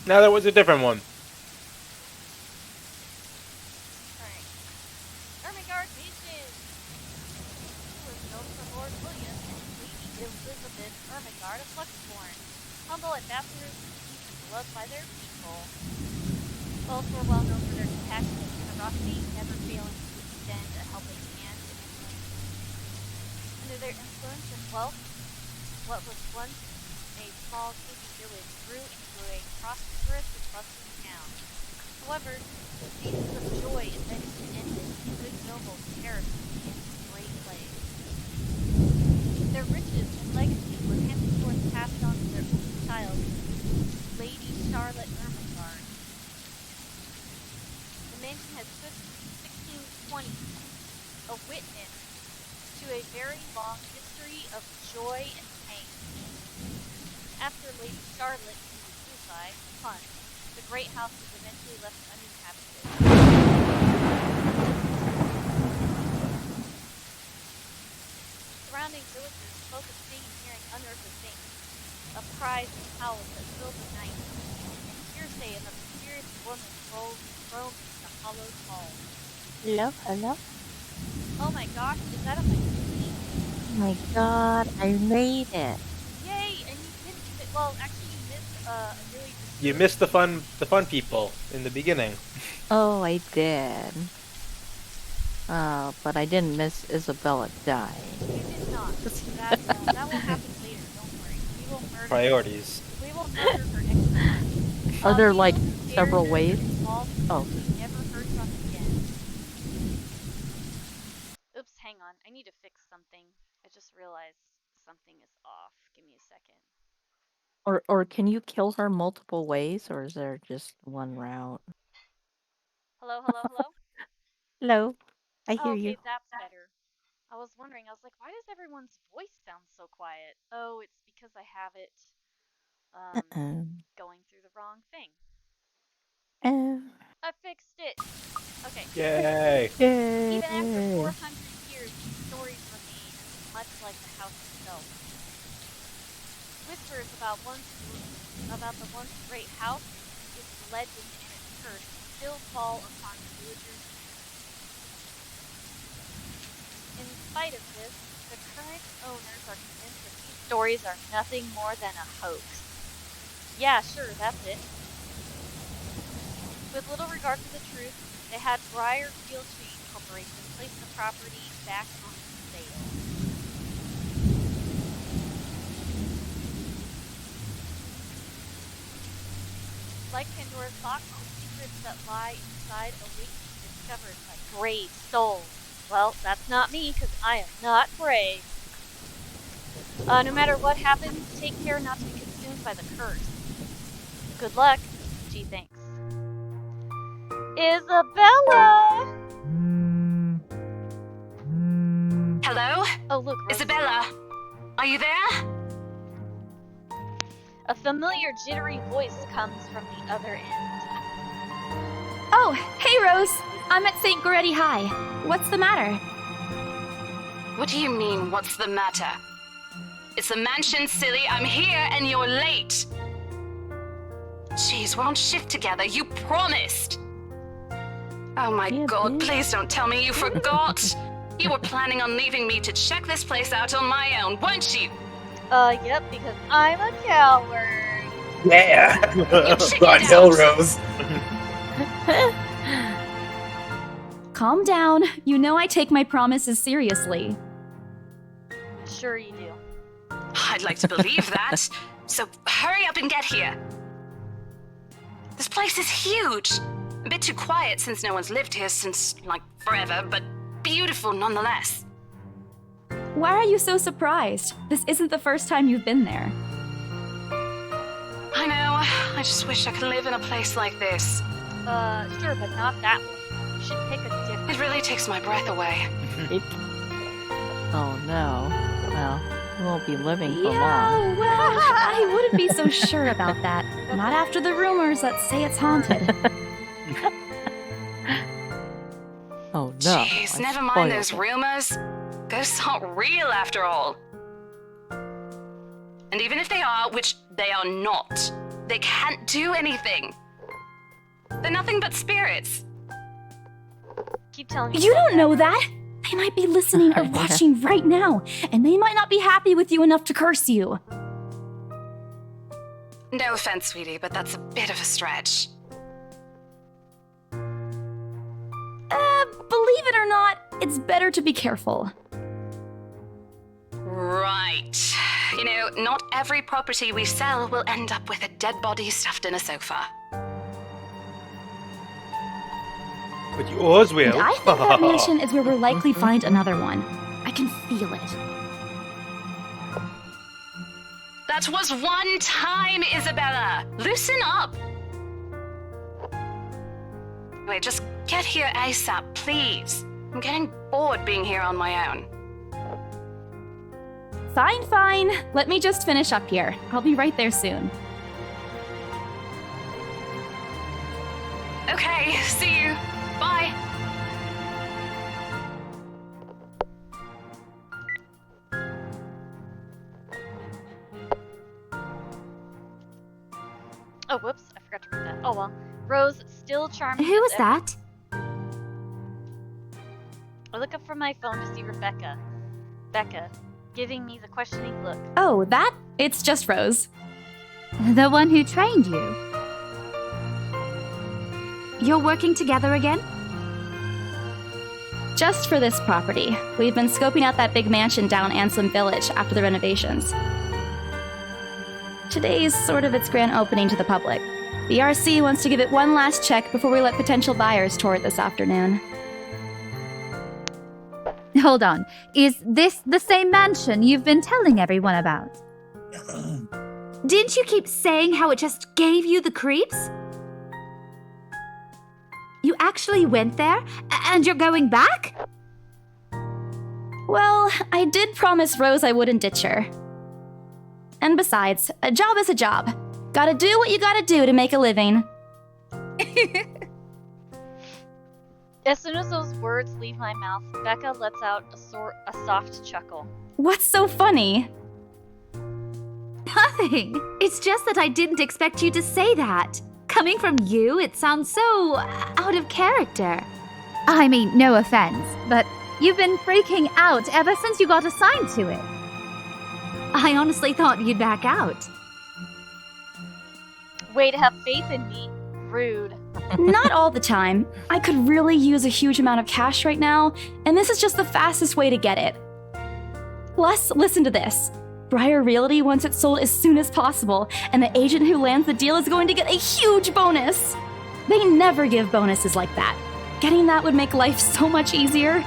No, that was a different one. Alright. Ermengarde Mansion! He was known for Lord William and Lady Elizabeth Ermengarde of Luxbourne. Humble ambassadors to the East and beloved by their people. Both were well known for their compassion and generosity, never failing to extend a helping hand in any way. Under their influence and wealth, what was once a small sleepy village grew into a prosperous and bustling town. However, the seasons of joy eventually ended, and good nobles perished in the Great Plague. Their riches and legacy were henceforth passed on to their only child, Lady Charlotte Ermengarde. The mansion had stood since 1620, a witness to a very long history of joy and pain. After Lady Charlotte committed suicide, the great house was eventually left uninhabited. Surrounding villagers spoke of seeing and hearing unearthly things, of cries and howls that filled the night, and hearsay of a mysterious woman roamed the hollowed halls. Hello, hello. Oh my gosh, is that on my screen? Oh my god, I made it. Yay! And you didn't. Well, actually, you missed a really. You missed the fun people in the beginning. Oh, I did. But I didn't miss Isabella dying. You did not. That will happen later. Don't worry. We will murder. Priorities. We will murder her next time. Are there like several ways? Oh. Never heard from again. Oops, hang on. I need to fix something. I just realized something is off. Give me a second. Or can you kill her multiple ways, or is there just one route? Hello, hello, hello? Hello. I hear okay, you. that's better. I was wondering, I was like, why does everyone's voice sound so quiet? Oh, it's because I have it going through the wrong thing. I fixed it. Okay. Yay! Yay! Even after 400 years, these stories remain much like the house itself. Whispers about the once great house, its legend and its curse, still fall upon the villagers' ears. In spite of this, the current owners are convinced that these stories are nothing more than a hoax. Yeah, sure, that's it. With little regard for the truth, they had Briarfield Chain Corporation place the property back on sale. Like Pandora's box, the secrets that lie inside await to be discovered by brave souls. Well, that's not me, because I am not brave. No matter what happens, take care not to be consumed by the curse. Good luck. Gee, thanks. Isabella! Hello? Oh, look, Rose. Isabella, are you there? A familiar jittery voice comes from the other end. Oh, hey Rose! I'm at St. Goretti High. What's the matter? What do you mean, what's the matter? It's the mansion, silly. I'm here and you're late. Jeez, we're on shift together. You promised. Oh my god, please don't tell me you forgot. You were planning on leaving me to check this place out on my own, weren't you? Yep, because I'm a coward. Yeah! Run, Hill Rose. Calm down. You know I take my promises seriously. Sure you do. I'd like to believe that. So hurry up and get here. This place is huge. A bit too quiet since no one's lived here since, like, forever, but beautiful nonetheless. Why are you so surprised? This isn't the first time you've been there. I know. I just wish I could live in a place like this. Sure, but not that one. You should pick a different. It really takes my breath away. Oh no. Well, you won't be living for long. Yeah, well, I wouldn't be so sure about that. Not after the rumors that say it's haunted. Oh no. Jeez, never mind those rumors. Ghosts aren't real after all. And even if they are, which they are not, They can't do anything. They're nothing but spirits. Keep telling me. You don't know that. They might be listening or watching right now, and they might not be happy with you enough to curse you. No offense, sweetie, but that's a bit of a stretch. Believe it or not, it's better to be careful. Right. You know, not every property we sell will end up with a dead body stuffed in a sofa. But yours will. And I think that mansion is where we'll likely find another one. I can feel it. That was one time, Isabella! Loosen up! Wait, just get here ASAP, please. I'm getting bored being here on my own. Fine. Let me just finish up here. I'll be right there soon. Okay, see you. Bye. Oh, whoops! I forgot to read that. Oh well. Rose, still charming. Who as was ever. that? I look up from my phone to see Rebecca. Becca, giving me the questioning look. Oh, that? It's just Rose. The one who trained you. You're working together again? Just for this property. We've been scoping out that big mansion down Ansem Village after the renovations. Today's sort of its grand opening to the public. The RC wants to give it one last check before we let potential buyers tour it this afternoon. Hold on. Is this the same mansion you've been telling everyone about? Didn't you keep saying how it just gave you the creeps? You actually went there? And you're going back? Well, I did promise Rose I wouldn't ditch her. And besides, a job is a job. Gotta do what you gotta do to make a living. As soon as those words leave my mouth, Becca lets out a soft chuckle. What's so funny? Nothing. It's just that I didn't expect you to say that. Coming from you, it sounds so out of character. I mean, no offense, but you've been freaking out ever since you got assigned to it. I honestly thought you'd back out. Way to have faith in me. Rude. Not all the time. I could really use a huge amount of cash right now, and this is just the fastest way to get it. Plus, listen to this. Briar Realty wants it sold as soon as possible, and the agent who lands the deal is going to get a huge bonus. They never give bonuses like that. Getting that would make life so much easier.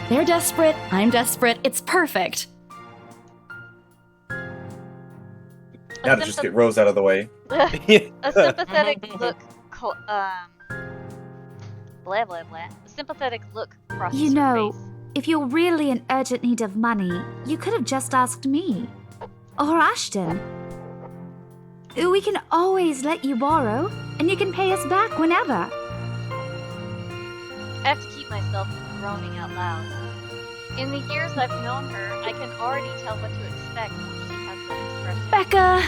They're desperate, I'm desperate, it's perfect. Now to just get Rose out of the way. A sympathetic look. Blah blah blah. A sympathetic look crosses You know, her face. if you're really in urgent need of money, you could have just asked me. Or Ashton. We can always let you borrow, and you can pay us back whenever. I have to keep myself from groaning out loud. In the years I've known her, I can already tell what to expect when she has that expression. Becca,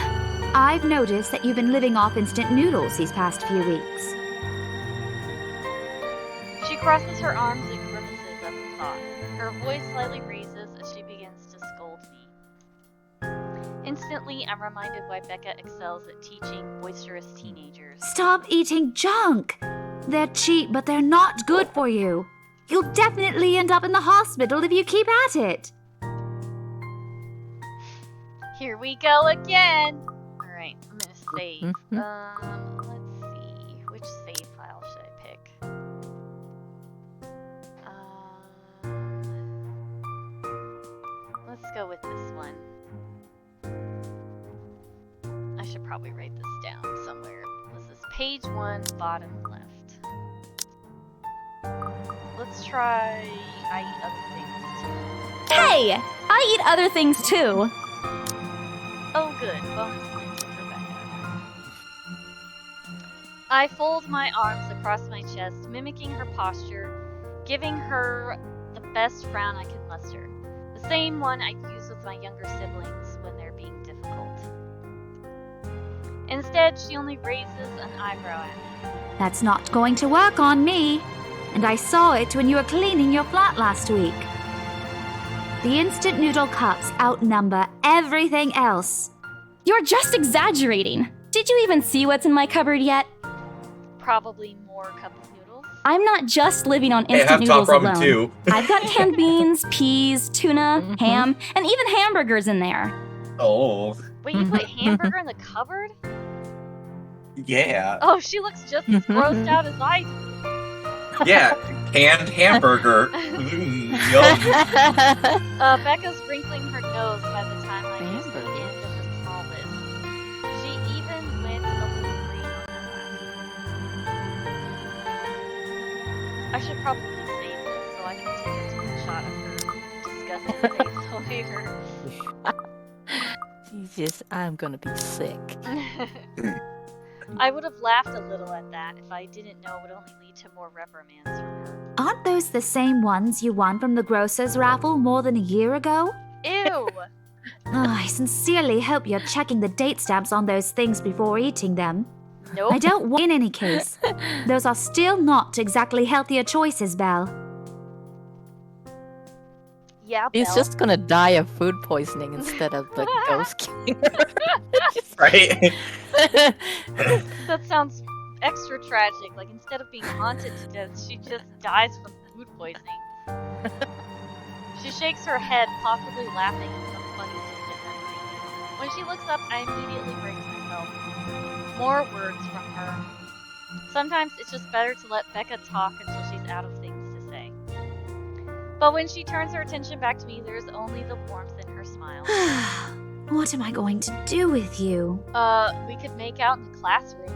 I've noticed that you've been living off instant noodles these past few weeks. She crosses her arms and grimaces at the thought. Her voice slightly raises as she begins to scold me. Instantly, I'm reminded why Becca excels at teaching boisterous teenagers. Stop eating junk! They're cheap, but they're not good for you. You'll definitely end up in the hospital if you keep at it. Here we go again! Alright, I'm gonna save. Let's see. Which save file should I pick? Let's go with this one. I should probably write this down somewhere. This is page 1, bottom left. Let's try I eat other things too. Hey! I eat other things too. Oh good, bonus points for Becca. I fold my arms across my chest, mimicking her posture, giving her the best frown I can muster. The same one I use with my younger siblings when they're being difficult. Instead, she only raises an eyebrow at me. That's not going to work on me. And I saw it when you were cleaning your flat last week. The instant noodle cups outnumber everything else. You're just exaggerating. Did you even see what's in my cupboard yet? Probably more cup of noodles. I'm not just living on Hey, I instant have top noodles ramen alone. too. I've got canned beans, peas, tuna, Mhm. ham, and even hamburgers in there. Oh, Wait, you put hamburger in the cupboard? yeah. Oh, she looks just as grossed out as I do. Yeah, canned hamburger. Yum. Becca's wrinkling her nose by the time I get to the end of the small list. She even went a little green on that last one. I should probably save this so I can take a screenshot of her disgusting face later. She's just, I'm gonna be sick. I would have laughed a little at that if I didn't know it would only lead to more reprimands from her. Aren't those the same ones you won from the grocer's raffle more than a year ago? Ew! I sincerely hope you're checking the date stamps on those things before eating them. Nope. I don't want in any case. Those are still not exactly healthier choices, Belle. Yeah, He's Belle. just gonna die of food poisoning instead of the ghost killing her. Right? That sounds extra tragic. Like, instead of being haunted to death, she just dies from food poisoning. She shakes her head, possibly laughing at some funny distant memory. When she looks up, I immediately brace myself. More words from her. Sometimes it's just better to let Becca talk until she's out of things to say. But when she turns her attention back to me, there's only the warmth in her smile. What am I going to do with you? We could make out in the classroom.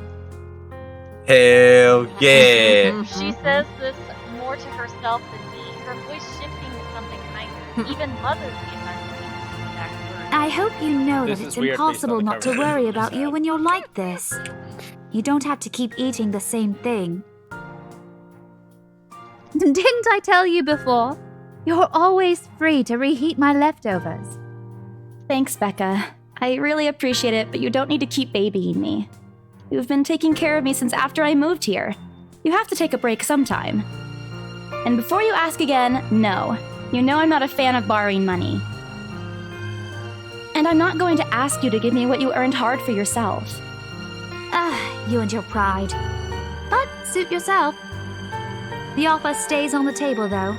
Hell yeah. She says this more to herself than me, her voice shifting to something kinder, even motherly if I'm looking for the exact word. I hope you know This that is it's weird based on impossible the not to cover. worry about you when you're like this. You don't have to keep eating the same thing. Didn't I tell you before? You're always free to reheat my leftovers. Thanks, Becca. I really appreciate it, but you don't need to keep babying me. You've been taking care of me since after I moved here. You have to take a break sometime. And before you ask again, no. You know I'm not a fan of borrowing money. And I'm not going to ask you to give me what you earned hard for yourself. You and your pride. But suit yourself. The offer stays on the table, though.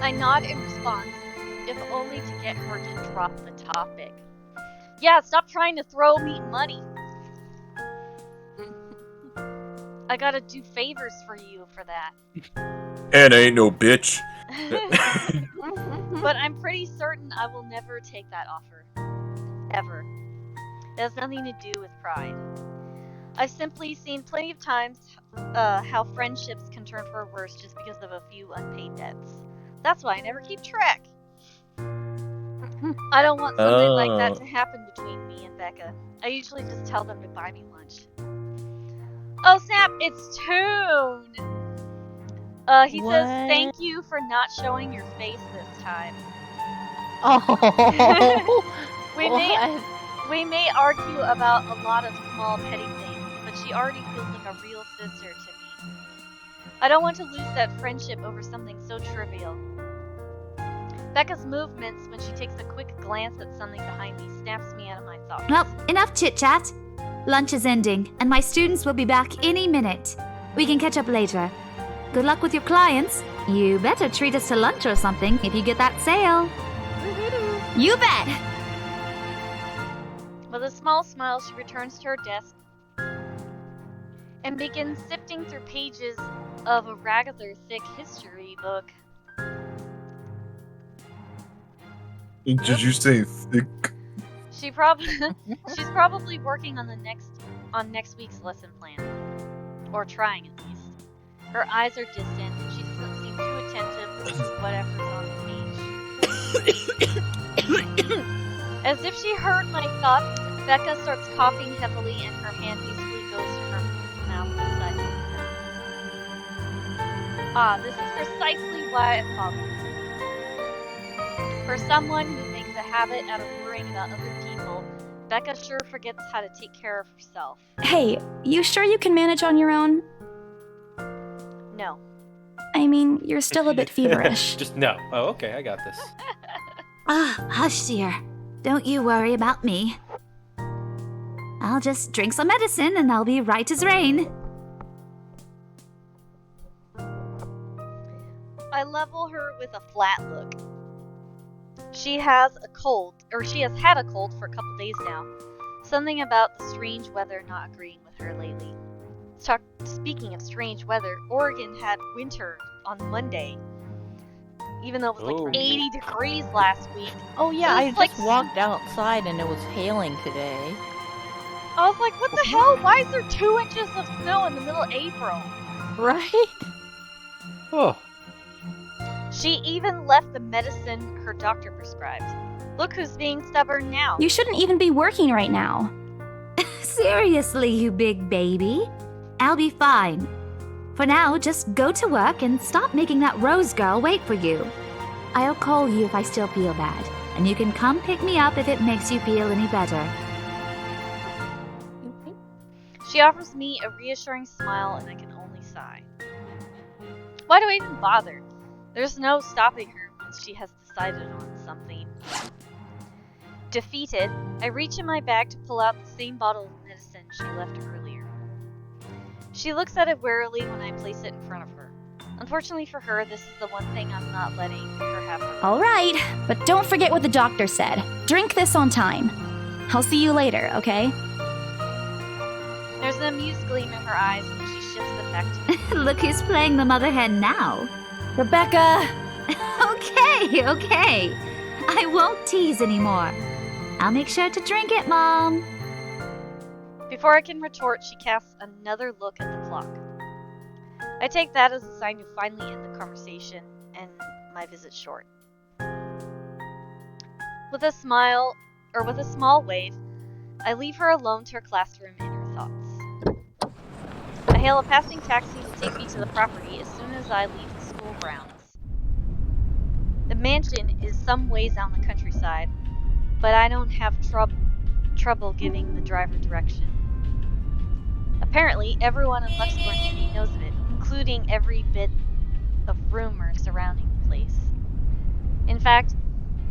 I nod in response, if only to get her to drop the topic. Yeah, stop trying to throw me money. I gotta do favors for you for that. And ain't no bitch. But I'm pretty certain I will never take that offer. Ever. It has nothing to do with pride. I've simply seen plenty of times how friendships can turn for worse just because of a few unpaid debts. That's why I never keep track. I don't want something like that to happen between me and Becca. I usually just tell them to buy me lunch. Oh snap, it's Toon! He says, What? thank you for not showing your face this time. Oh. We may argue about a lot of small petty things, but she already feels like a real sister to me. I don't want to lose that friendship over something so trivial. Becca's movements when she takes a quick glance at something behind me snaps me out of my thoughts. Well, enough chit-chat. Lunch is ending, and my students will be back any minute. We can catch up later. Good luck with your clients. You better treat us to lunch or something if you get that sale. You bet! With a small smile, she returns to her desk and begins sifting through pages of a rather thick history book. Did you say thick? She's probably working on next week's lesson plan, or trying at least. Her eyes are distant, and she doesn't seem too attentive to whatever's on the page. As if she heard my thoughts, Becca starts coughing heavily, and her hand hastily goes to her mouth to stifle the sounds. This is precisely why I follow. For someone who makes a habit out of worrying about other people, Becca sure forgets how to take care of herself. Hey, you sure you can manage on your own? No. I mean, you're still a bit feverish. Just no. Oh, okay, I got this. Hush, dear. Don't you worry about me. I'll just drink some medicine and I'll be right as rain. I level her with a flat look. She has a cold, or she has had a cold for a couple days now. Something about the strange weather not agreeing with her lately. Speaking of strange weather, Oregon had winter on Monday. Even though it was Oh. like 80 degrees last week. Oh yeah, It I was just like- walked outside and it was hailing today. I was like, what the hell? Why is there 2 inches of snow in the middle of April? Right? Oh, She even left the medicine her doctor prescribed. Look who's being stubborn now. You shouldn't even be working right now. Seriously, you big baby. I'll be fine. For now, just go to work and stop making that Rose girl wait for you. I'll call you if I still feel bad, and you can come pick me up if it makes you feel any better. She offers me a reassuring smile and I can only sigh. Why do I even bother? There's no stopping her once she has decided on something. Defeated, I reach in my bag to pull out the same bottle of medicine she left earlier. She looks at it warily when I place it in front of her. Unfortunately for her, this is the one thing I'm not letting her have her. All right, but don't forget what the doctor said. Drink this on time. I'll see you later, okay? There's an amused gleam in her eyes and she shifts the fact to me. Look who's playing the mother hen now. Rebecca! Okay. I won't tease anymore. I'll make sure to drink it, Mom. Before I can retort, she casts another look at the clock. I take that as a sign to finally end the conversation and my visit short. With a smile, or with a small wave, I leave her alone to her classroom in her thoughts. I hail a passing taxi to take me to the property as soon as I leave the school grounds. The mansion is some ways out in the countryside, but I don't have trouble giving the driver direction. Apparently, everyone in Luxembourg City knows of it, including every bit of rumor surrounding the place. In fact,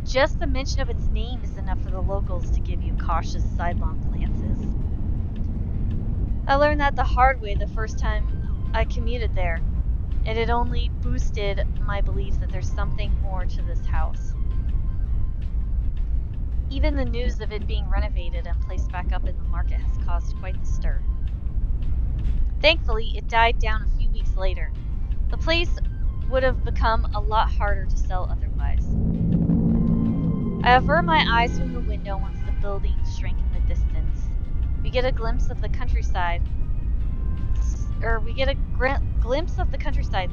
just the mention of its name is enough for the locals to give you cautious sidelong glances. I learned that the hard way the first time I commuted there, and it only boosted my belief that there's something more to this house. Even the news of it being renovated and placed back up in the market has caused quite the stir. Thankfully, it died down a few weeks later. The place would have become a lot harder to sell otherwise. I avert my eyes from the window once the buildings shrink in the distance. We get a glimpse of the countryside,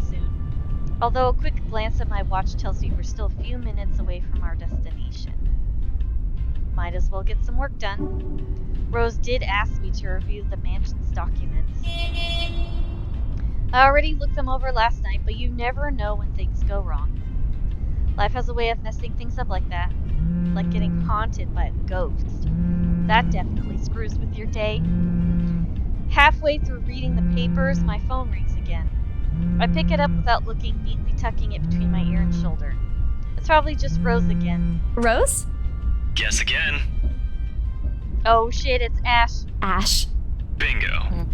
soon. Although a quick glance at my watch tells me we're still a few minutes away from our destination. Might as well get some work done. Rose did ask me to review the mansion's documents. I already looked them over last night, but you never know when things go wrong. Life has a way of messing things up like that, like getting haunted by a ghost. That definitely screws with your day. Halfway through reading the papers, my phone rings again. I pick it up without looking, neatly tucking it between my ear and shoulder. It's probably just Rose again. Rose? Guess again. Oh shit, it's Ash. Ash. Bingo.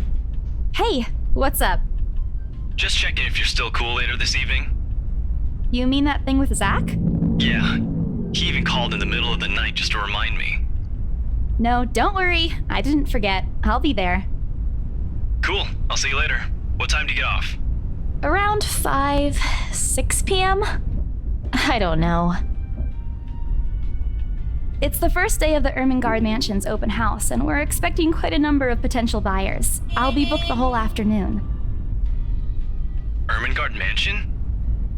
Hey, what's up? Just checking if you're still cool later this evening. You mean that thing with Zach? Yeah. He even called in the middle of the night just to remind me. No, don't worry. I didn't forget. I'll be there. Cool. I'll see you later. What time do you get off? Around 6 p.m.? I don't know. It's the first day of the Ermengarde Mansion's open house, and we're expecting quite a number of potential buyers. I'll be booked the whole afternoon. Ermengarde Mansion?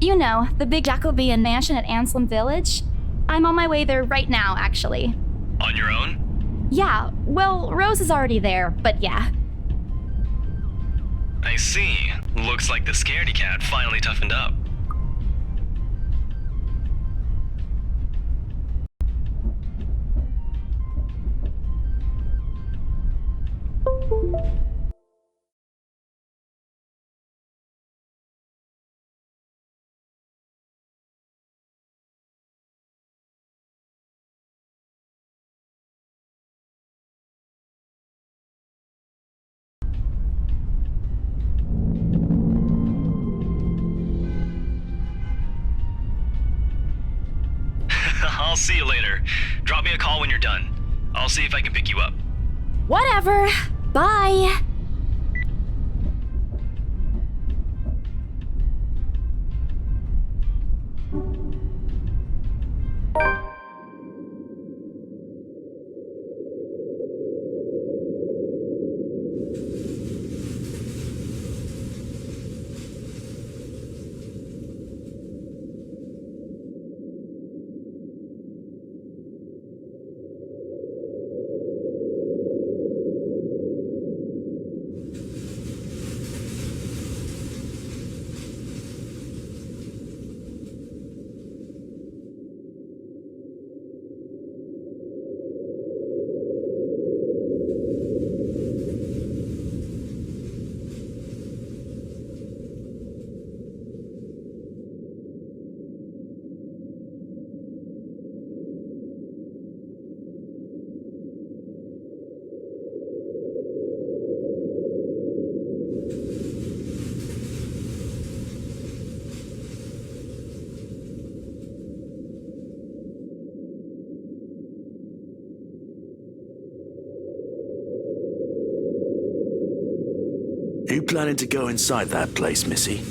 You know, the big Jacobean mansion at Anselm Village? I'm on my way there right now, actually. On your own? Yeah, well, Rose is already there, but yeah. I see. Looks like the scaredy cat finally toughened up. I'll see you later. Drop me a call when you're done. I'll see if I can pick you up. Whatever. Bye. Are you planning to go inside that place, Missy?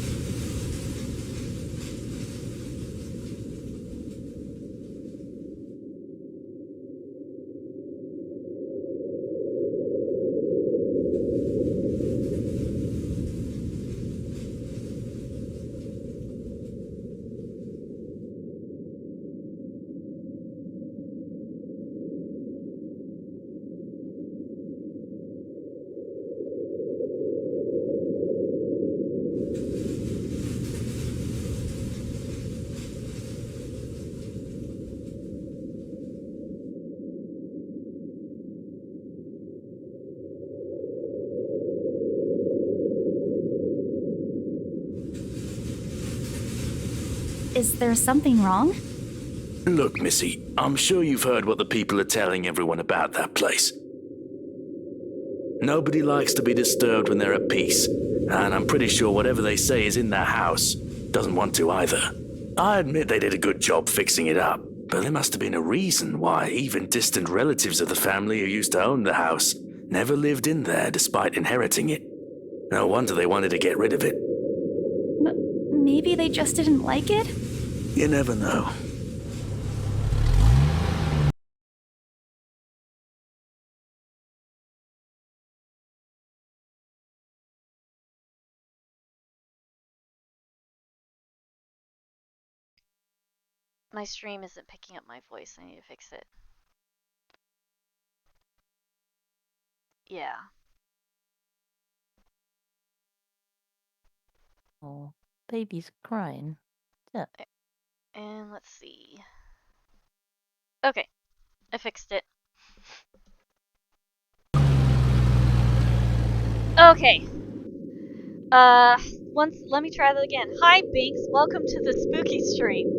Is there something wrong? Look, Missy, I'm sure you've heard what the people are telling everyone about that place. Nobody likes to be disturbed when they're at peace, and I'm pretty sure whatever they say is in that house doesn't want to either. I admit they did a good job fixing it up, but there must have been a reason why even distant relatives of the family who used to own the house never lived in there despite inheriting it. No wonder they wanted to get rid of it. Maybe they just didn't like it? You never know. My stream isn't picking up my voice. I need to fix it. Yeah. Oh, baby's crying. Yeah. And let's see. Okay, I fixed it. Okay. Let me try that again. Hi, Binks. Welcome to the spooky stream.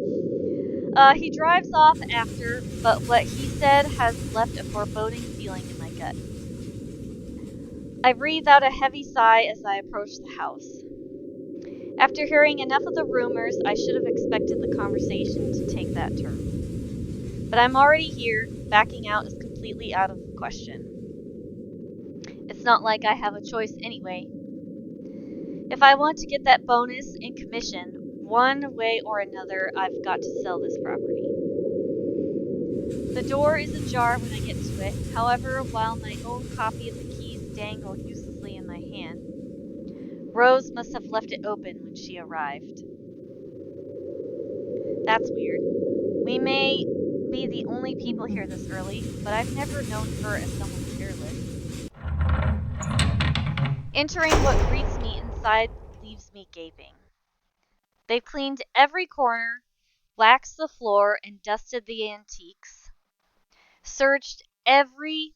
He drives off after, but what he said has left a foreboding feeling in my gut. I breathe out a heavy sigh as I approach the house. After hearing enough of the rumors, I should have expected the conversation to take that turn. But I'm already here. Backing out is completely out of the question. It's not like I have a choice anyway. If I want to get that bonus in commission, one way or another, I've got to sell this property. The door is ajar when I get to it. However, while my own copy of the keys dangle uselessly in my hand, Rose must have left it open when she arrived. That's weird. We may be the only people here this early, but I've never known her as someone careless. Entering what greets me inside leaves me gaping. They've cleaned every corner, waxed the floor, and dusted the antiques. Searched every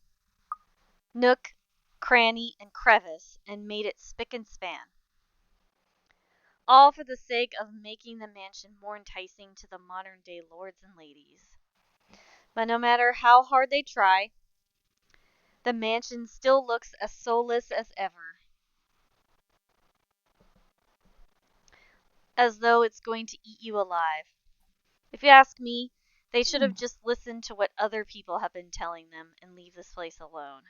nook, cranny, and crevice, and made it spick and span. All for the sake of making the mansion more enticing to the modern-day lords and ladies. But no matter how hard they try, the mansion still looks as soulless as ever. As though it's going to eat you alive. If you ask me, They should have just listened to what other people have been telling them and leave this place alone.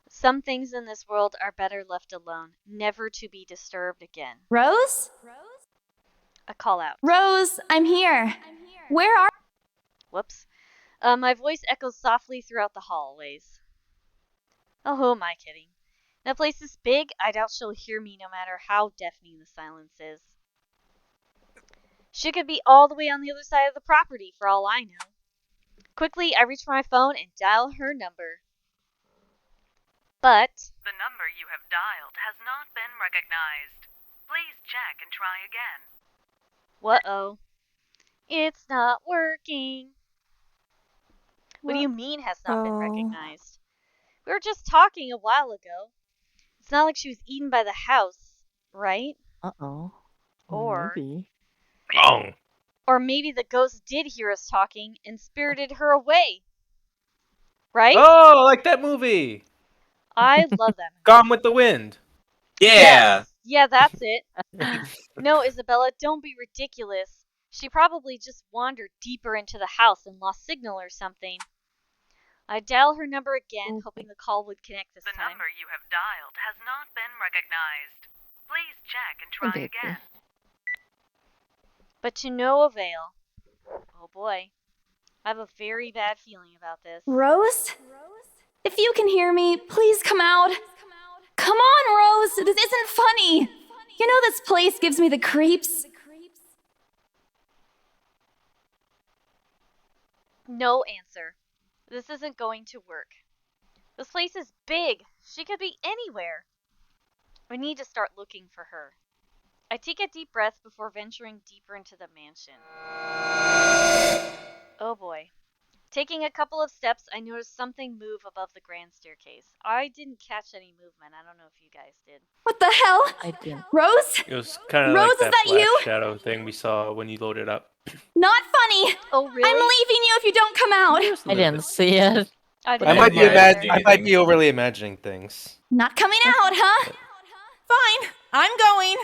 Some things in this world are better left alone, never to be disturbed again. Rose? A call out. Rose, I'm here. Where are... Whoops. My voice echoes softly throughout the hallways. Oh, who am I kidding? That place is big. I doubt she'll hear me no matter how deafening the silence is. She could be all the way on the other side of the property for all I know. Quickly, I reach for my phone and dial her number. But the number you have dialed has not been recognized. Please check and try again. What-oh. It's not working. What do you mean has not been recognized? We were just talking a while ago. It's not like she was eaten by the house, right? Uh-oh. Or Maybe. Wrong. Or maybe the ghost did hear us talking and spirited her away. Right? Oh, like that movie. I love that movie. Gone with the Wind. Yeah. Yes. Yeah, that's it. No, Isabella, don't be ridiculous. She probably just wandered deeper into the house and lost signal or something. I dial her number again, hoping the call would connect this The time. number you have dialed has not been recognized. Please check and try again. But to no avail. Oh boy. I have a very bad feeling about this. Rose? If you can hear me, please come out. Come on, Rose. This isn't funny. You know this place gives me the creeps. No answer. This isn't going to work. This place is big. She could be anywhere. I need to start looking for her. I take a deep breath before venturing deeper into the mansion. Oh boy. Taking a couple of steps, I noticed something move above the grand staircase. I didn't catch any movement. I don't know if you guys did. What the hell? I didn't. Rose? It was kind of Rose, like is that that black you? shadow thing we saw when you loaded up. Not funny. Oh, really? I'm leaving you if you don't come out. I didn't see it. I I might be either. I might be overly imagining things. Not coming out, huh? Fine. I'm going.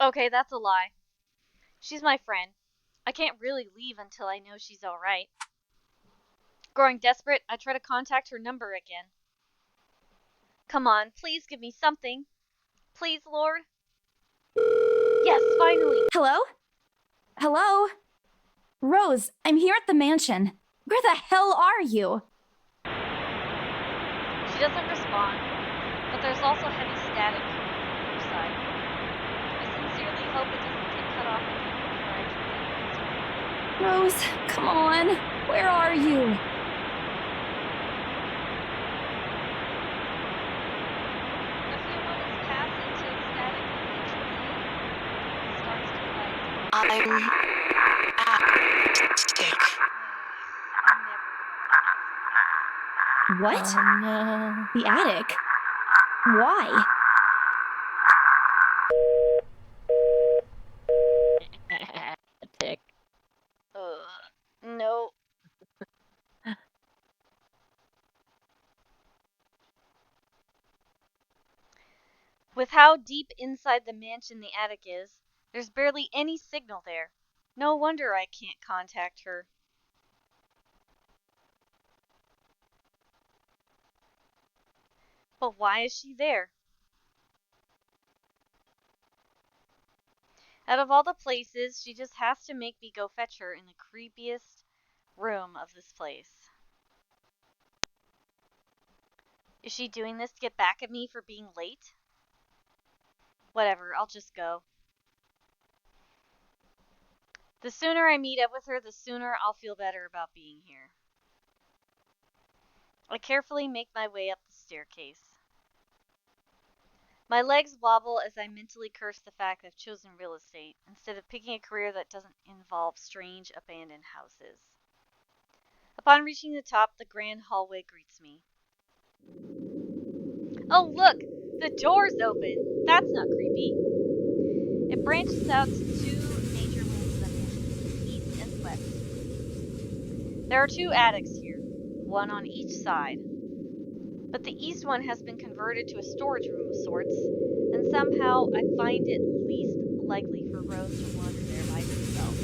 Okay, that's a lie. She's my friend. I can't really leave until I know she's alright. Growing desperate, I try to contact her number again. Come on, please give me something. Please, Lord. Yes, finally. Hello? Hello? Rose, I'm here at the mansion. Where the hell are you? She doesn't respond, but there's also heavy static on her side. I sincerely hope it doesn't get cut off again before I can get an answer. Rose, come on. Where are you? A few moments pass until static eventually starts to quiet down. I'm sick. I'm never gonna What? Oh, no. The attic? Why? Tick. No. With how deep inside the mansion the attic is, there's barely any signal there. No wonder I can't contact her. But why is she there? Out of all the places, she just has to make me go fetch her in the creepiest room of this place. Is she doing this to get back at me for being late? Whatever, I'll just go. The sooner I meet up with her, the sooner I'll feel better about being here. I carefully make my way up the staircase. My legs wobble as I mentally curse the fact I've chosen real estate instead of picking a career that doesn't involve strange abandoned houses. Upon reaching the top, the grand hallway greets me. Oh look! The door's open! That's not creepy. It branches out to two major wings of the mansion, east and west. There are two attics here, one on each side. But the east one has been converted to a storage room of sorts, and somehow I find it least likely for Rose to wander there by herself.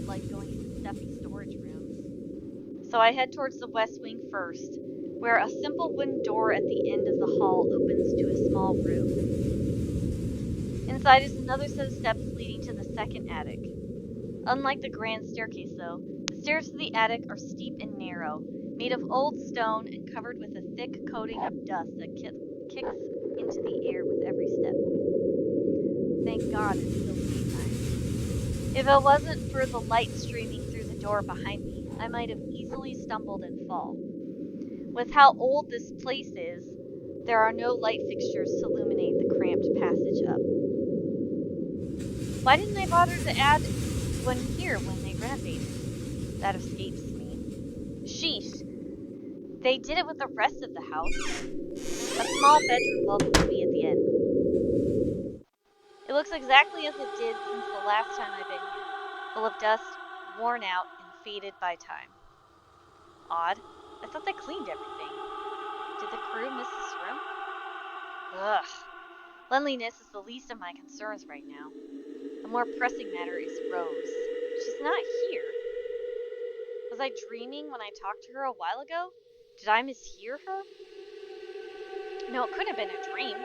like going into stuffy storage rooms. So I head towards the west wing first, where a simple wooden door at the end of the hall opens to a small room. Inside is another set of steps leading to the second attic. Unlike the grand staircase, though, the stairs to the attic are steep and narrow, made of old stone and covered with a thick coating of dust that kicks into the air with every step. Thank God it's still daytime. If it wasn't for the light streaming through the door behind me, I might have easily stumbled and fall. With how old this place is, there are no light fixtures to illuminate the cramped passage up. Why didn't they bother to add one here when they renovated? That escapes me. Sheesh. They did it with the rest of the house. A small bedroom welcomes me at the end. It looks exactly as it did since the last time I've been here, full of dust, worn out, and faded by time. Odd. I thought they cleaned everything. Did the crew miss this room? Ugh. Cleanliness is the least of my concerns right now. The more pressing matter is Rose. She's not here. Was I dreaming when I talked to her a while ago? Did I mishear her? No, it couldn't have been a dream.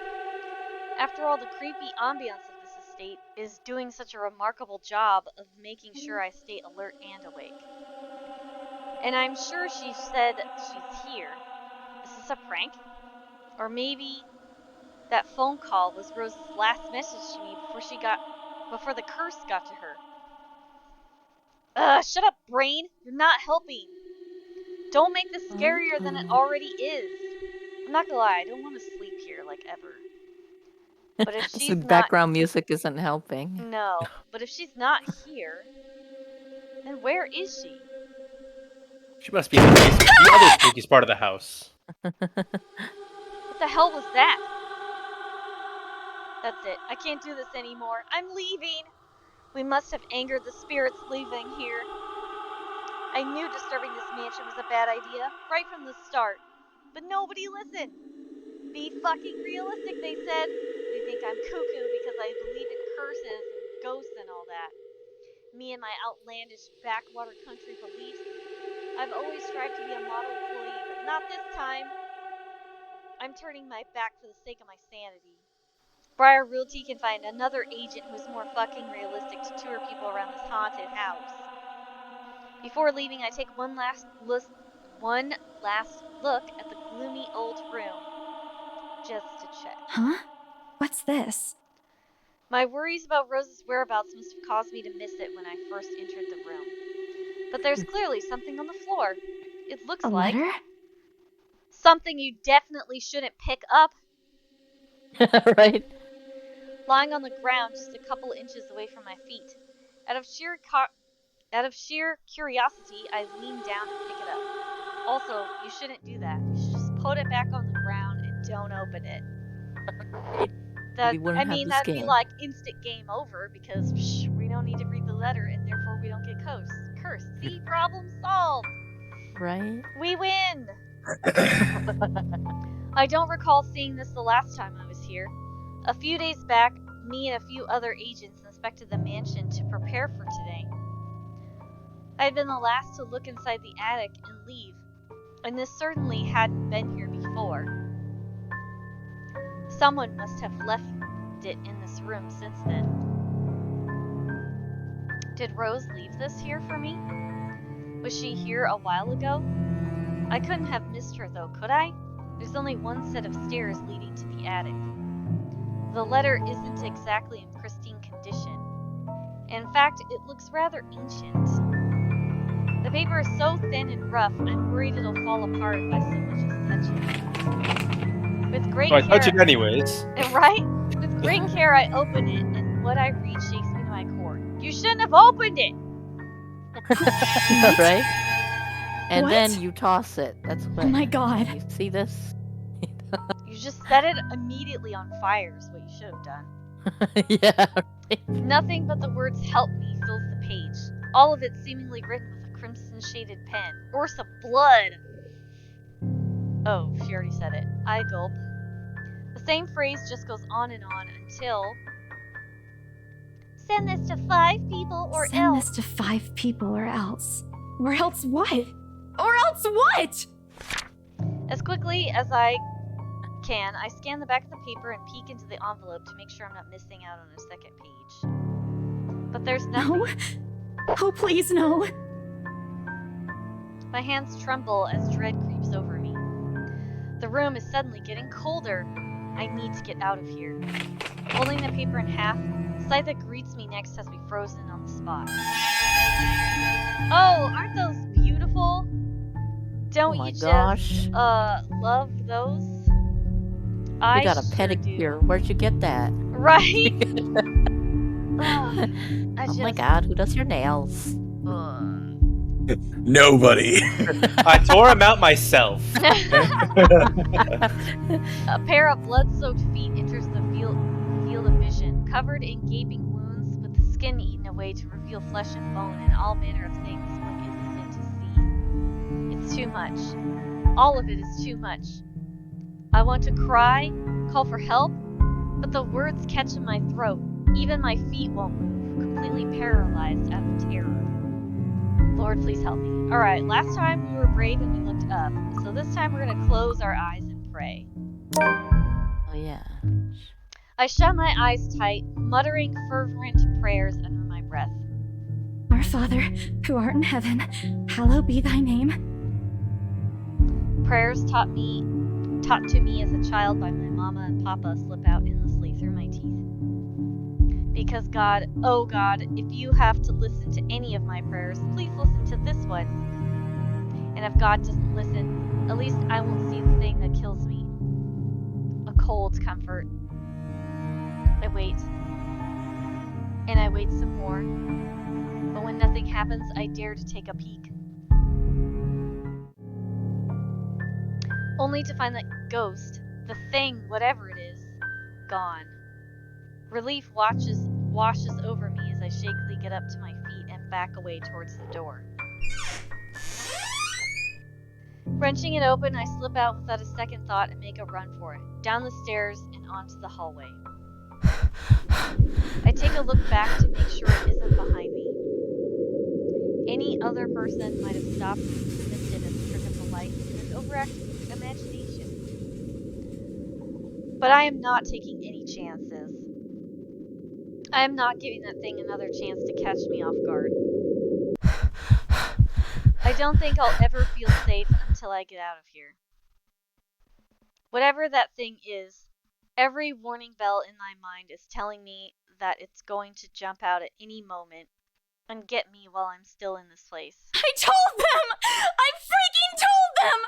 After all, the creepy ambiance of this estate is doing such a remarkable job of making sure I stay alert and awake. And I'm sure she said she's here. Is this a prank? Or maybe that phone call was Rose's last message to me before the curse got to her. Shut up, brain! You're not helping! Don't make this scarier than it already is! I'm not gonna lie, I don't want to sleep here, like, ever. But if So she's not... background music isn't helping. No, but if she's not here, then where is she? She must be in the basement, the other spookiest part of the house. What the hell was that? That's it. I can't do this anymore. I'm leaving! We must have angered the spirits leaving here. I knew disturbing this mansion was a bad idea, right from the start. But nobody listened. Be fucking realistic, they said. They think I'm cuckoo because I believe in curses and ghosts and all that. Me and my outlandish backwater country beliefs. I've always strived to be a model employee, but not this time. I'm turning my back for the sake of my sanity. Briar Realty can find another agent who's more fucking realistic to tour people around this haunted house. Before leaving, I take one last look at the gloomy old room, just to check. Huh? What's this? My worries about Rose's whereabouts must have caused me to miss it when I first entered the room. But there's clearly something on the floor. It looks A like letter? something you definitely shouldn't pick up. Right? Lying on the ground just a couple inches away from my feet. Out of sheer curiosity, I lean down and pick it up. Also, you shouldn't do that. You should just put it back on the ground and don't open it. We wouldn't have this that'd be game. like instant game over because we don't need to read the letter and therefore we don't get cursed. See? Problem solved! Right? We win! I don't recall seeing this the last time I was here. A few days back, me and a few other agents inspected the mansion to prepare for today. I had been the last to look inside the attic and leave, and this certainly hadn't been here before. Someone must have left it in this room since then. Did Rose leave this here for me? Was she here a while ago? I couldn't have missed her though, could I? There's only one set of stairs leading to the attic. The letter isn't exactly in pristine condition. In fact, it looks rather ancient. The paper is so thin and rough, I'm worried it'll fall apart if I so much as touch it. With great So I care, touch it anyways. right? With great care, I open it, and what I read shakes me to my core. You shouldn't have opened it! Right? And What? then you toss it. That's what. Oh my god. You see this? You just set it immediately on fire is what you should have done. Yeah. Nothing but the words "help me" fills the page. All of it seemingly written with a crimson-shaded pen. Or some blood! Oh, she already said it. I gulp. The same phrase just goes on and on until Send this to 5 people or Send else. this to 5 people or else. Or else what? Or else what? As quickly as I can, I scan the back of the paper and peek into the envelope to make sure I'm not missing out on a second page. But there's nothing. No. Oh, please, no. My hands tremble as dread creeps over me. The room is suddenly getting colder. I need to get out of here. Holding the paper in half, the sight that greets me next has me frozen on the spot. Oh, aren't those beautiful? Don't my you gosh. just, love those? You got a pedicure. Where'd you get that? Right? Oh my god, who does your nails? Nobody. I tore him out myself. A pair of blood-soaked feet enters the field of vision, covered in gaping wounds, with the skin eaten away to reveal flesh and bone and all manner of things one isn't meant to see. It's too much. All of it is too much. I want to cry, call for help, but the words catch in my throat. Even my feet won't move, completely paralyzed out of terror. Lord, please help me. Alright, last time we were brave and we looked up, so this time we're gonna close our eyes and pray. Oh yeah. I shut my eyes tight, muttering fervent prayers under my breath. Our Father, who art in heaven, hallowed be thy name. Prayers taught to me as a child by my mama and papa slip out endlessly through my teeth. Because God, oh God, if you have to listen to any of my prayers, please listen to this one. And if God doesn't listen, at least I won't see the thing that kills me. A cold comfort. I wait. And I wait some more. But when nothing happens, I dare to take a peek. Only to find that ghost, the thing, whatever it is, gone. Relief washes over me as I shakily get up to my feet and back away towards the door. Wrenching it open, I slip out without a second thought and make a run for it, down the stairs and onto the hallway. I take a look back to make sure it isn't behind me. Any other person might have stopped and missed it at the trick of the light in an overactive imagination. But I am not taking any chances. I am not giving that thing another chance to catch me off guard. I don't think I'll ever feel safe until I get out of here. Whatever that thing is, every warning bell in my mind is telling me that it's going to jump out at any moment and get me while I'm still in this place. I told them! I freaking told them!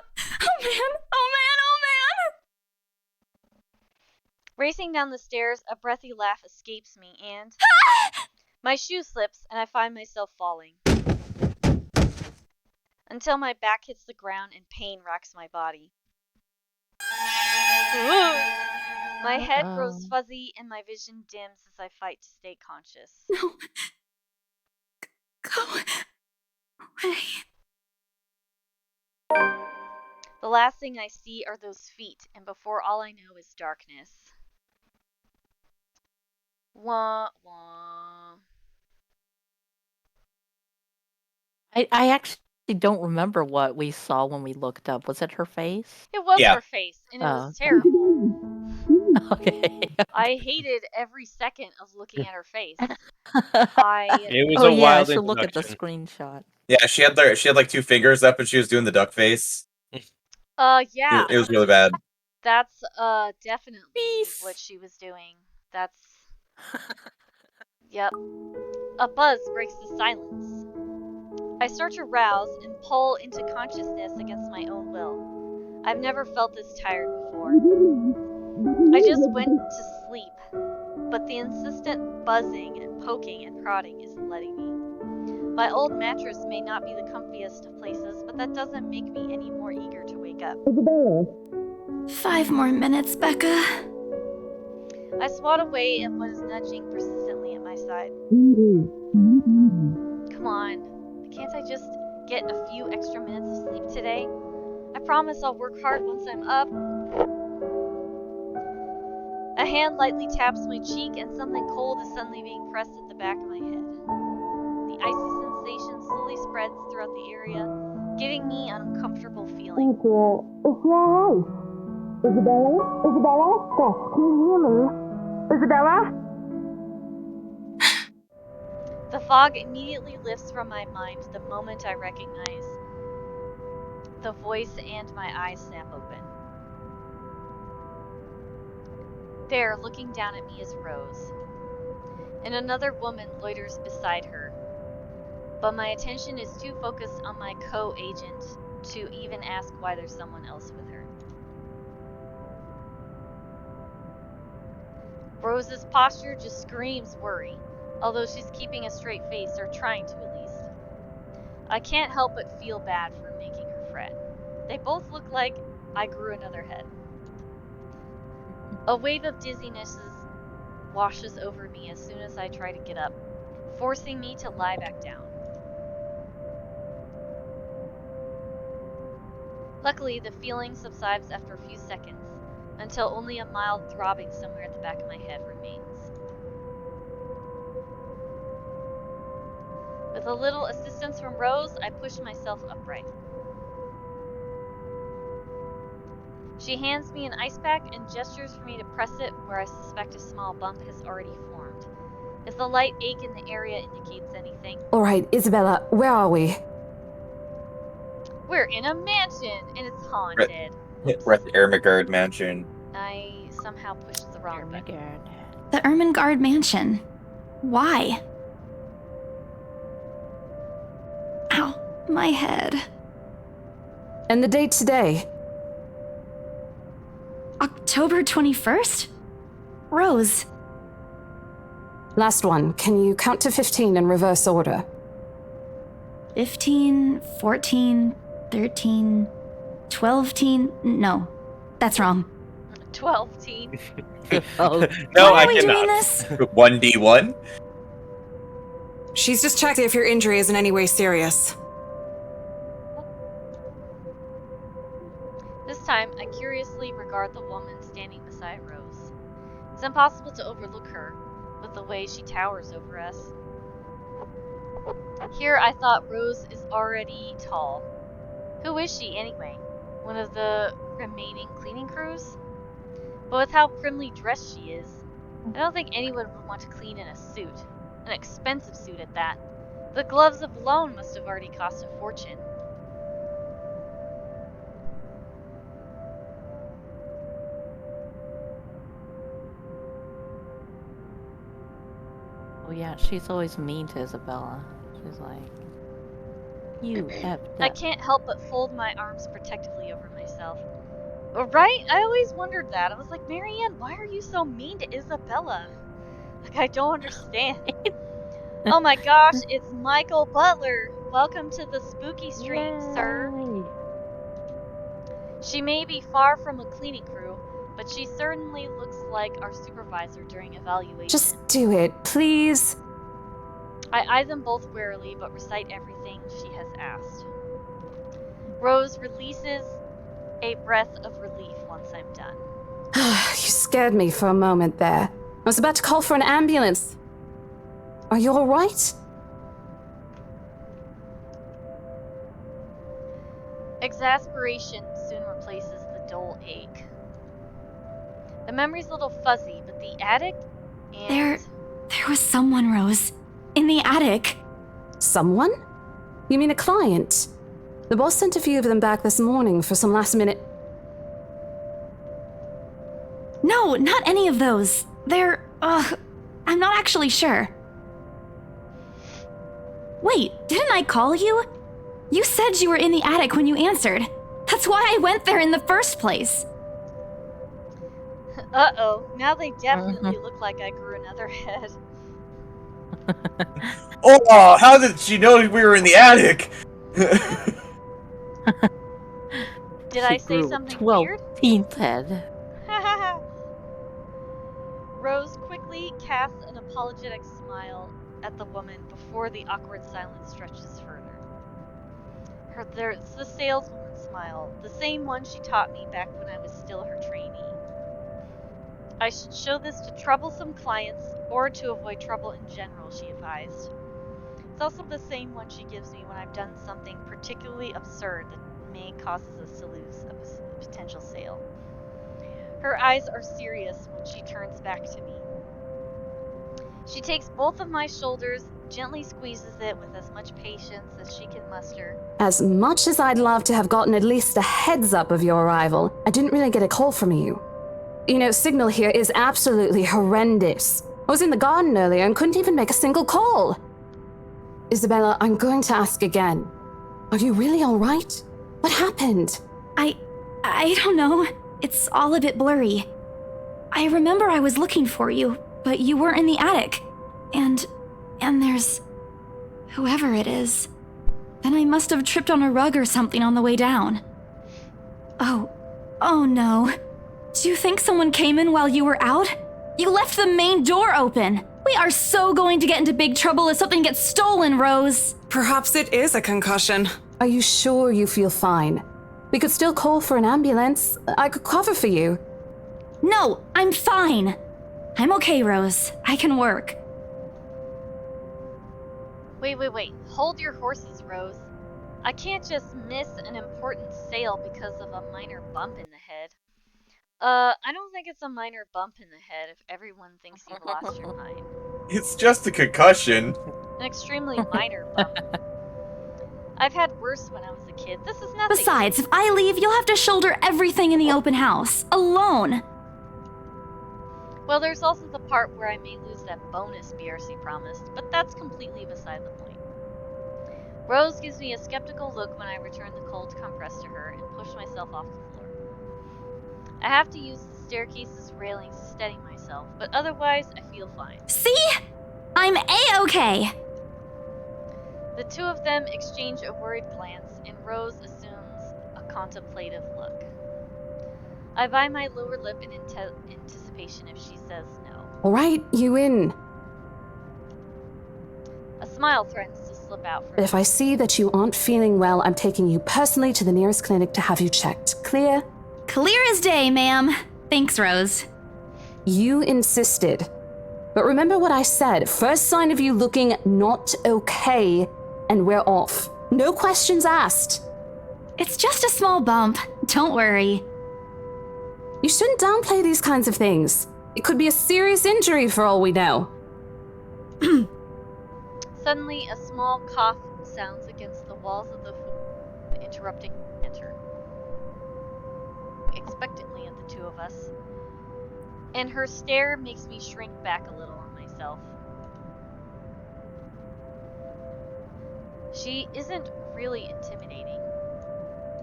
Oh man, oh man, oh man! Racing down the stairs, a breathy laugh escapes me and my shoe slips and I find myself falling. Until my back hits the ground and pain racks my body. My head grows fuzzy and my vision dims as I fight to stay conscious. No. Go away. The last thing I see are those feet, and before all I know is darkness. Wah, wah. I actually don't remember what we saw when we looked up. Was it her face? It was Yeah. her face, and it was terrible. Okay. I hated every second of looking at her face. I It was Oh a yeah, I wild should look at the introduction. screenshot. Yeah, she had like 2 fingers up and she was doing the duck face. yeah. It was really bad. That's definitely Peace. what she was doing. That's Yep. A buzz breaks the silence. I start to rouse and pull into consciousness against my own will. I've never felt this tired before. I just went to sleep, but the insistent buzzing and poking and prodding isn't letting me. My old mattress may not be the comfiest of places, but that doesn't make me any more eager to wake up. 5 more minutes, Becca. I swat away at what is nudging persistently at my side. Come on, can't I just get a few extra minutes of sleep today? I promise I'll work hard once I'm up. A hand lightly taps my cheek, and something cold is suddenly being pressed at the back of my head. The icy sensation slowly spreads throughout the area, giving me an uncomfortable feeling. Thank you. Is she alright? Isabella? Isabella? Yes, can you hear me? Isabella? The fog immediately lifts from my mind the moment I recognize the voice, and my eyes snap open. There, looking down at me, is Rose, and another woman loiters beside her, but my attention is too focused on my co-agent to even ask why there's someone else with her. Rose's posture just screams worry, although she's keeping a straight face, or trying to at least. I can't help but feel bad for making her fret. They both look like I grew another head. A wave of dizziness washes over me as soon as I try to get up, forcing me to lie back down. Luckily, the feeling subsides after a few seconds, until only a mild throbbing somewhere at the back of my head remains. With a little assistance from Rose, I push myself upright. She hands me an ice pack and gestures for me to press it where I suspect a small bump has already formed. If the light ache in the area indicates anything. Alright, Isabella, where are we? We're in a mansion, and it's haunted. We're at the Ermagerd mansion. I somehow pushed the wrong button. The Ermengarde mansion. Why? Ow, my head. And the date today? October 21st? Rose. Last one. Can you count to 15 in reverse order? 15, 14, 13, 12-teen. No, that's wrong. 12-teen. No, Why I are we cannot. doing this? 1D1? She's just checking if your injury is in any way serious. This time, I curiously regard the woman standing beside Rose. It's impossible to overlook her, with the way she towers over us. Here, I thought Rose is already tall. Who is she, anyway? One of the remaining cleaning crews? But with how primly dressed she is, I don't think anyone would want to clean in a suit. An expensive suit at that. The gloves alone must have already cost a fortune. Oh yeah, she's always mean to Isabella. She's like, you have I can't help but fold my arms protectively over myself. Right? I always wondered that. I was like, Marianne, why are you so mean to Isabella? Like, I don't understand. Oh my gosh, it's Michael Butler. Welcome to the spooky stream, sir. She may be far from a cleaning crew, but she certainly looks like our supervisor during evaluation. Just do it, please. I eye them both warily, but recite everything she has asked. Rose releases a breath of relief once I'm done. You scared me for a moment there. I was about to call for an ambulance. Are you alright? Exasperation soon replaces the dull ache. The memory's a little fuzzy, but the attic and... There was someone, Rose. In the attic. Someone? You mean a client? The boss sent a few of them back this morning for some last minute... No, not any of those. They're, I'm not actually sure. Wait, didn't I call you? You said you were in the attic when you answered. That's why I went there in the first place. Uh-oh, now they definitely look like I grew another head. Oh, how did she know we were in the attic? Did I say something weird? 12th head. Rose quickly casts an apologetic smile at the woman before the awkward silence stretches further. It's the saleswoman smile, the same one she taught me back when I was still her trainee. I should show this to troublesome clients or to avoid trouble in general, she advised. It's also the same one she gives me when I've done something particularly absurd that may causes us to lose a potential sale. Her eyes are serious when she turns back to me. She takes both of my shoulders, gently squeezes it with as much patience as she can muster. As much as I'd love to have gotten at least a heads up of your arrival, I didn't really get a call from you. You know, signal here is absolutely horrendous. I was in the garden earlier and couldn't even make a single call. Isabella, I'm going to ask again. Are you really all right? What happened? I don't know. It's all a bit blurry. I remember I was looking for you, but you weren't in the attic. And there's whoever it is. Then I must have tripped on a rug or something on the way down. Oh no. Do you think someone came in while you were out? You left the main door open. We are so going to get into big trouble if something gets stolen, Rose. Perhaps it is a concussion. Are you sure you feel fine? We could still call for an ambulance. I could cover for you. No, I'm fine. I'm okay, Rose. I can work. Wait. Hold your horses, Rose. I can't just miss an important sale because of a minor bump in the head. I don't think it's a minor bump in the head if everyone thinks you've lost your mind. It's just a concussion. An extremely minor bump. I've had worse when I was a kid. This is nothing. Besides, if I leave, you'll have to shoulder everything in the open house, alone. Well, there's also the part where I may lose that bonus BRC promised, but that's completely beside the point. Rose gives me a skeptical look when I return the cold compress to her and push myself off the floor. I have to use the staircase's railings to steady myself, but otherwise I feel fine. See? I'm A-okay. The two of them exchange a worried glance, and Rose assumes a contemplative look. I bite my lower lip in anticipation if she says no. All right, you in. A smile threatens to slip out for But if I see that you aren't feeling well, I'm taking you personally to the nearest clinic to have you checked. Clear? Clear as day, ma'am. Thanks, Rose. You insisted. But remember what I said. First sign of you looking not okay, and we're off. No questions asked. It's just a small bump. Don't worry. You shouldn't downplay these kinds of things. It could be a serious injury for all we know. Suddenly, a small cough sounds against the walls of the interrupting enter. Expectantly at the two of us, and her stare makes me shrink back a little on myself. She isn't really intimidating.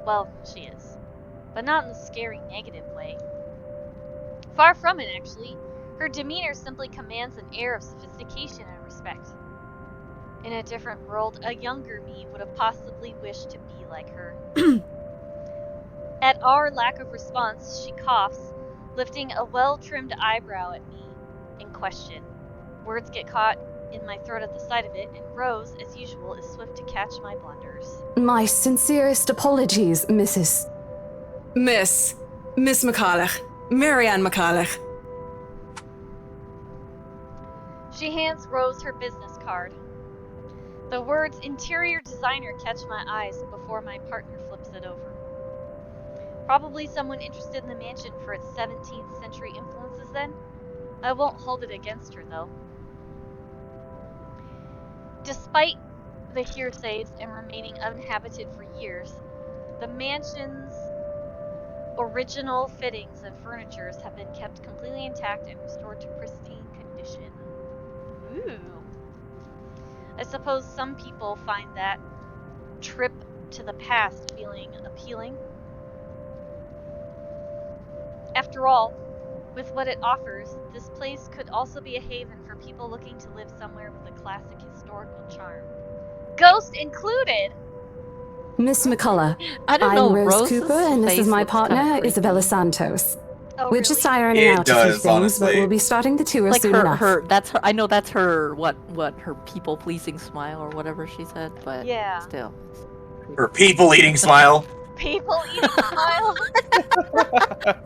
Well, she is, but not in the scary negative way. Far from it, actually. Her demeanor simply commands an air of sophistication and respect. In a different world, a younger me would have possibly wished to be like her. At our lack of response, she coughs, lifting a well-trimmed eyebrow at me in question. Words get caught in my throat at the sight of it, and Rose, as usual, is swift to catch my blunders. My sincerest apologies, Miss McCulloch. Marianne McCulloch. She hands Rose her business card. The words interior designer catch my eyes before my partner flips it over. Probably someone interested in the mansion for its 17th century influences then. I won't hold it against her, though. Despite the hearsays and remaining uninhabited for years, the mansion's original fittings and furnitures have been kept completely intact and restored to pristine condition. Ooh. I suppose some people find that trip to the past feeling appealing. After all, with what it offers, this place could also be a haven for people looking to live somewhere with a classic historical charm. Ghost included! Miss McCullough. I don't know, I'm Rose Rose's Cooper, and this face is my looks kinda partner, creepy. Isabella Santos. Oh, We're really? just ironing It out a few does, things, honestly. but we'll be starting the tour Like soon enough. that's her. I know that's her. What her people pleasing smile or whatever she said, but Yeah. still. Her people-eating smile. People eating smile?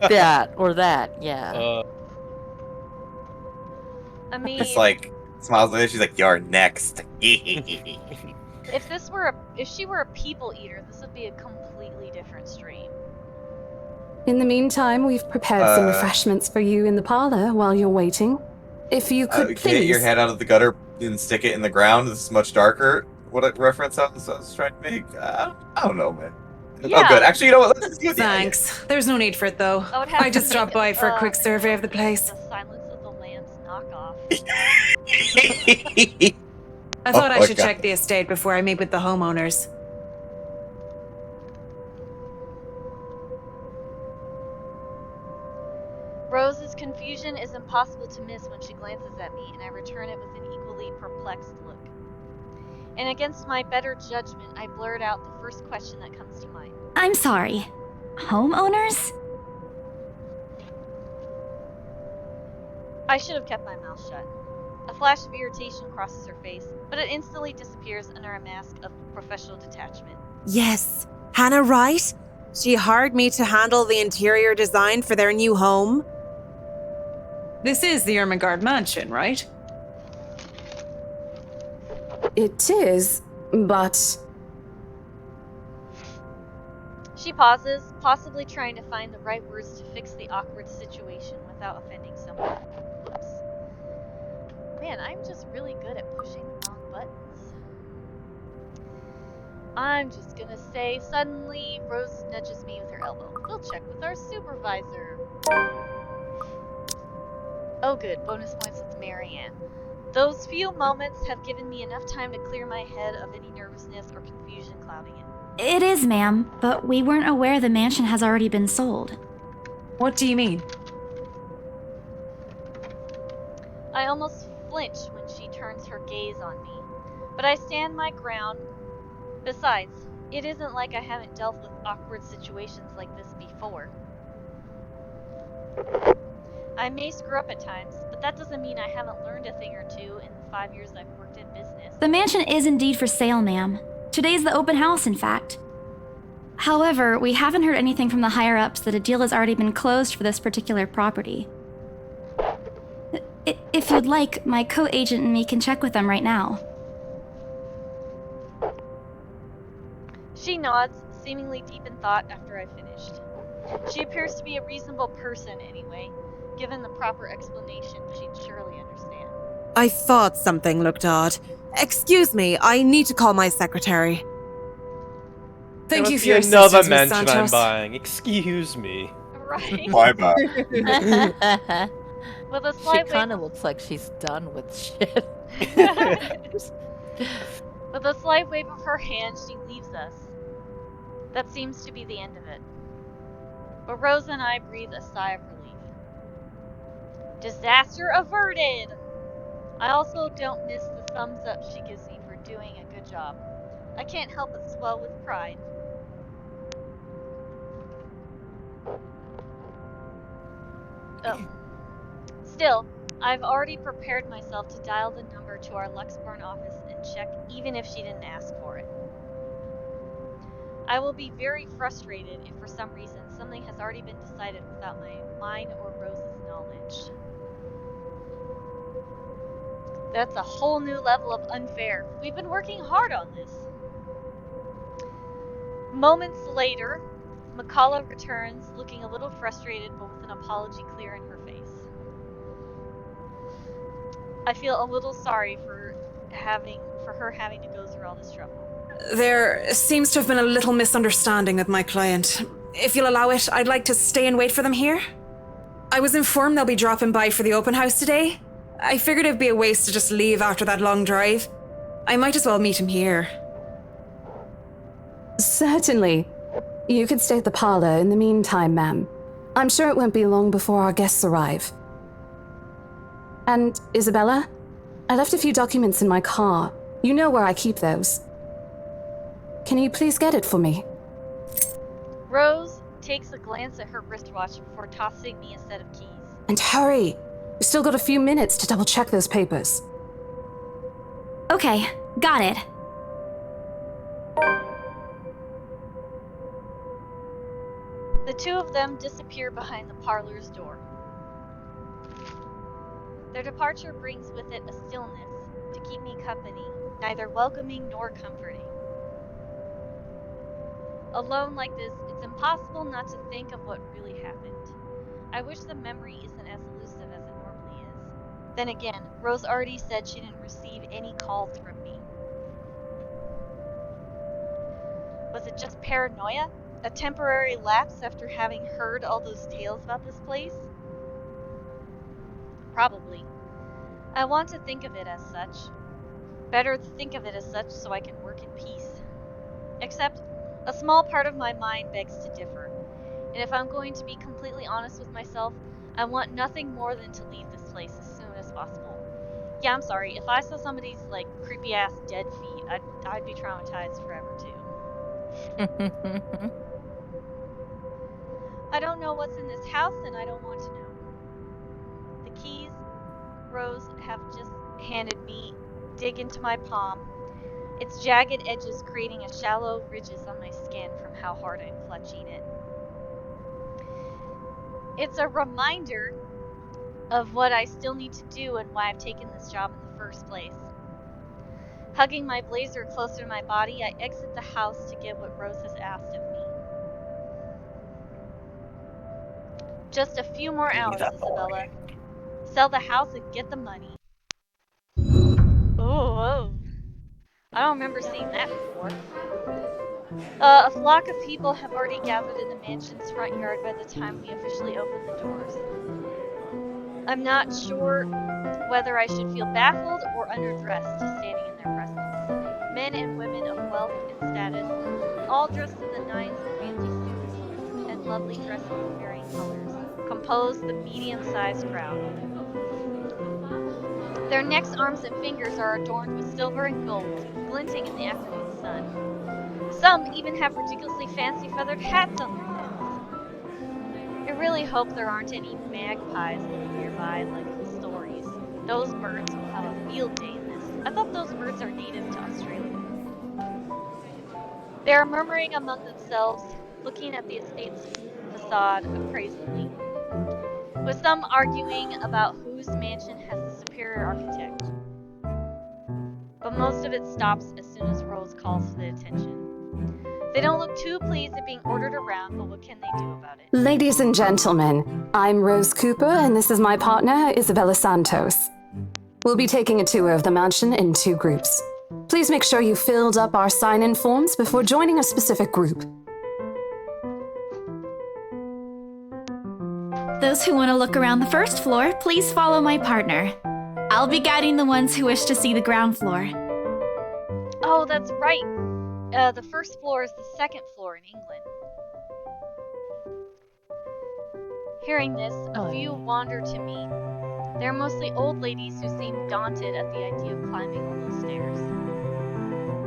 That or that, yeah. I mean, It's like smiles at her. She's like, "You're next." if she were a people eater, this would be a completely different stream. In the meantime, we've prepared some refreshments for you in the parlor while you're waiting. If you could Get please... your head out of the gutter and stick it in the ground. This is much darker. What a reference I was trying to make. I don't know, man. Yeah. Oh, good. Actually, you know what? Let's do the Thanks. There's no need for it, though. I would have I just to stopped make, by for a quick survey of the place. The Silence of the Lambs knockoff. I thought I my should God. check the estate before I meet with the homeowners. Rose's confusion is impossible to miss when she glances at me, and I return it with an equally perplexed look. And against my better judgment, I blurt out the first question that comes to mind. I'm sorry. Homeowners? I should have kept my mouth shut. A flash of irritation crosses her face, but it instantly disappears under a mask of professional detachment. Yes. Hannah Wright? She hired me to handle the interior design for their new home. This is the Ermengarde mansion, right? It is, but... She pauses, possibly trying to find the right words to fix the awkward situation without offending someone. Whoops. Man, I'm just really good at pushing the wrong buttons. I'm just gonna say, suddenly, Rose nudges me with her elbow. We'll check with our supervisor. Oh good, bonus points with Marianne. Those few moments have given me enough time to clear my head of any nervousness or confusion clouding it. It is, ma'am, but we weren't aware the mansion has already been sold. What do you mean? I almost flinch when she turns her gaze on me, but I stand my ground. Besides, it isn't like I haven't dealt with awkward situations like this before. I may screw up at times, but that doesn't mean I haven't learned a thing or two in the 5 years I've worked in business. The mansion is indeed for sale, ma'am. Today's the open house, in fact. However, we haven't heard anything from the higher-ups that a deal has already been closed for this particular property. If you'd like, my co-agent and me can check with them right now. She nods, seemingly deep in thought after I finished. She appears to be a reasonable person anyway. Given the proper explanation, she'd surely understand. I thought something looked odd. Excuse me, I need to call my secretary. Thank you must for your be another assistance, Miss mansion I'm Santos. buying. Excuse me. Right? Bye-bye. With a She slight kind wave of looks like she's done with shit. With a slight wave of her hand, she leaves us. That seems to be the end of it. But Rose and I breathe a sigh of relief. Disaster averted! I also don't miss the thumbs up she gives me for doing a good job. I can't help but swell with pride. Oh. Still, I've already prepared myself to dial the number to our Luxborn office and check even if she didn't ask for it. I will be very frustrated if for some reason something has already been decided without mine or Rose's knowledge. That's a whole new level of unfair. We've been working hard on this. Moments later, McCullough returns, looking a little frustrated but with an apology clear in her face. I feel a little sorry for her having to go through all this trouble. There seems to have been a little misunderstanding with my client. If you'll allow it, I'd like to stay and wait for them here. I was informed they'll be dropping by for the open house today. I figured it'd be a waste to just leave after that long drive. I might as well meet him here. Certainly. You could stay at the parlor in the meantime, ma'am. I'm sure it won't be long before our guests arrive. And, Isabella, I left a few documents in my car. You know where I keep those. Can you please get it for me? Rose takes a glance at her wristwatch before tossing me a set of keys. And hurry! We've still got a few minutes to double-check those papers. Okay, got it. The two of them disappear behind the parlor's door. Their departure brings with it a stillness to keep me company, neither welcoming nor comforting. Alone like this, it's impossible not to think of what really happened. I wish the memory isn't as elusive as it normally is. Then again, Rose already said she didn't receive any calls from me. Was it just paranoia? A temporary lapse after having heard all those tales about this place? Probably. I want to think of it as such. Better to think of it as such so I can work in peace. Except, a small part of my mind begs to differ. And if I'm going to be completely honest with myself, I want nothing more than to leave this place as soon as possible. Yeah, I'm sorry. If I saw somebody's, like, creepy-ass dead feet, I'd be traumatized forever, too. I don't know what's in this house, and I don't want to know. The keys Rose have just handed me dig into my palm, its jagged edges creating a shallow ridges on my skin from how hard I'm clutching it. It's a reminder of what I still need to do and why I've taken this job in the first place. Hugging my blazer closer to my body, I exit the house to get what Rose has asked of me. Just a few more hours, Isabella. Sell the house and get the money. Oh, I don't remember seeing that before. A flock of people have already gathered in the mansion's front yard by the time we officially open the doors. I'm not sure whether I should feel baffled or underdressed standing in their presence. Men and women of wealth and status, all dressed to the nines in fancy suits and lovely dresses of varying colors, compose the medium-sized crowd. Their necks, arms, and fingers are adorned with silver and gold, glinting in the afternoon sun. Some even have ridiculously fancy feathered hats on their heads. I really hope there aren't any magpies living nearby like the stories. Those birds will have a field day in this. I thought those birds are native to Australia. They are murmuring among themselves, looking at the estate's facade appraisingly, with some arguing about whose mansion has the superior architect. But most of it stops as soon as Rose calls for the attention. They don't look too pleased at being ordered around, but what can they do about it? Ladies and gentlemen, I'm Rose Cooper, and this is my partner, Isabella Santos. We'll be taking a tour of the mansion in 2 groups. Please make sure you filled up our sign-in forms before joining a specific group. Those who want to look around the first floor, please follow my partner. I'll be guiding the ones who wish to see the ground floor. Oh, that's right. The first floor is the second floor in England. Hearing this, a few wander to me. They're mostly old ladies who seem daunted at the idea of climbing all those stairs.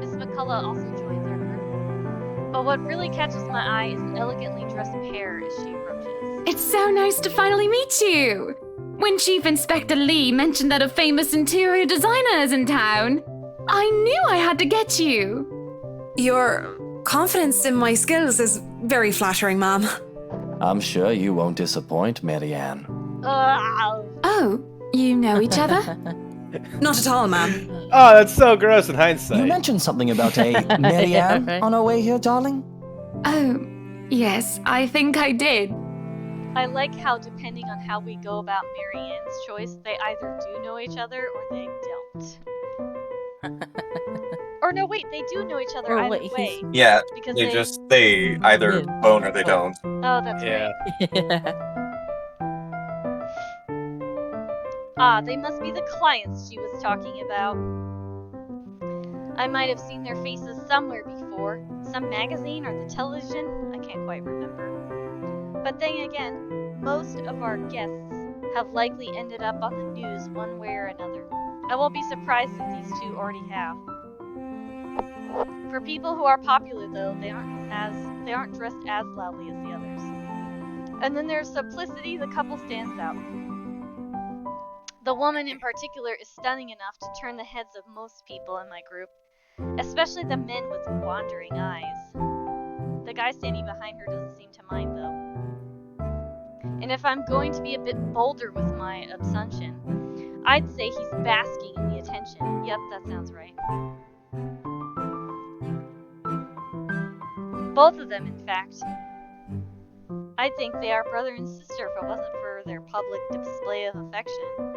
Miss McCullough also joins our group. But what really catches my eye is an elegantly dressed pair as she approaches. It's so nice to finally meet you! When Chief Inspector Lee mentioned that a famous interior designer is in town, I knew I had to get you! Your confidence in my skills is very flattering, ma'am. I'm sure you won't disappoint, Marianne. Oh, you know each other? Not at all, ma'am. Oh, that's so gross in hindsight. You mentioned something about a Marianne on our way here, darling? Oh, yes, I think I did. I like how, depending on how we go about Marianne's choice, they either do know each other or they don't. Or no, wait, they do know each other either way. Yeah, because they either bone or they don't. Oh, that's right. They must be the clients she was talking about. I might have seen their faces somewhere before. Some magazine or the television? I can't quite remember. But then again, most of our guests have likely ended up on the news one way or another. I won't be surprised if these 2 already have. For people who are popular, though, they aren't dressed as loudly as the others. And then there's simplicity. The couple stands out. The woman in particular is stunning enough to turn the heads of most people in my group, especially the men with wandering eyes. The guy standing behind her doesn't seem to mind, though. And if I'm going to be a bit bolder with my assumption, I'd say he's basking in the attention. Yep, that sounds right. Both of them, in fact. I'd think they are brother and sister if it wasn't for their public display of affection.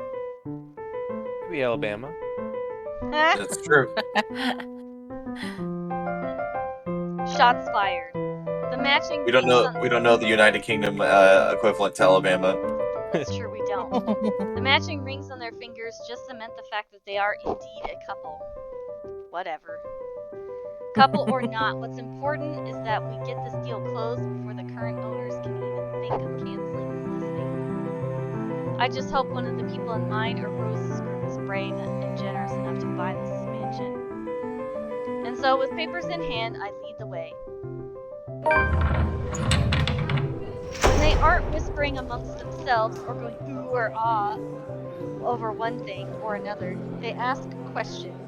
Maybe Alabama. That's true. Shots fired. The matching We don't know the United Kingdom equivalent to Alabama. It's true, we don't. The matching rings on their fingers just cement the fact that they are indeed a couple. Whatever. Couple or not, what's important is that we get this deal closed before the current owners can even think of canceling the listing. I just hope one of the people in mine or Rose's group is brave and generous enough to buy this mansion. And so, with papers in hand, I lead the way. When they aren't whispering amongst themselves or going ooh or ah over one thing or another, they ask questions.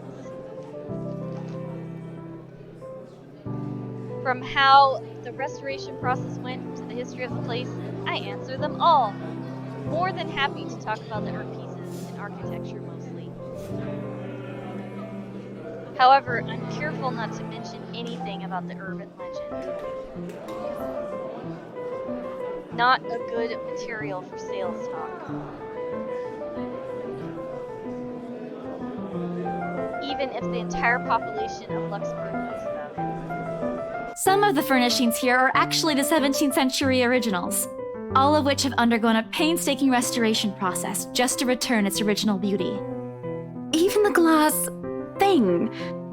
From how the restoration process went to the history of the place, I answer them all. More than happy to talk about the art pieces and architecture mostly. However, I'm careful not to mention anything about the urban legend. Not a good material for sales talk. Even if the entire population of Luxembourg knows about it. Some of the furnishings here are actually the 17th century originals, all of which have undergone a painstaking restoration process just to return its original beauty. Even the glass thing,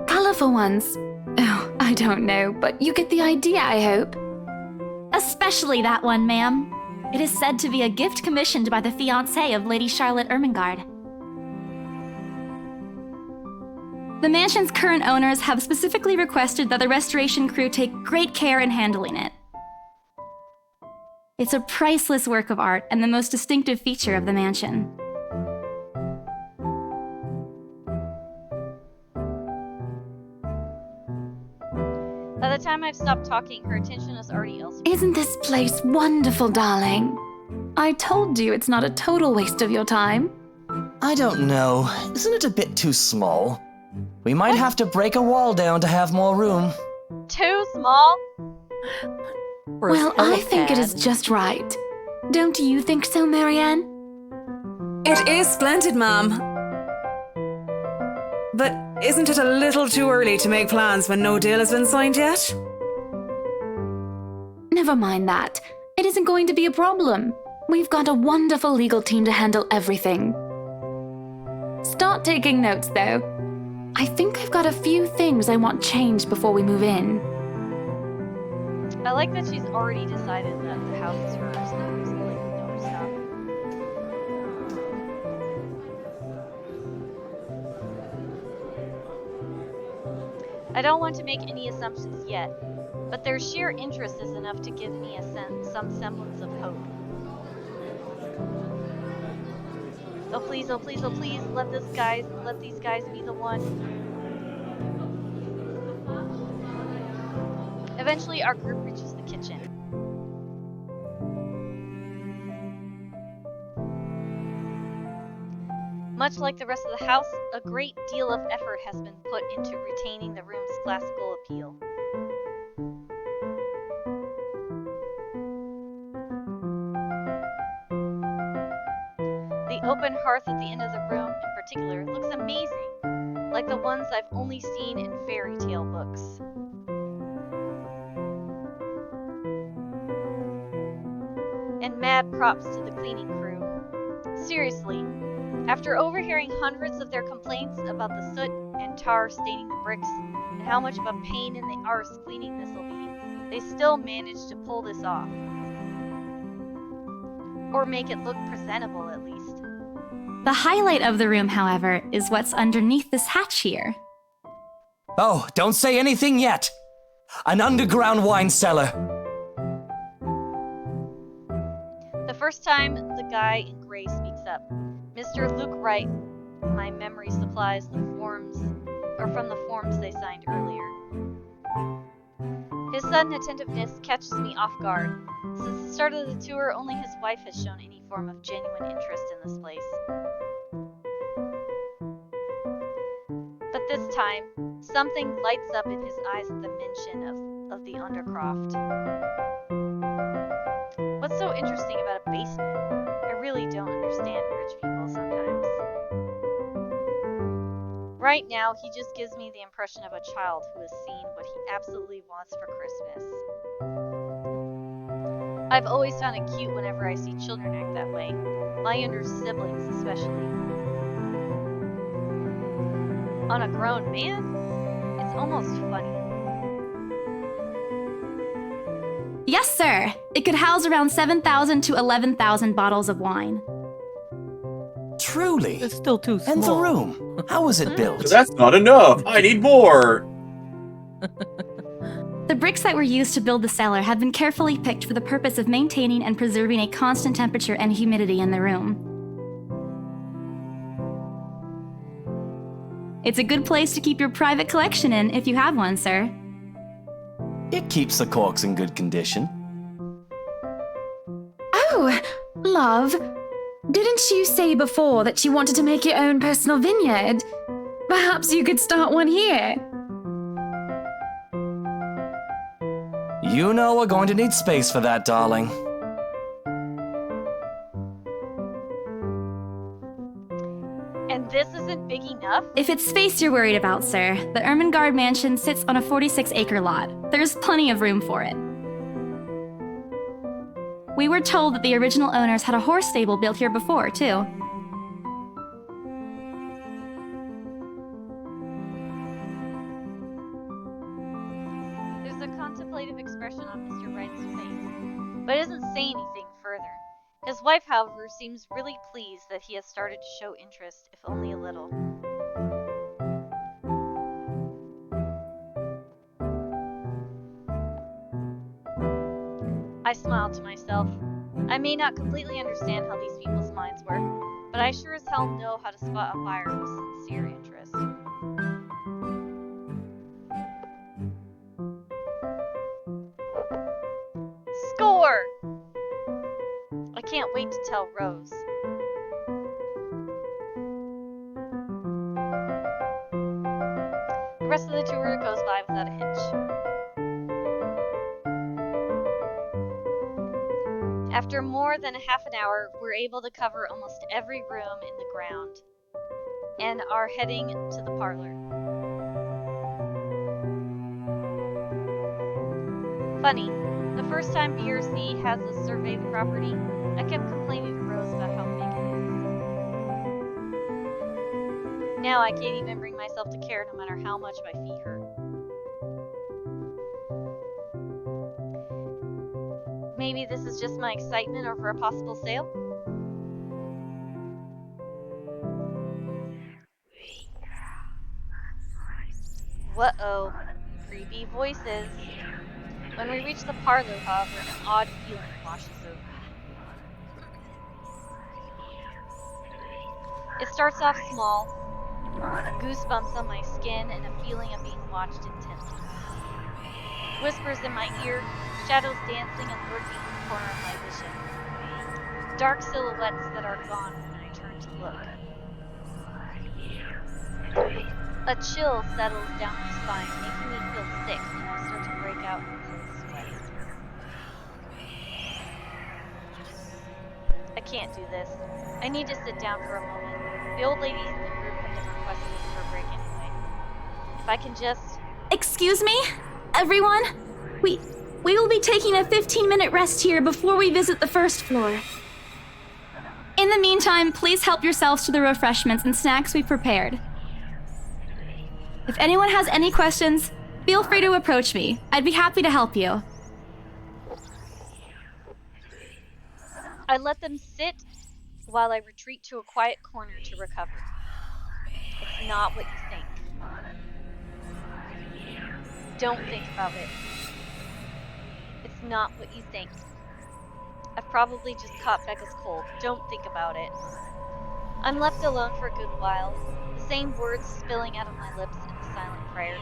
colorful ones. Oh, I don't know, but you get the idea, I hope. Especially that one, ma'am. It is said to be a gift commissioned by the fiancé of Lady Charlotte Ermengarde. The mansion's current owners have specifically requested that the restoration crew take great care in handling it. It's a priceless work of art and the most distinctive feature of the mansion. By the time I've stopped talking, her attention is already elsewhere. Isn't this place wonderful, darling? I told you it's not a total waste of your time. I don't know. Isn't it a bit too small? We might have to break a wall down to have more room. Too small? Well, I think it is just right. Don't you think so, Marianne? It is splendid, ma'am. But isn't it a little too early to make plans when no deal has been signed yet? Never mind that. It isn't going to be a problem. We've got a wonderful legal team to handle everything. Start taking notes, though. I think I've got a few things I want changed before we move in. I like that she's already decided that the house is hers. There's like no stop. I don't want to make any assumptions yet, but their sheer interest is enough to give me some semblance of hope. Oh please, oh please, oh please, let these guys be the one. Eventually, our group reaches the kitchen. Much like the rest of the house, a great deal of effort has been put into retaining the room's classical appeal. The open hearth at the end of the room, in particular, looks amazing, like the ones I've only seen in fairy tale books. And mad props to the cleaning crew. Seriously, after overhearing hundreds of their complaints about the soot and tar staining the bricks, and how much of a pain in the arse cleaning this will be, they still managed to pull this off. Or make it look presentable, at least. The highlight of the room, however, is what's underneath this hatch here. Oh, don't say anything yet! An underground wine cellar. The first time the guy in gray speaks up, Mr. Luke Wright, my memory supplies the forms, or from the forms they signed earlier. His sudden attentiveness catches me off guard. Since the start of the tour, only his wife has shown any form of genuine interest in this place. But this time, something lights up in his eyes at the mention of the Undercroft. What's so interesting about a basement? I really don't understand rich people sometimes. Right now, he just gives me the impression of a child who has seen what he absolutely wants for Christmas. I've always found it cute whenever I see children act that way, my younger siblings especially. On a grown man, it's almost funny. Yes, sir. It could house around 7,000 to 11,000 bottles of wine. Truly. It's still too small. And the room. How was it built? That's not enough. I need more. The bricks that were used to build the cellar have been carefully picked for the purpose of maintaining and preserving a constant temperature and humidity in the room. It's a good place to keep your private collection in if you have one, sir. It keeps the corks in good condition. Oh, love. Didn't you say before that you wanted to make your own personal vineyard? Perhaps you could start one here. You know we're going to need space for that, darling. And this isn't big enough? If it's space you're worried about, sir, the Ermengarde mansion sits on a 46-acre lot. There's plenty of room for it. We were told that the original owners had a horse stable built here before, too. There's a contemplative expression on Mr. Wright's face, but doesn't say anything further. His wife, however, seems really pleased that he has started to show interest, if only a little. I smiled to myself. I may not completely understand how these people's minds work, but I sure as hell know how to spot a buyer with sincere interest. Score! I can't wait to tell Rose. The rest of the tour goes by without a hitch. After more than a half an hour, we're able to cover almost every room in the ground and are heading to the parlor. Funny, the first time BRC has us survey the property, I kept complaining to Rose about how big it is. Now I can't even bring myself to care no matter how much my feet hurt. Maybe this is just my excitement over a possible sale? Whoa, creepy voices. When we reach the parlor, however, an odd feeling washes over me. It starts off small, goosebumps on my skin, and a feeling of being watched intently. Whispers in my ear, shadows dancing and lurking in the corner of my vision. Dark silhouettes that are gone when I turn to look. A chill settles down my spine, making me feel sick, and I start to break out in a cold sweat. I can't do this. I need to sit down for a moment. The old ladies in the group have been requesting for a break anyway. If I can just... Excuse me? Everyone? We will be taking a 15-minute rest here before we visit the first floor. In the meantime, please help yourselves to the refreshments and snacks we've prepared. If anyone has any questions, feel free to approach me. I'd be happy to help you. I let them sit while I retreat to a quiet corner to recover. It's not what you think. Don't think about it. It's not what you think. I've probably just caught Becca's cold. Don't think about it. I'm left alone for a good while, the same words spilling out of my lips in a silent prayer,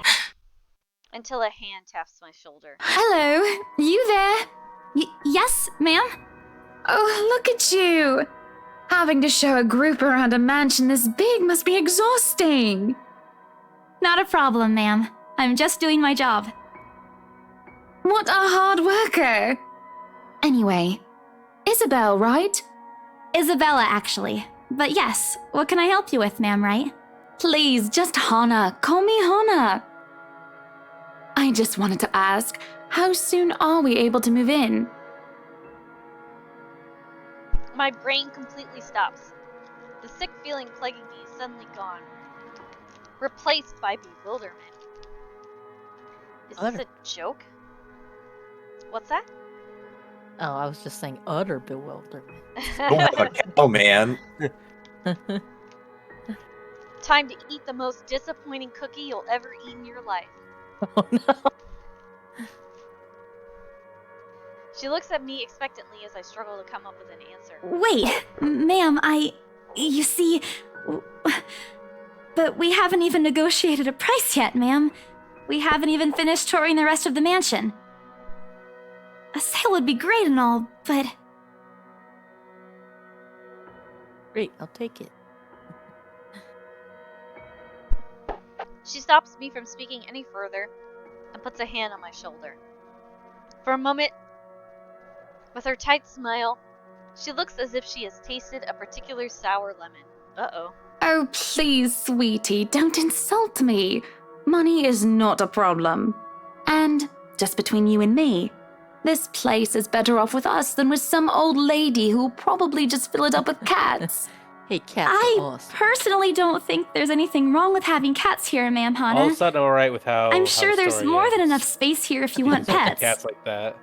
until a hand taps my shoulder. Hello, you there? Yes, ma'am? Oh, look at you. Having to show a group around a mansion this big must be exhausting. Not a problem, ma'am. I'm just doing my job. What a hard worker! Anyway, Isabel, right? Isabella, actually. But yes, what can I help you with, ma'am, right? Please, just Hana. Call me Hana. I just wanted to ask, how soon are we able to move in? My brain completely stops. The sick feeling plaguing me is suddenly gone, replaced by bewilderment. Is this a joke? What's that? Oh, I was just saying utter bewilderment. Don't have a cow, man. Time to eat the most disappointing cookie you'll ever eat in your life. Oh no. She looks at me expectantly as I struggle to come up with an answer. Wait, ma'am, you see, but we haven't even negotiated a price yet, ma'am. We haven't even finished touring the rest of the mansion. A sale would be great and all, but... Great, I'll take it. She stops me from speaking any further and puts a hand on my shoulder. For a moment, with her tight smile, she looks as if she has tasted a particular sour lemon. Uh-oh. Oh, please, sweetie, don't insult me. Money is not a problem. And, just between you and me, this place is better off with us than with some old lady who'll probably just fill it up with cats. Hey, cats I are awesome. personally don't think there's anything wrong with having cats here, ma'am, Hana. All of a sudden, all right with how I'm how sure the there's story more is. than enough space here if you want Insult the pets. Cats like that.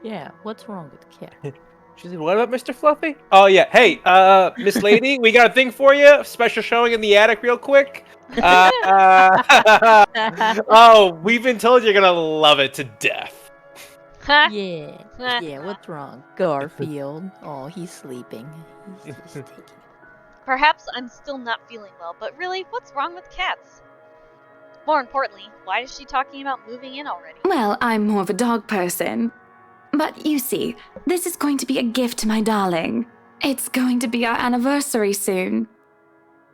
Yeah, what's wrong with cat? She said, "What about Mr. Fluffy?" Oh yeah. Hey, Miss Lady, we got a thing for you. Special showing in the attic, real quick. Oh, we've been told you're gonna love it to death. Yeah, yeah, what's wrong? Garfield. Oh, he's sleeping. He's just taking it. Perhaps I'm still not feeling well, but really, what's wrong with cats? More importantly, why is she talking about moving in already? Well, I'm more of a dog person. But you see, this is going to be a gift to my darling. It's going to be our anniversary soon.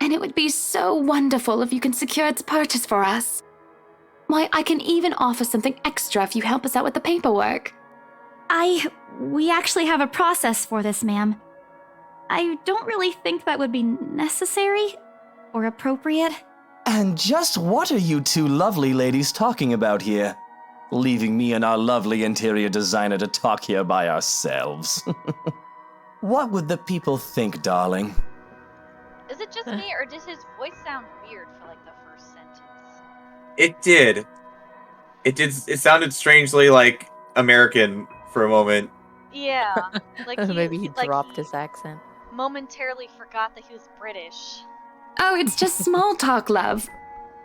And it would be so wonderful if you can secure its purchase for us. Why, I can even offer something extra if you help us out with the paperwork. We actually have a process for this, ma'am. I don't really think that would be necessary or appropriate. And just what are you two lovely ladies talking about here? Leaving me and our lovely interior designer to talk here by ourselves. What would the people think, darling? Is it just me, or did his voice sound weird for like the first sentence? It did. It sounded strangely like American for a moment. Yeah, like Maybe he like dropped his accent. momentarily forgot that he was British. Oh, it's just small talk, love.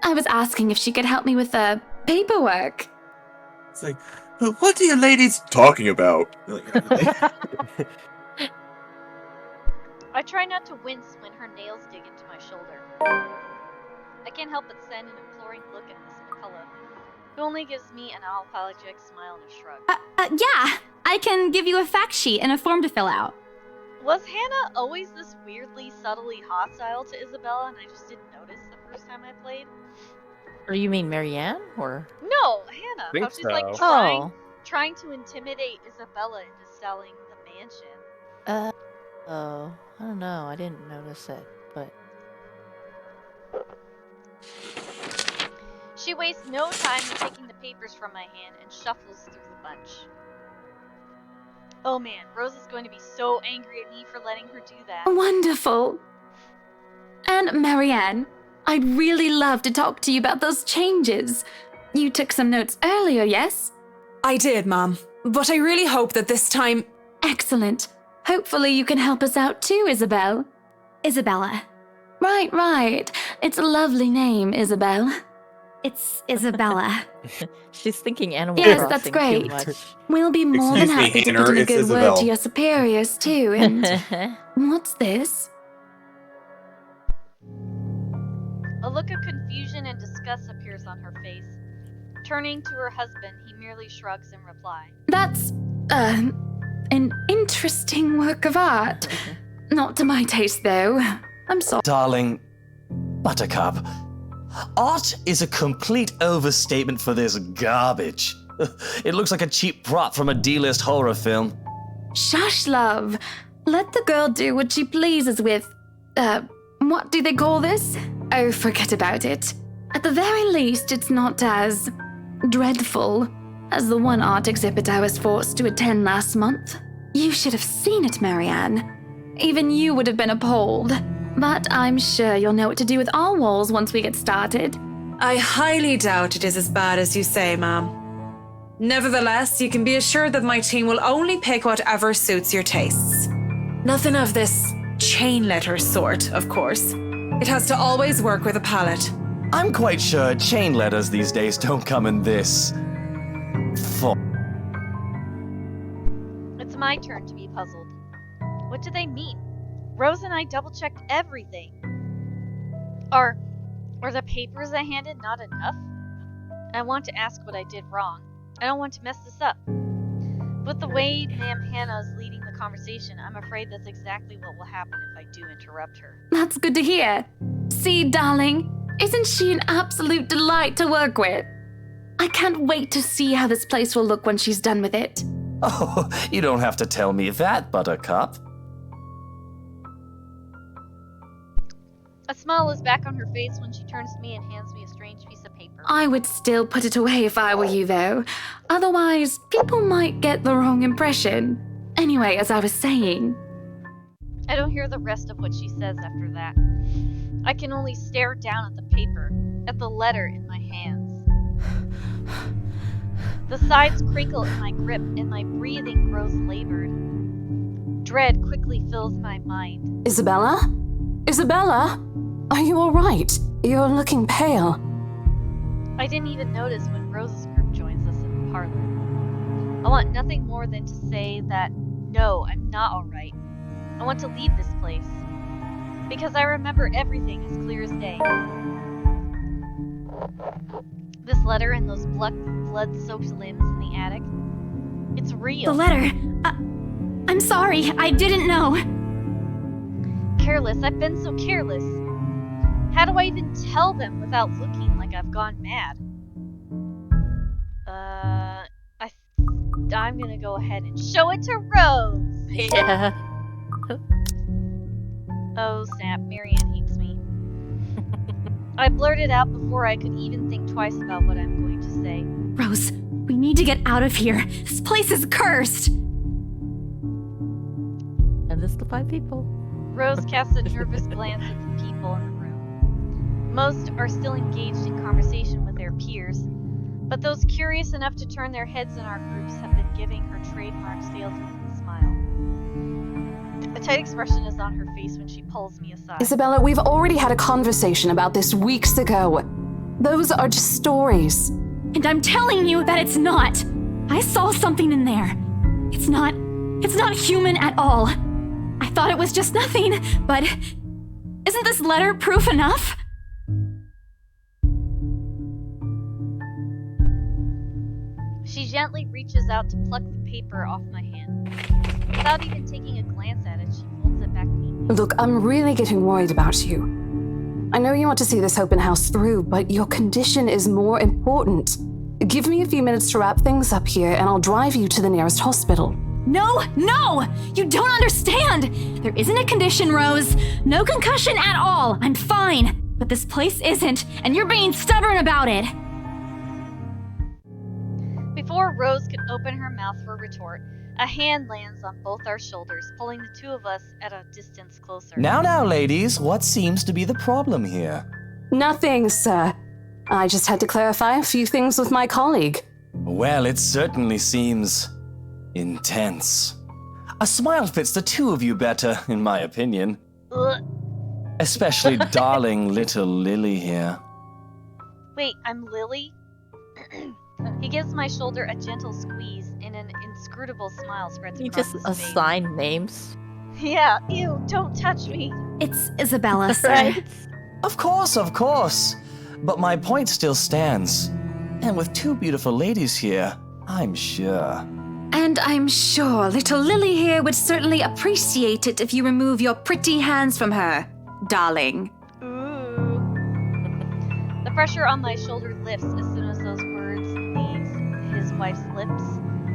I was asking if she could help me with the paperwork. It's like, what are you ladies talking about? I try not to wince when her nails dig into my shoulder. I can't help but send an imploring look at Miss McCullough, who only gives me an apologetic smile and a shrug. Yeah, I can give you a fact sheet and a form to fill out. Was Hannah always this weirdly, subtly hostile to Isabella and I just didn't notice the first time I played? Or you mean Marianne? Or No, Hannah. Think How she's like so. trying to intimidate Isabella into selling the mansion. Oh, I don't know. I didn't notice it, but She wastes no time in taking the papers from my hand and shuffles through the bunch. Oh man, Rose is going to be so angry at me for letting her do that. Wonderful. And Marianne, I'd really love to talk to you about those changes. You took some notes earlier, yes? I did, Mom. But I really hope that this time... Excellent. Hopefully you can help us out too, Isabel. Isabella. Right. It's a lovely name, Isabel. It's Isabella. she's thinking Animal Yes, Crossing that's great. too much. We'll be more than Excuse me, happy to Hannah, put in a it's good Isabel. word to your superiors too, and... What's this? A look of confusion and disgust appears on her face. Turning to her husband, he merely shrugs in reply. That's, an interesting work of art. Not to my taste, though. I'm sorry. Darling, Buttercup, art is a complete overstatement for this garbage. It looks like a cheap prop from a D-list horror film. Shush, love. Let the girl do what she pleases with, what do they call this? Oh, forget about it. At the very least, it's not as dreadful as the one art exhibit I was forced to attend last month. You should have seen it, Marianne. Even you would have been appalled. But I'm sure you'll know what to do with our walls once we get started. I highly doubt it is as bad as you say, ma'am. Nevertheless, you can be assured that my team will only pick whatever suits your tastes. Nothing of this chain letter sort, of course. It has to always work with a palette. I'm quite sure chain letters these days don't come in this form. It's my turn to be puzzled. What do they mean? Rose and I double-checked everything. Are the papers I handed not enough? I want to ask what I did wrong. I don't want to mess this up. With the way Ma'am Hannah is leading the conversation, I'm afraid that's exactly what will happen if I do interrupt her. That's good to hear. See, darling, isn't she an absolute delight to work with? I can't wait to see how this place will look when she's done with it. Oh, you don't have to tell me that, Buttercup. A smile is back on her face when she turns to me and hands me a strange piece of paper. I would still put it away if I were you, though. Otherwise, people might get the wrong impression. Anyway, as I was saying... I don't hear the rest of what she says after that. I can only stare down at the paper, at the letter in my hands. The sides crinkle in my grip and my breathing grows labored. Dread quickly fills my mind. Isabella? Isabella? Are you alright? You're looking pale. I didn't even notice when Rose's group joins us in the parlor. I want nothing more than to say that, no, I'm not alright. I want to leave this place. Because I remember everything as clear as day. This letter and those blood-soaked limbs in the attic. It's real. The letter. I'm sorry, I didn't know. Careless. I've been so careless. How do I even tell them without looking like I've gone mad? I'm gonna go ahead and show it to Rose. Yeah. Oh snap, Marianne hates me. I blurted out before I could even think twice about what I'm going to say. Rose, we need to get out of here. This place is cursed. And it's the 5 people. Rose casts a nervous glance at the people in the room. Most are still engaged in conversation with their peers, but those curious enough to turn their heads in our groups have been giving her trademark salesman smile. A tight expression is on her face when she pulls me aside. Isabella, we've already had a conversation about this weeks ago. Those are just stories. And I'm telling you that it's not. I saw something in there. It's not human at all. I thought it was just nothing, but isn't this letter proof enough? She gently reaches out to pluck the paper off my hand. Without even taking a glance at it, she folds it back neatly. Look, I'm really getting worried about you. I know you want to see this open house through, but your condition is more important. Give me a few minutes to wrap things up here, and I'll drive you to the nearest hospital. No! You don't understand! There isn't a condition, Rose. No concussion at all. I'm fine. But this place isn't, and you're being stubborn about it. Before Rose could open her mouth for a retort, a hand lands on both our shoulders, pulling the two of us at a distance closer. Now, ladies, what seems to be the problem here? Nothing, sir. I just had to clarify a few things with my colleague. Well, it certainly seems intense. A smile fits the two of you better, in my opinion. Ugh. Especially darling little Lily here. Wait, I'm Lily? He gives my shoulder a gentle squeeze, and an inscrutable smile spreads You across just his face. assign names. Yeah, ew, don't touch me. It's Isabella, sir. Right? Of course. But my point still stands. And with two beautiful ladies here, I'm sure. And I'm sure little Lily here would certainly appreciate it if you remove your pretty hands from her. darling. Ooh. The pressure on my shoulder lifts as soon as those words leaves his wife's lips,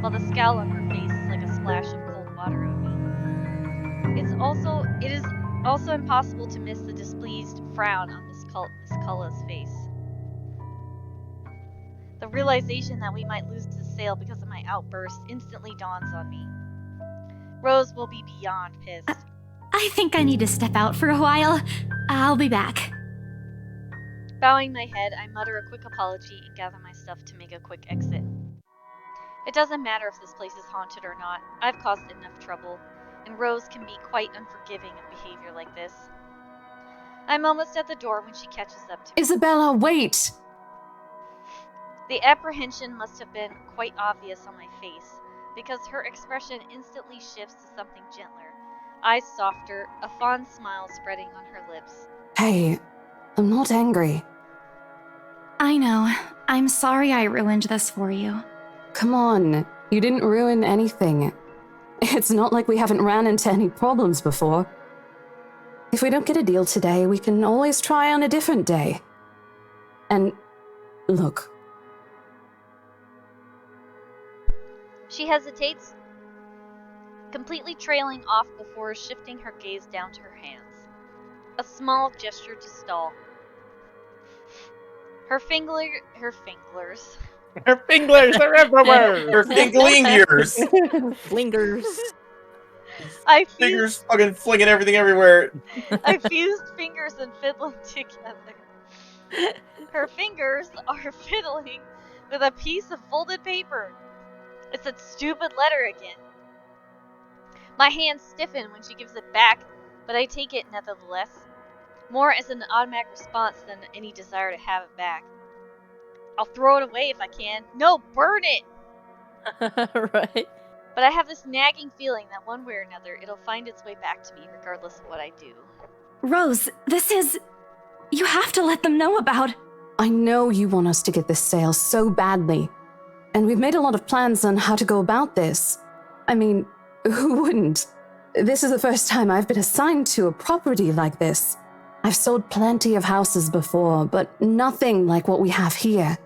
while the scowl on her face is like a splash of cold water on me. It is also impossible to miss the displeased frown on Miss Culla's face. The realization that we might lose the sale because of my outburst instantly dawns on me. Rose will be beyond pissed. I think I need to step out for a while. I'll be back. Bowing my head, I mutter a quick apology and gather my stuff to make a quick exit. It doesn't matter if this place is haunted or not. I've caused enough trouble, and Rose can be quite unforgiving of behavior like this. I'm almost at the door when she catches up to me. Isabella, wait! The apprehension must have been quite obvious on my face, because her expression instantly shifts to something gentler, eyes softer, a fond smile spreading on her lips. Hey, I'm not angry. I know. I'm sorry I ruined this for you. Come on, you didn't ruin anything. It's not like we haven't ran into any problems before. If we don't get a deal today, we can always try on a different day. And look. She hesitates, completely trailing off before shifting her gaze down to her hands. A small gesture to stall. Her finglers Her finglers are everywhere. Her finglingers. Flingers. Fingers fucking flinging everything everywhere. I fused fingers and fiddling together. Her fingers are fiddling with a piece of folded paper. It's that stupid letter again. My hands stiffen when she gives it back, but I take it nevertheless, more as an automatic response than any desire to have it back. I'll throw it away if I can. No, burn it! Right. But I have this nagging feeling that one way or another, it'll find its way back to me regardless of what I do. Rose, this is... You have to let them know about... I know you want us to get this sale so badly. And we've made a lot of plans on how to go about this. I mean, who wouldn't? This is the first time I've been assigned to a property like this. I've sold plenty of houses before, but nothing like what we have here.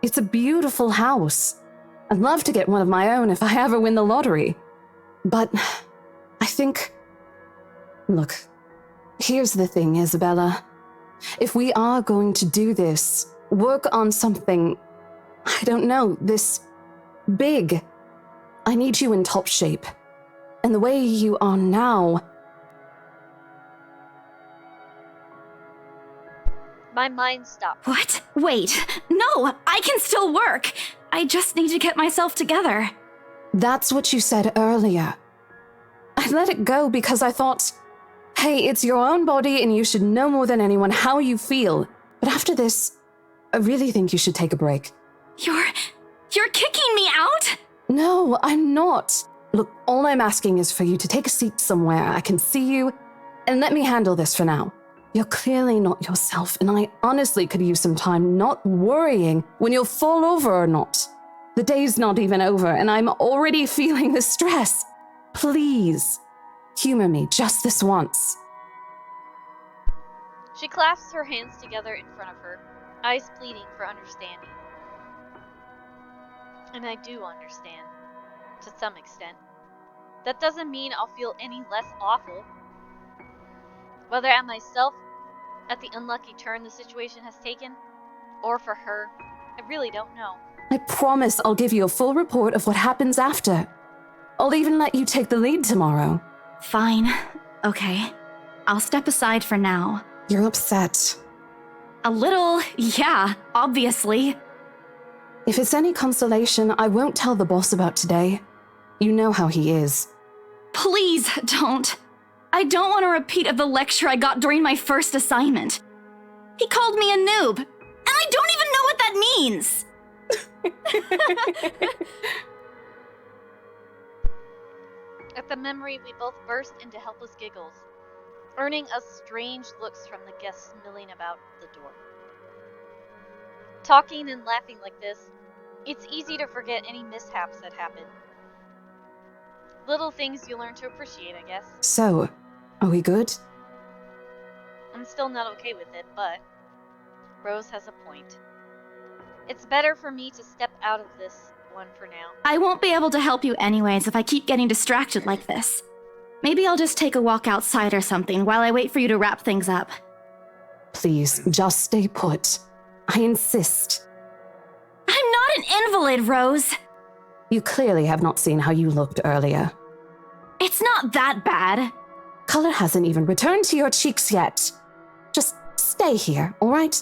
It's a beautiful house. I'd love to get one of my own if I ever win the lottery. But I think... Look, here's the thing, Isabella. If we are going to do this, work on something, I don't know, this big, I need you in top shape. And the way you are now... My mind stopped. What? Wait. No, I can still work. I just need to get myself together. That's what you said earlier. I let it go because I thought, hey, it's your own body and you should know more than anyone how you feel. But after this, I really think you should take a break. You're kicking me out? No, I'm not. Look, all I'm asking is for you to take a seat somewhere I can see you, and let me handle this for now. You're clearly not yourself, and I honestly could use some time not worrying when you'll fall over or not. The day's not even over, and I'm already feeling the stress. Please, humor me just this once. She clasps her hands together in front of her, eyes pleading for understanding. And I do understand, to some extent. That doesn't mean I'll feel any less awful. Whether at myself, at the unlucky turn the situation has taken, or for her, I really don't know. I promise I'll give you a full report of what happens after. I'll even let you take the lead tomorrow. Fine. Okay. I'll step aside for now. You're upset. A little, yeah, obviously. If it's any consolation, I won't tell the boss about today. You know how he is. Please don't. I don't want a repeat of the lecture I got during my first assignment. He called me a noob, and I don't even know what that means. At the memory, we both burst into helpless giggles, earning us strange looks from the guests milling about the door. Talking and laughing like this, it's easy to forget any mishaps that happened. Little things you learn to appreciate, I guess. So, are we good? I'm still not okay with it, but Rose has a point. It's better for me to step out of this one for now. I won't be able to help you anyways if I keep getting distracted like this. Maybe I'll just take a walk outside or something while I wait for you to wrap things up. Please, just stay put. I insist. I'm not an invalid, Rose. You clearly have not seen how you looked earlier. It's not that bad. Color hasn't even returned to your cheeks yet. Just stay here, all right?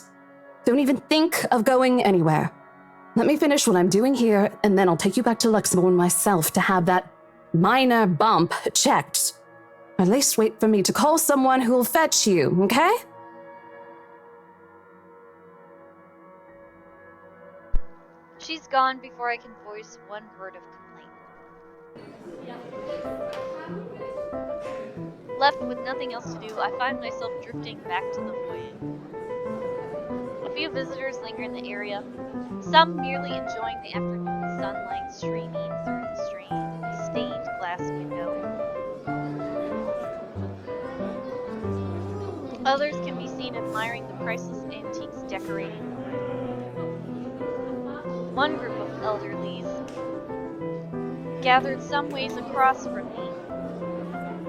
Don't even think of going anywhere. Let me finish what I'm doing here, and then I'll take you back to Luxembourg myself to have that minor bump checked. At least wait for me to call someone who will fetch you, okay? She's gone before I can voice one word of complaint. Left with nothing else to do, I find myself drifting back to the foyer. A few visitors linger in the area, some merely enjoying the afternoon sunlight streaming through the stained glass window. Others can be seen admiring the priceless antiques decorating the room. One group of elderlies, gathered some ways across from me,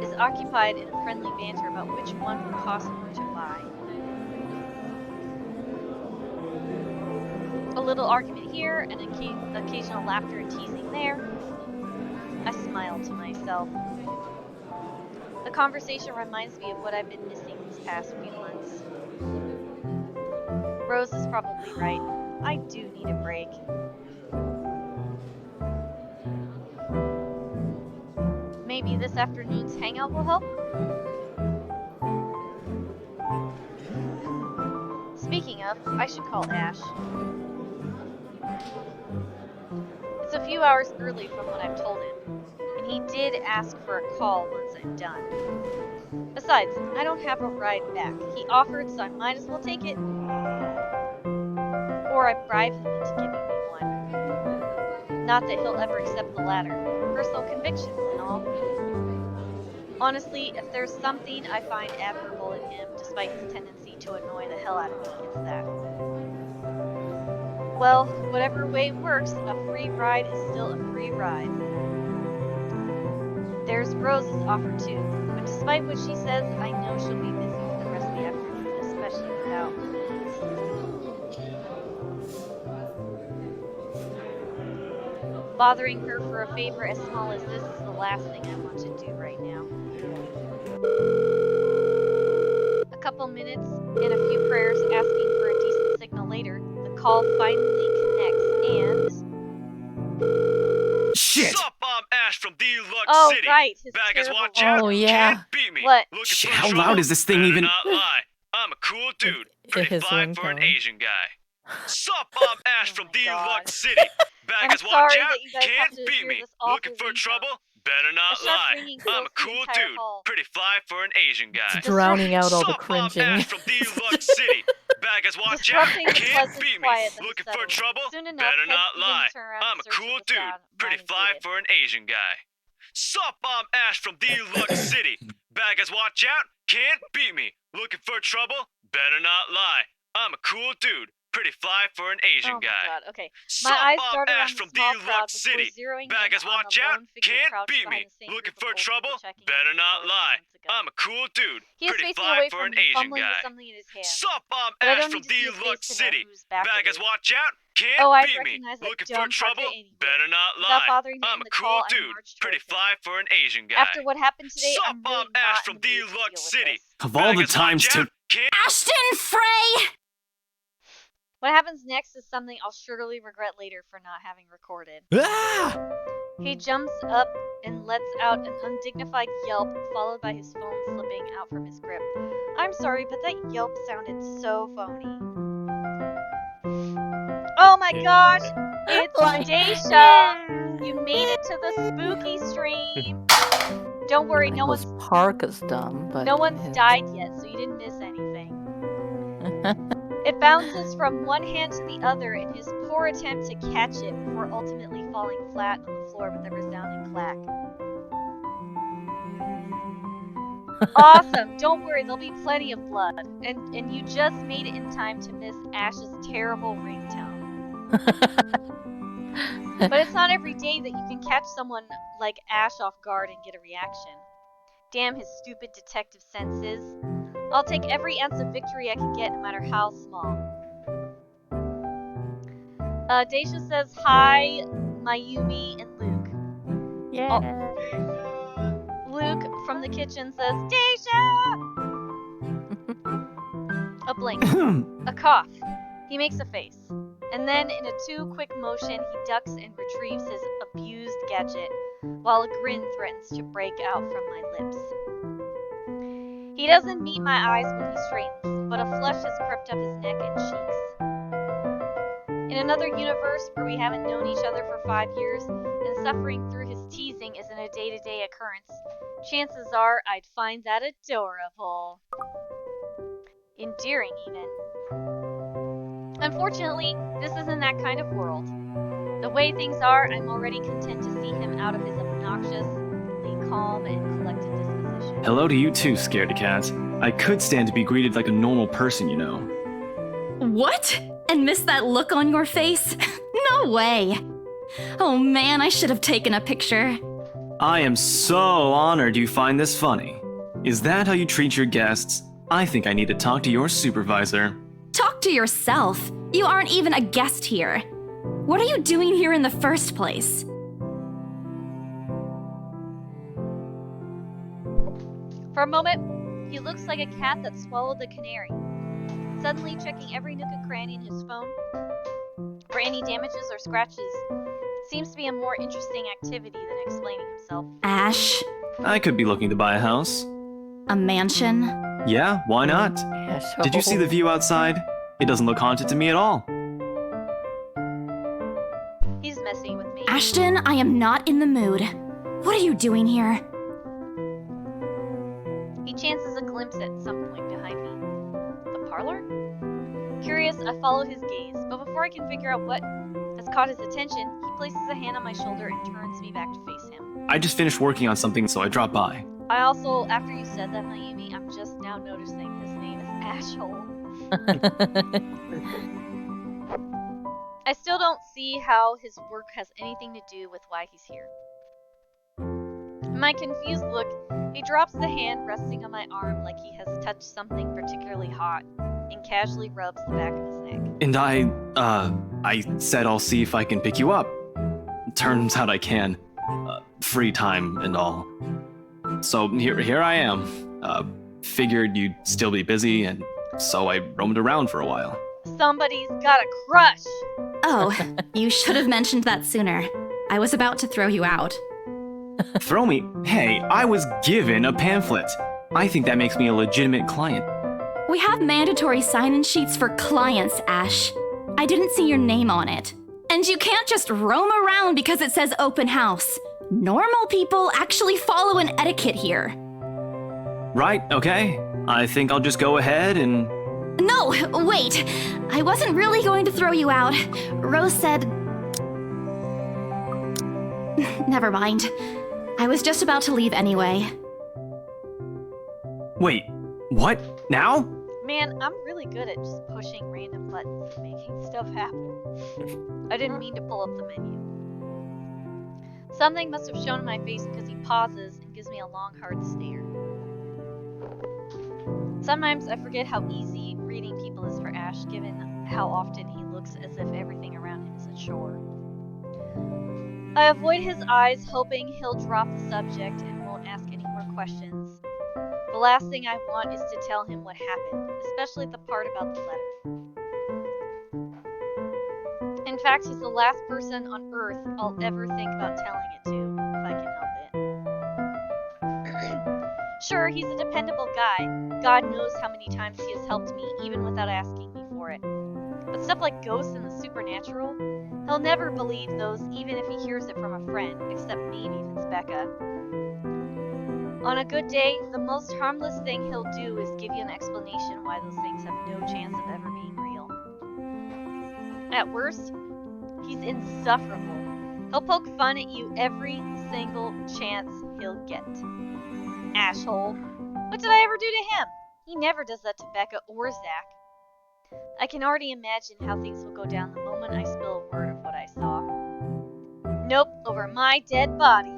is occupied in a friendly banter about which one would cost more to buy. A little argument here, and occasional laughter and teasing there. I smile to myself. The conversation reminds me of what I've been missing these past few months. Rose is probably right. I do need a break. Maybe this afternoon's hangout will help? Speaking of, I should call Ash. It's a few hours early from what I've told him, and he did ask for a call once I'm done. Besides, I don't have a ride back. He offered, so I might as well take it. Or I bribe him into giving me one. Not that he'll ever accept the latter. Personal convictions and all. Honestly, if there's something I find admirable in him, despite his tendency to annoy the hell out of me, it's that. Well, whatever way works, a free ride is still a free ride. There's Rose's offer too, but despite what she says, I know she'll be busy for the rest of the afternoon, especially without me. Bothering her for a favor as small as this is the last thing I want to do right now. A couple minutes and a few prayers asking for a decent signal later, the call finally connects and... Shit! Sup, I'm Ash from Deluxe City. Right, his Back as terrible watch out. Oh, yeah. Can't beat me. What? Looking Shit, for how trouble? loud is this thing Better even? not lie. I'm a cool dude. Pretty His fly for an ringtone. Asian guy. Sup, I'm Ash from Deluxe City. Back I'm as watch sorry out. that you guys have Can't to beat hear me. this awful Looking for ringtone. trouble? Better not A sharp lie. ringing I'm a fills the cool entire dude. hall. Pretty fly for an Asian guy. Drowning out all the Sup, I'm cringing. Ash from Deluxe City. Back as watch out. Disrupting the Can't pleasant beat me. quiet that Looking has for settled. trouble? Soon enough, Better heads not begin to lie. turn around I'm in a search cool of the dude. sound, Pretty mine fly included. for an Asian guy. Sup, I'm Ash from Deluxe City. Back as watch out. Can't beat me. Looking for trouble? Better not lie. I'm a cool dude. Pretty fly for an Asian Oh my guy. god, okay. Sup, My eyes I'm darted Ash on the from small crowd Deluxe before City. zeroing Back in as on watch the out. lone figure Can't crouched beat behind me. the same Looking group of for old trouble? people checking Better out not the lie. moments ago. I'm a cool dude. He is Pretty facing fly away for from an me, Asian fumbling with guy. something in his hand. Sup, I'm But I Ash don't from need to see his face Deluxe to know City. whose back Back it as is. watch out. Can't Oh, I beat me. recognize that Looking dumb for trouble? Parka anywhere. Better not Without lie. bothering to I'm end a the call, cool I dude. marched Pretty towards him. fly for an Asian guy. After what happened today, Sup, I'm really I'm Ash not from in the mood to Deluxe deal with City. this. Of all Back the as times watch to. out. Can't Ashton Frey! What happens next is something I'll surely regret later for not having recorded. Ah! He jumps up and lets out an undignified yelp, followed by his phone slipping out from his grip. I'm sorry, but that yelp sounded so phony. Oh my gosh! It's Daisha! You made it to the spooky stream! Don't worry, no Michael's one's Parka's dumb, but no one's his- died yet, so you didn't miss anything. It bounces from one hand to the other in his poor attempt to catch it before ultimately falling flat on the floor with a resounding clack. Awesome. Don't worry, there'll be plenty of blood. And you just made it in time to miss Ash's terrible ringtone. But it's not every day that you can catch someone like Ash off guard and get a reaction. Damn his stupid detective senses. I'll take every ounce of victory I can get, no matter how small. Daisha says, hi, Mayumi and Luke. Yeah. Luke from the kitchen says, Daisha! A blink. A cough. He makes a face. And then, in a too-quick motion, he ducks and retrieves his abused gadget, while a grin threatens to break out from my lips. He doesn't meet my eyes when he straightens, but a flush has crept up his neck and cheeks. In another universe where we haven't known each other for 5 years, and suffering through his teasing isn't a day-to-day occurrence, chances are I'd find that adorable. Endearing, even. Unfortunately, this isn't that kind of world. The way things are, I'm already content to see him out of his obnoxiously calm and collected disposition. Hello to you too, scaredy cat. I could stand to be greeted like a normal person, you know. What? And miss that look on your face? No way. Oh man, I should have taken a picture. I am so honored you find this funny. Is that how you treat your guests? I think I need to talk to your supervisor. Talk to yourself. You aren't even a guest here. What are you doing here in the first place? For a moment, he looks like a cat that swallowed the canary. Suddenly checking every nook and cranny in his phone for any damages or scratches seems to be a more interesting activity than explaining himself. Ash? I could be looking to buy a house. A mansion? Yeah, why not? Did you see the view outside? It doesn't look haunted to me at all. He's messing with me. Ashton, I am not in the mood. What are you doing here? He chances a glimpse at some point behind me. The parlor? Curious, I follow his gaze, but before I can figure out what has caught his attention, he places a hand on my shoulder and turns me back to face him. I just finished working on something, so I dropped by. I also, after you said that, Mayumi, I'm just now noticing his name is Ashhole. I still don't see how his work has anything to do with why he's here. In my confused look, he drops the hand resting on my arm like he has touched something particularly hot and casually rubs the back of his neck. And I said I'll see if I can pick you up. Turns out I can. Free time and all. So here I am. Figured you'd still be busy, and so I roamed around for a while. Somebody's got a crush! Oh, you should have mentioned that sooner. I was about to throw you out. Throw me? Hey, I was given a pamphlet. I think that makes me a legitimate client. We have mandatory sign-in sheets for clients, Ash. I didn't see your name on it. And you can't just roam around because it says open house. Normal people actually follow an etiquette here. Right, okay. I think I'll just go ahead and... No, wait. I wasn't really going to throw you out. Rose said... Never mind. I was just about to leave anyway. Wait, what? Now? Man, I'm really good at just pushing random buttons and making stuff happen. I didn't mean to pull up the menu. Something must have shown in my face because he pauses and gives me a long, hard stare. Sometimes I forget how easy reading people is for Ash, given how often he looks as if everything around him is a chore. I avoid his eyes, hoping he'll drop the subject and won't ask any more questions. The last thing I want is to tell him what happened, especially the part about the letter. In fact, he's the last person on Earth I'll ever think about telling it to, if I can help it. Sure, he's a dependable guy. God knows how many times he has helped me, even without asking me for it. But stuff like ghosts and the supernatural, he'll never believe those, even if he hears it from a friend, except maybe if it's Becca. On a good day, the most harmless thing he'll do is give you an explanation why those things have no chance of ever being real. At worst, he's insufferable. He'll poke fun at you every single chance he'll get. Ashhole. What did I ever do to him? He never does that to Becca or Zach. I can already imagine how things will go down the moment I spill a word of what I saw. Nope, over my dead body.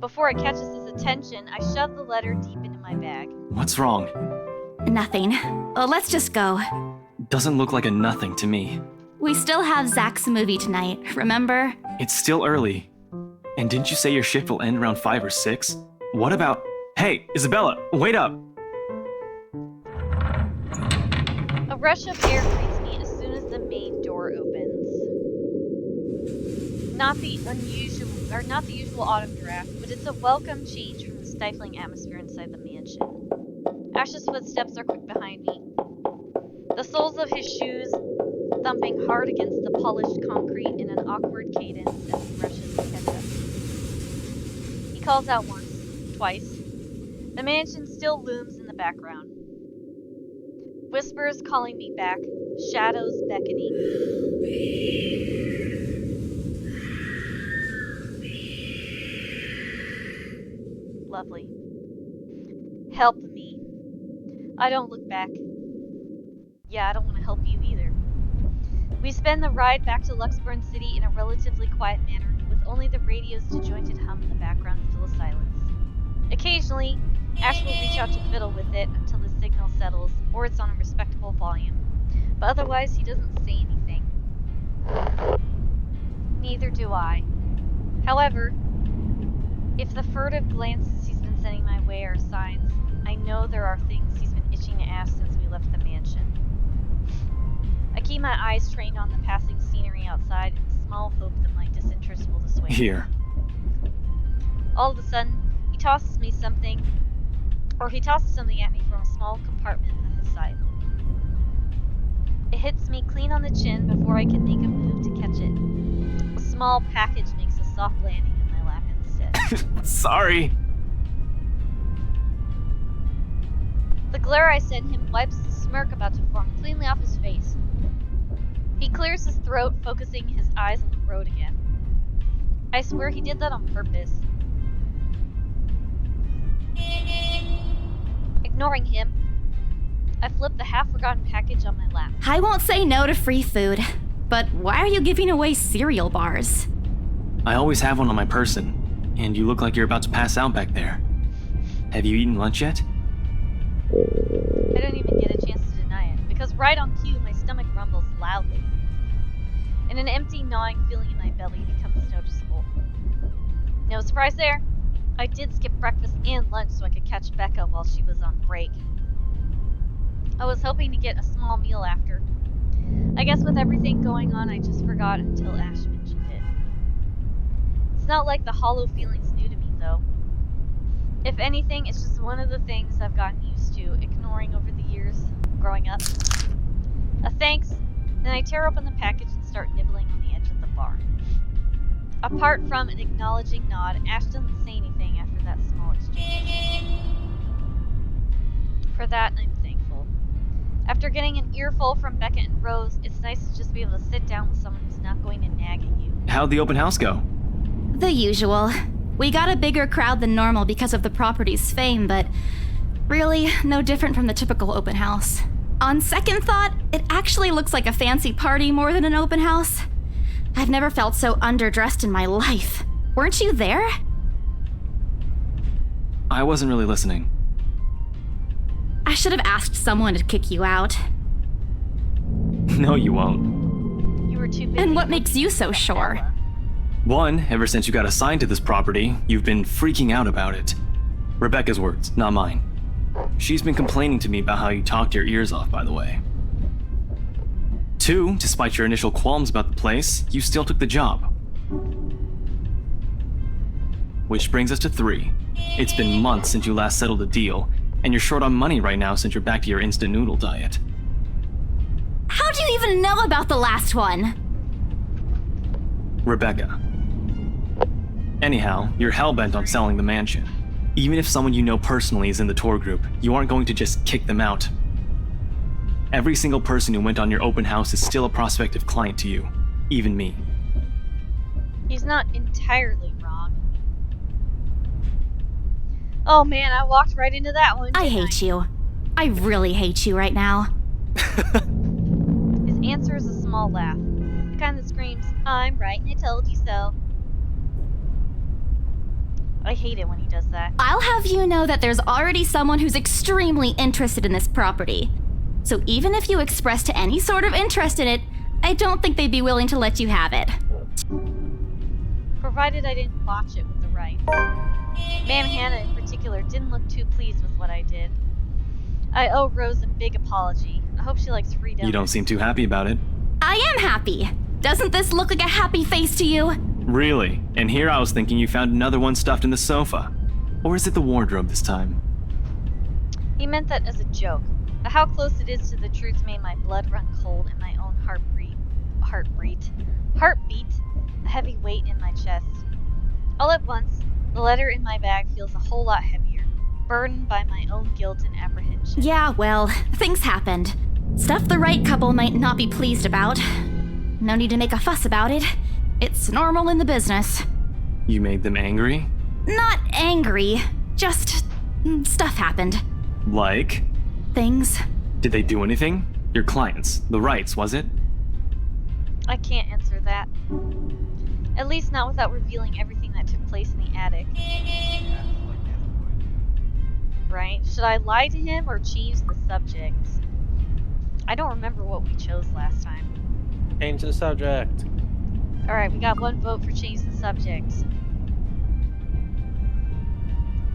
Before it catches his attention, I shove the letter deep into my bag. What's wrong? Nothing. Let's just go. Doesn't look like a nothing to me. We still have Zach's movie tonight, remember? It's still early. And didn't you say your shift will end around 5 or 6? What about... Hey, Isabella, wait up! A rush of air greets me as soon as the main door opens. Not the usual autumn draft, but it's a welcome change from the stifling atmosphere inside the mansion. Ash's footsteps are quick behind me. The soles of his shoes thumping hard against the polished concrete in an awkward cadence as he brushes his head. He calls out once, twice. The mansion still looms in the background. Whispers calling me back, shadows beckoning. Lovely. Help me. I don't look back. Yeah, I don't want to help you either. We spend the ride back to Luxburn City in a relatively quiet manner, with only the radio's disjointed hum in the background fill a silence. Occasionally, Ash will reach out to fiddle with it until the signal settles, or it's on a respectable volume. But otherwise, he doesn't say anything. Neither do I. However, if the furtive glances he's been sending my way are signs, I know there are things he's been itching to ask since we left the mansion. I keep my eyes trained on the passing scenery outside in the small hope that my disinterest will dissuade him. Here. All of a sudden, he tosses something at me from a small compartment at his side. It hits me clean on the chin before I can make a move to catch it. A small package makes a soft landing in my lap instead. Sorry. The glare I send him wipes the smirk about to form cleanly off his face. He clears his throat, focusing his eyes on the road again. I swear he did that on purpose. Ignoring him, I flip the half-forgotten package on my lap. I won't say no to free food, but why are you giving away cereal bars? I always have one on my person, and you look like you're about to pass out back there. Have you eaten lunch yet? I don't even get a chance to deny it, because right on cue, my stomach rumbles loudly. And an empty, gnawing feeling in my belly becomes noticeable. No surprise there. I did skip breakfast and lunch so I could catch Becca while she was on break. I was hoping to get a small meal after. I guess with everything going on, I just forgot until Ash mentioned it. It's not like the hollow feeling's new to me, though. If anything, it's just one of the things I've gotten used to ignoring over the years growing up. A thanks, then I tear open the package and start nibbling on the edge of the bar. Apart from an acknowledging nod, Ash doesn't say anything after that small exchange. For that, I'm thankful. After getting an earful from Becca and Rose, it's nice to just be able to sit down with someone who's not going to nag at you. How'd the open house go? The usual. We got a bigger crowd than normal because of the property's fame, but really, no different from the typical open house. On second thought, it actually looks like a fancy party more than an open house. I've never felt so underdressed in my life. Weren't you there? I wasn't really listening. I should have asked someone to kick you out. No, you won't. You were too busy. And what makes you so sure? One, ever since you got assigned to this property, you've been freaking out about it. Rebecca's words, not mine. She's been complaining to me about how you talked your ears off, by the way. Two, despite your initial qualms about the place, you still took the job. Which brings us to 3. It's been months since you last settled a deal, and you're short on money right now since you're back to your instant noodle diet. How do you even know about the last one? Rebecca. Anyhow, you're hellbent on selling the mansion. Even if someone you know personally is in the tour group, you aren't going to just kick them out. Every single person who went on your open house is still a prospective client to you, even me. He's not entirely wrong. Oh man, I walked right into that one. I hate you. I really hate you right now. His answer is a small laugh. The kind that screams, I'm right and I told you so. I hate it when he does that. I'll have you know that there's already someone who's extremely interested in this property. So even if you expressed any sort of interest in it, I don't think they'd be willing to let you have it. Provided I didn't botch it with the rights. Ma'am Hannah in particular didn't look too pleased with what I did. I owe Rose a big apology. I hope she likes freedom. You don't seem too happy about it. I am happy. Doesn't this look like a happy face to you? Really? And here I was thinking you found another one stuffed in the sofa. Or is it the wardrobe this time? He meant that as a joke, but how close it is to the truth made my blood run cold and my own heartbeat, a heavy weight in my chest. All at once, the letter in my bag feels a whole lot heavier, burdened by my own guilt and apprehension. Yeah, well, things happened. Stuff the right couple might not be pleased about. No need to make a fuss about it. It's normal in the business. You made them angry? Not angry, just stuff happened. Like? Things. Did they do anything? Your clients, the rights, was it? I can't answer that. At least not without revealing everything that took place in the attic. Right? Should I lie to him or change the subject? I don't remember what we chose last time. Change the subject. Alright, we got one vote for change the subject.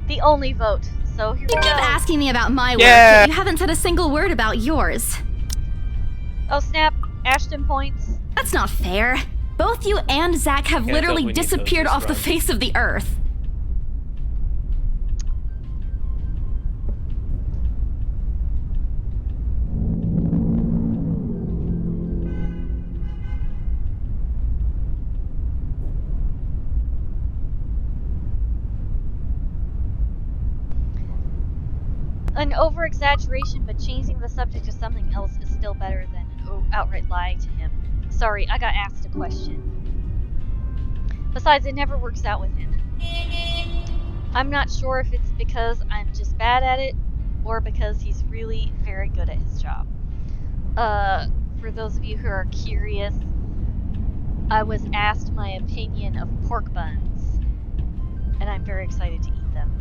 The only vote. So here we You go. keep asking me about my work, Yeah. but you haven't said a single word about yours. Oh snap, Ashton points. That's not fair. Both you and Zach have Can't tell literally when you chose disappeared this off the right. face of the earth. An over-exaggeration, but changing the subject to something else is still better than an outright lie to him. Sorry, I got asked a question. Besides, it never works out with him. I'm not sure if it's because I'm just bad at it, or because he's really very good at his job. For those of you who are curious, I was asked my opinion of pork buns, and I'm very excited to eat them.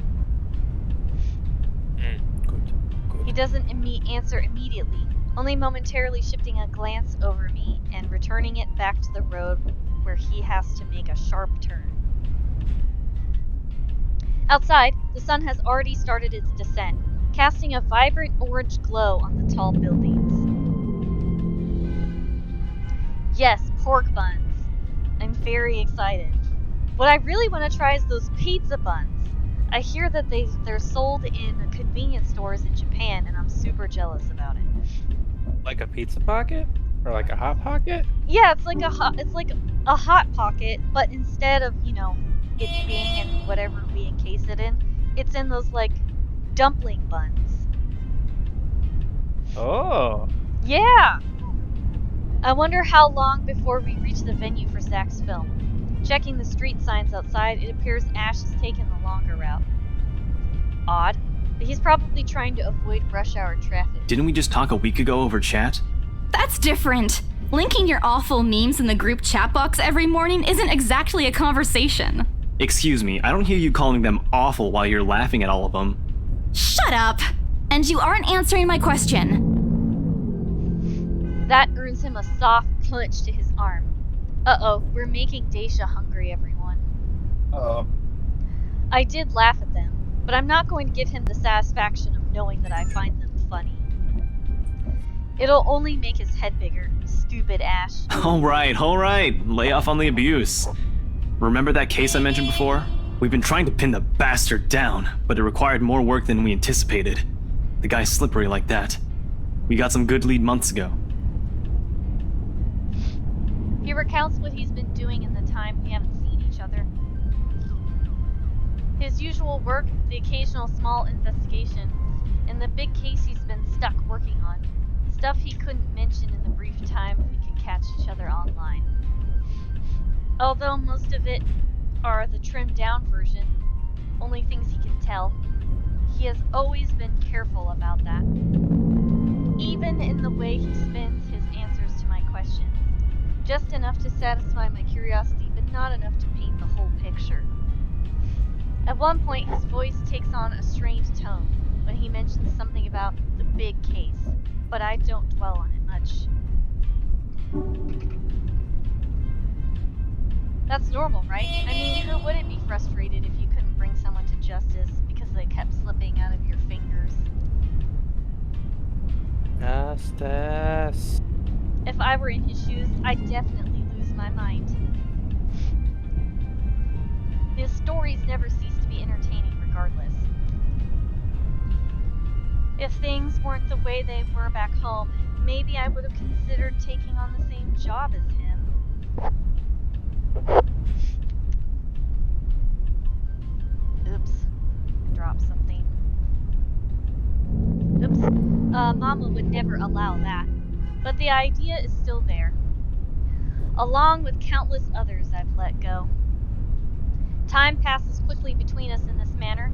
Good. He doesn't answer immediately, only momentarily shifting a glance over me and returning it back to the road where he has to make a sharp turn. Outside, the sun has already started its descent, casting a vibrant orange glow on the tall buildings. Yes, pork buns. I'm very excited. What I really want to try is those pizza buns. I hear that they're sold in convenience stores in Japan, and I'm super jealous about it. Like a pizza pocket? Or like a hot pocket? Yeah, it's like a hot pocket, but instead of, you know, it being in whatever we encase it in, it's in those like dumpling buns. Oh. Yeah. I wonder how long before we reach the venue for Zach's film. Checking the street signs outside, it appears Ash has taken the longer route. Odd, but he's probably trying to avoid rush hour traffic. Didn't we just talk a week ago over chat? That's different. Linking your awful memes in the group chat box every morning isn't exactly a conversation. Excuse me, I don't hear you calling them awful while you're laughing at all of them. Shut up! And you aren't answering my question. That earns him a soft punch to his arm. Uh-oh, we're making Daisha hungry, everyone. Uh-oh. I did laugh at them, but I'm not going to give him the satisfaction of knowing that I find them funny. It'll only make his head bigger, stupid Ash. Alright, lay off on the abuse. Remember that case I mentioned before? We've been trying to pin the bastard down, but it required more work than we anticipated. The guy's slippery like that. We got some good lead months ago. He recounts what he's been doing in the time we haven't seen each other. His usual work, the occasional small investigation, and the big case he's been stuck working on. Stuff he couldn't mention in the brief time we could catch each other online. Although most of it are the trimmed down version, only things he can tell. He has always been careful about that. Even in the way he spins his answers to my questions. Just enough to satisfy my curiosity, but not enough to paint the whole picture. At one point, his voice takes on a strained tone when he mentions something about the big case, but I don't dwell on it much. That's normal, right? I mean, who wouldn't be frustrated if you couldn't bring someone to justice because they kept slipping out of your fingers? Justice. If I were in his shoes, I'd definitely lose my mind. His stories never cease to be entertaining regardless. If things weren't the way they were back home, maybe I would have considered taking on the same job as him. Oops. I dropped something. Oops. Mama would never allow that. But the idea is still there. Along with countless others I've let go. Time passes quickly between us in this manner,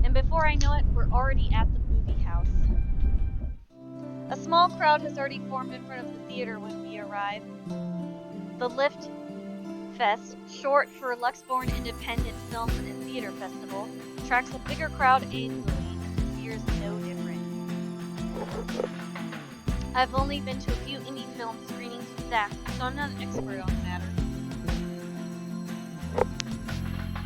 and before I know it, we're already at the movie house. A small crowd has already formed in front of the theater when we arrive. The Lift Fest, short for Luxborn Independent Film and Theater Festival, attracts a bigger crowd annually, and this year's no different. I've only been to a few indie film screenings with Zach, so I'm not an expert on the matter.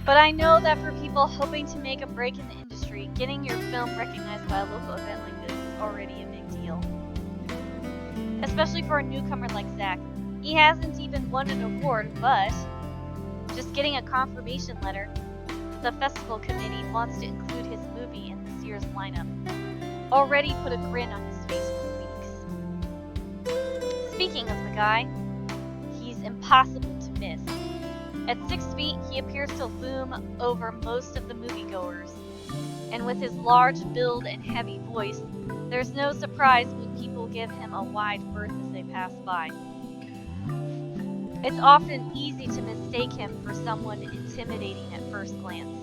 But I know that for people hoping to make a break in the industry, getting your film recognized by a local event like this is already a big deal. Especially for a newcomer like Zach. He hasn't even won an award, but just getting a confirmation letter, the festival committee wants to include his movie in this year's lineup. Already put a grin on his face for weeks. Speaking of the guy, he's impossible to miss. At 6 feet, he appears to loom over most of the moviegoers. And with his large build and heavy voice, there's no surprise when people give him a wide berth as they pass by. It's often easy to mistake him for someone intimidating at first glance.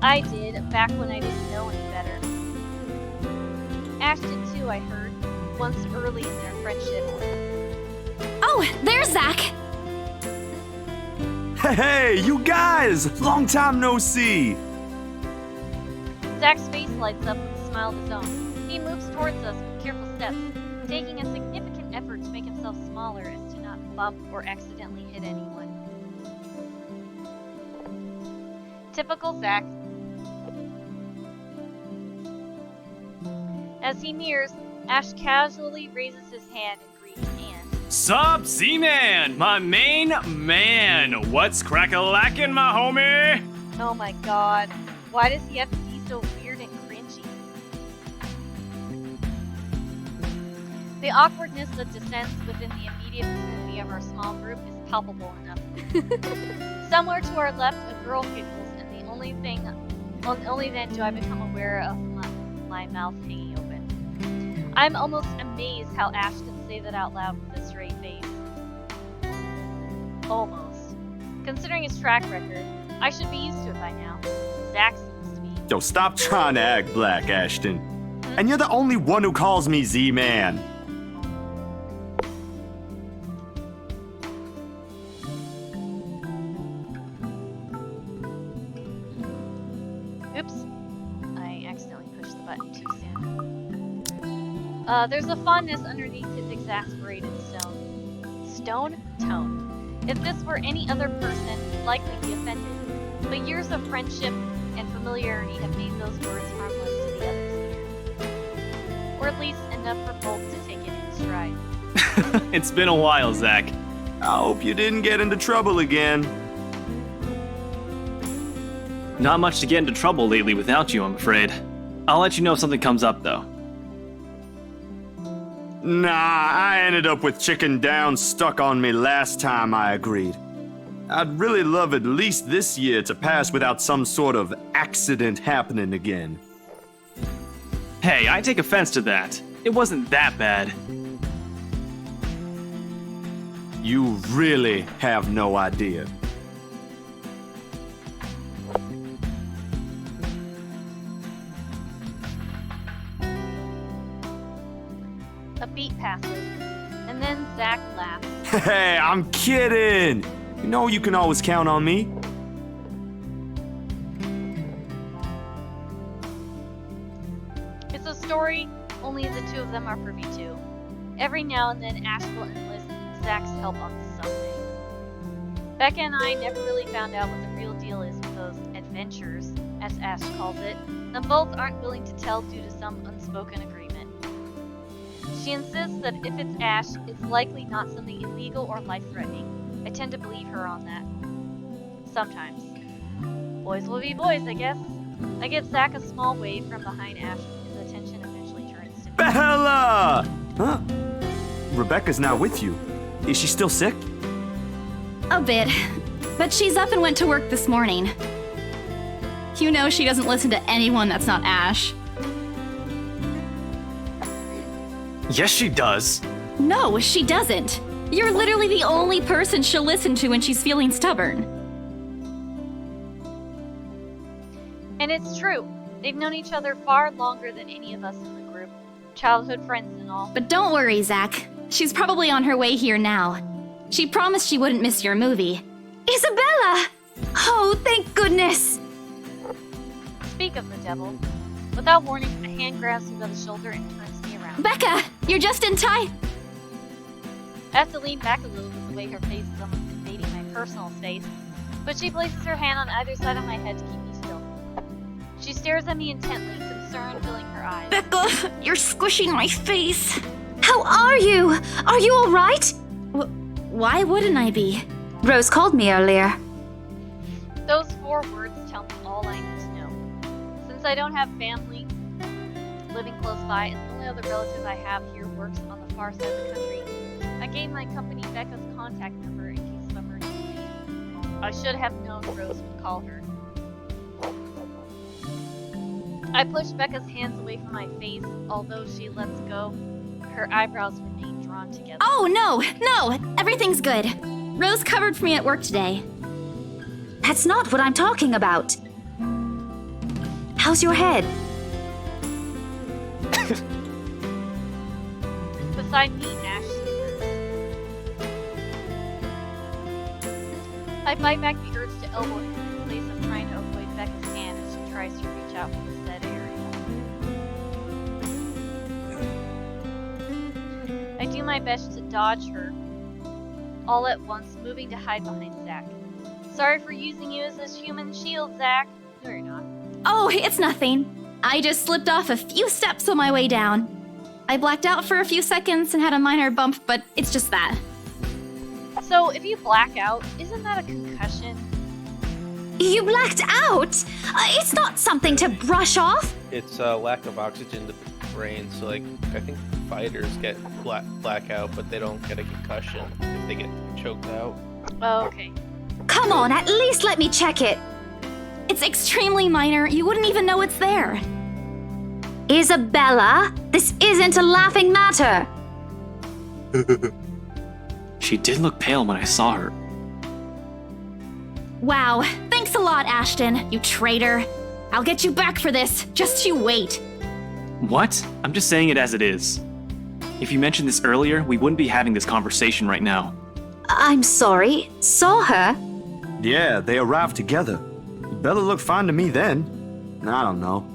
I did, back when I didn't know any better. Ash did too, I heard, once early in their friendship. Oh, there's Zach! Hey, you guys! Long time no see! Zach's face lights up with a smile of his own. He moves towards us with careful steps, taking a significant effort to make himself smaller as to not bump or accidentally hit anyone. Typical Zach. As he nears, Ash casually raises his hand and greets Anne. Sup, Z-Man, my main man. What's crack-a-lackin', my homie? Oh my god, why does he have to be so weird and cringy? The awkwardness that descends within the immediate vicinity of our small group is palpable enough. Somewhere to our left, a girl giggles, and only then do I become aware of my mouth hanging open. I'm almost amazed how Ash can say that out loud with a straight face. Almost. Considering his track record, I should be used to it by now. Zach seems to be. Yo, stop trying to act black, Ashton. And you're the only one who calls me Z-Man. Oops. I accidentally pushed the button too soon. There's a fondness underneath his exasperated tone. If this were any other person, he'd likely be offended. But years of friendship and familiarity have made those words harmless to the others here. Or at least enough for both to take it in stride. It's been a while, Zach. I hope you didn't get into trouble again. Not much to get into trouble lately without you, I'm afraid. I'll let you know if something comes up, though. Nah, I ended up with chicken down stuck on me last time I agreed. I'd really love at least this year to pass without some sort of accident happening again. Hey, I take offense to that. It wasn't that bad. You really have no idea. A beat passes, and then Zach laughs. Hey, I'm kidding! You know you can always count on me. It's a story only the two of them are privy to. Every now and then, Ash will enlist Zach's help on something. Becca and I never really found out what the real deal is with those adventures, as Ash calls it. Them both aren't willing to tell due to some unspoken agreement. She insists that if it's Ash, it's likely not something illegal or life-threatening. I tend to believe her on that. Sometimes. Boys will be boys, I guess. I give Zach a small wave from behind Ash when his attention eventually turns to me. Bella! Huh? Rebecca's not with you. Is she still sick? A bit. But she's up and went to work this morning. You know she doesn't listen to anyone that's not Ash. Yes, she does. No, she doesn't. You're literally the only person she'll listen to when she's feeling stubborn. And it's true. They've known each other far longer than any of us in the group. Childhood friends and all. But don't worry, Zach. She's probably on her way here now. She promised she wouldn't miss your movie. Isabella! Oh, thank goodness! Speak of the devil. Without warning, a hand grabs me by the shoulder and turns me around. Becca, you're just in time. I have to lean back a little with the way her face is almost invading my personal space, but she places her hand on either side of my head to keep me still. She stares at me intently, concern filling her eyes. Becca, you're squishing my face. How are you? Are you alright? Why wouldn't I be? Rose called me earlier. Those 4 words tell me all I need to know. Since I don't have family living close by, and the only other relative I have here works on the far side of the country, I gave my company Becca's contact number in case of emergency. I should have known Rose would call her. I push Becca's hands away from my face, although she lets go. Her eyebrows remain drawn together. Oh, no, everything's good. Rose covered for me at work today. That's not what I'm talking about. How's your head? Beside me, Ash snickers. I fight back the urge to elbow him in the place of trying to avoid Becca's hand as she tries to reach out for the said area. I do my best to dodge her, all at once, moving to hide behind Zach. Sorry for using you as this human shield, Zach. No, you're not. Oh, it's nothing. I just slipped off a few steps on my way down. I blacked out for a few seconds and had a minor bump, but it's just that. So, if you black out, isn't that a concussion? You blacked out? It's not something to brush off. It's lack of oxygen to the brain, so like I think fighters get blackout, but they don't get a concussion if they get choked out. Oh, okay. Come on, at least let me check it. It's extremely minor. You wouldn't even know it's there. Isabella, this isn't a laughing matter. She did look pale when I saw her. Wow, thanks a lot, Ashton, you traitor. I'll get you back for this. Just you wait. What? I'm just saying it as it is. If you mentioned this earlier, we wouldn't be having this conversation right now. I'm sorry. Saw her? Yeah, they arrived together. Bella looked fine to me then. I don't know.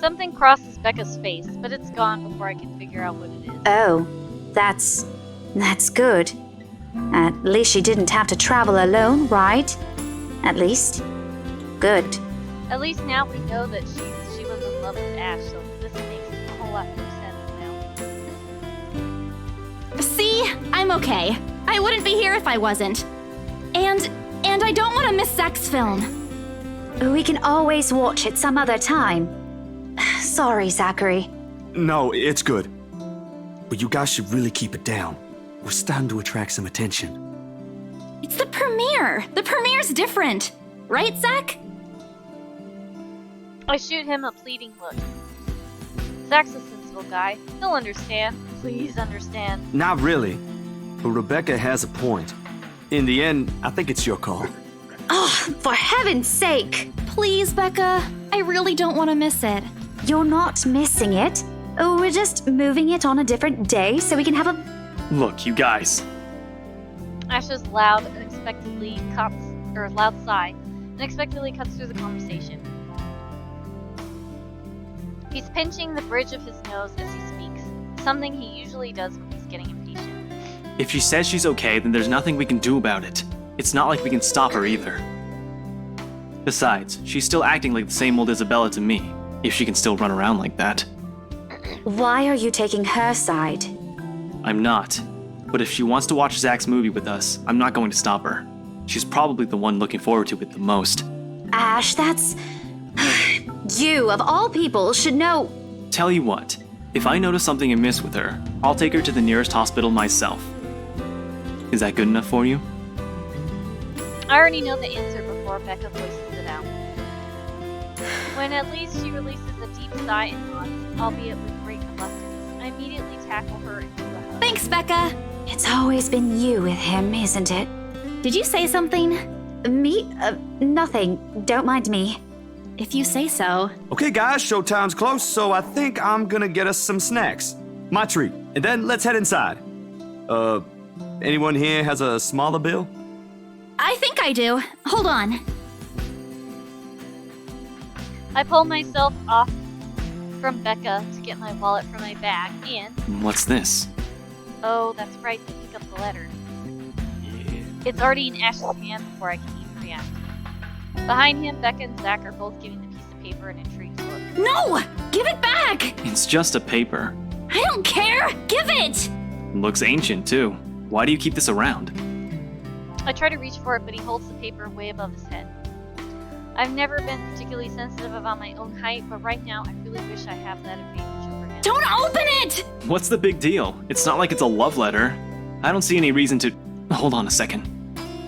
Something crosses Becca's face, but it's gone before I can figure out what it is. Oh, that's good. At least she didn't have to travel alone, right? At least. Good. At least now we know that she was in love with Ash, so this makes a whole lot more sense now. See? I'm okay. I wouldn't be here if I wasn't. And I don't want to miss Zach's film. We can always watch it some other time. Sorry, Zachary. No, it's good. But you guys should really keep it down. We're starting to attract some attention. It's the premiere. The premiere's different. Right, Zach? I shoot him a pleading look. Zach's a sensible guy. He'll understand. Please understand. Not really. But Rebecca has a point. In the end, I think it's your call. Oh, for heaven's sake! Please, Becca. I really don't want to miss it. You're not missing it. Oh, we're just moving it on a different day so we can have a... Look, you guys. Ash's loud sigh unexpectedly cuts through the conversation. He's pinching the bridge of his nose as he speaks, something he usually does when he's getting impatient. If she says she's okay, then there's nothing we can do about it. It's not like we can stop her either. Besides, she's still acting like the same old Isabella to me, if she can still run around like that. Why are you taking her side? I'm not. But if she wants to watch Zach's movie with us, I'm not going to stop her. She's probably the one looking forward to it the most. Ash, that's... You, of all people, should know... Tell you what, if I notice something amiss with her, I'll take her to the nearest hospital myself. Is that good enough for you? I already know the answer before Becca voices it out. When at least she releases a deep sigh and nods, albeit with great reluctance, I immediately tackle her and do a hug. Thanks, Becca! It's always been you with him, isn't it? Did you say something? Me? Nothing. Don't mind me. If you say so. Okay, guys, showtime's close, so I think I'm gonna get us some snacks. My treat. And then let's head inside. Anyone here has a smaller bill? I think I do. Hold on. I pull myself off from Becca to get my wallet from my bag and... What's this? Oh, that's right, they pick up the letter. It's already in Ash's hand before I can even react. Behind him, Becca and Zach are both giving the piece of paper an intrigued look. No! Give it back! It's just a paper. I don't care! Give it! Looks ancient, too. Why do you keep this around? I try to reach for it, but he holds the paper way above his head. I've never been particularly sensitive about my own height, but right now I really wish I have that advantage over him. Don't open it! What's the big deal? It's not like it's a love letter. I don't see any reason to... Hold on a second.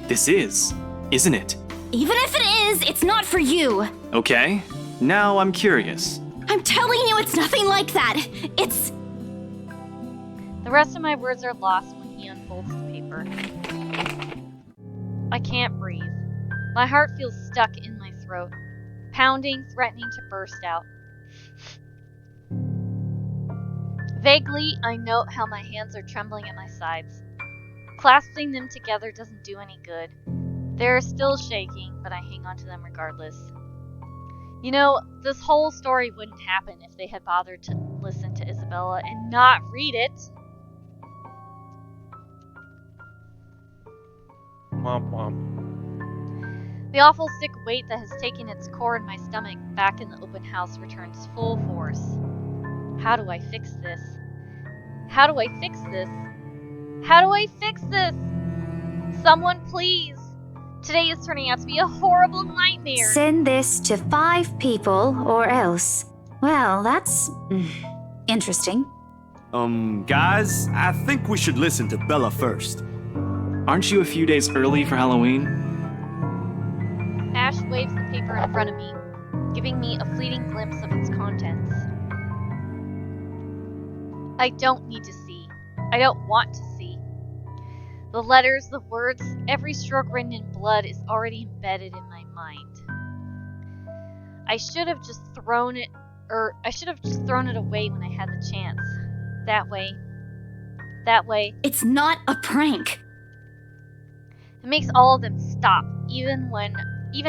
This is, isn't it? Even if it is, it's not for you. Okay. Now I'm curious. I'm telling you, it's nothing like that. It's... The rest of my words are lost when he unfolds the paper. I can't breathe. My heart feels stuck in my throat, pounding, threatening to burst out. Vaguely, I note how my hands are trembling at my sides. Clasping them together doesn't do any good. They're still shaking, but I hang on to them regardless. You know, this whole story wouldn't happen if they had bothered to listen to Isabella and not read it. Womp womp. The awful sick weight that has taken its core in my stomach back in the open house returns full force. How do I fix this? How do I fix this? How do I fix this? Someone please! Today is turning out to be a horrible nightmare. Send this to 5 people or else. Well, that's... interesting. Guys, I think we should listen to Bella first. Aren't you a few days early for Halloween? Ash waves the paper in front of me, giving me a fleeting glimpse of its contents. I don't need to see. I don't want to see. The letters, the words, every stroke written in blood is already embedded in my mind. I should have just thrown it away when I had the chance. That way. It's not a prank. It makes all of them stop, even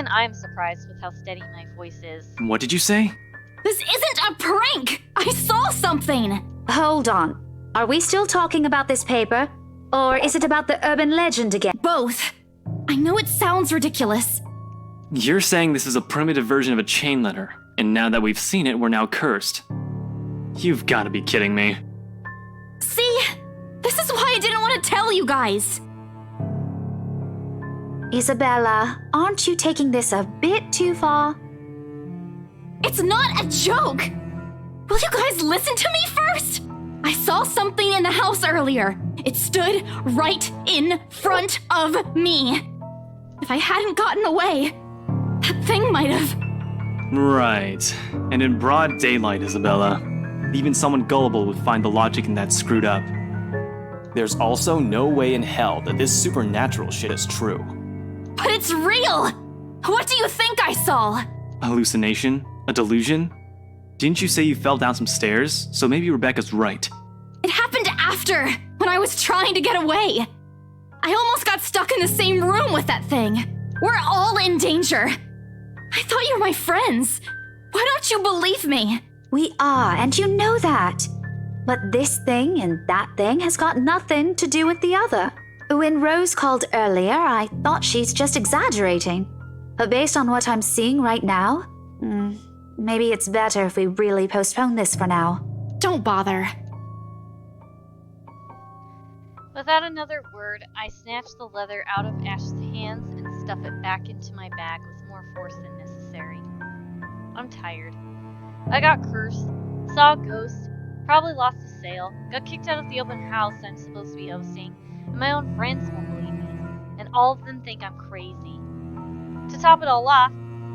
I'm surprised with how steady my voice is. What did you say? This isn't a prank! I saw something! Hold on. Are we still talking about this paper? Or is it about the urban legend again? Both. I know it sounds ridiculous. You're saying this is a primitive version of a chain letter, and now that we've seen it, we're now cursed. You've got to be kidding me. See? This is why I didn't want to tell you guys. Isabella, aren't you taking this a bit too far? It's not a joke! Will you guys listen to me first? I saw something in the house earlier. It stood right in front of me. If I hadn't gotten away, that thing might have... Right. And in broad daylight, Isabella. Even someone gullible would find the logic in that screwed up. There's also no way in hell that this supernatural shit is true. But it's real! What do you think I saw? A hallucination? A delusion? Didn't you say you fell down some stairs? So maybe Rebecca's right. It happened after, when I was trying to get away. I almost got stuck in the same room with that thing. We're all in danger. I thought you were my friends. Why don't you believe me? We are, and you know that. But this thing and that thing has got nothing to do with the other. When Rose called earlier, I thought she's just exaggerating. But based on what I'm seeing right now, maybe it's better if we really postpone this for now. Don't bother. Without another word, I snatch the leather out of Ash's hands and stuff it back into my bag with more force than necessary. I'm tired. I got cursed, saw a ghost, probably lost a sale, got kicked out of the open house I'm supposed to be hosting, and my own friends won't believe me, and all of them think I'm crazy. To top it all off,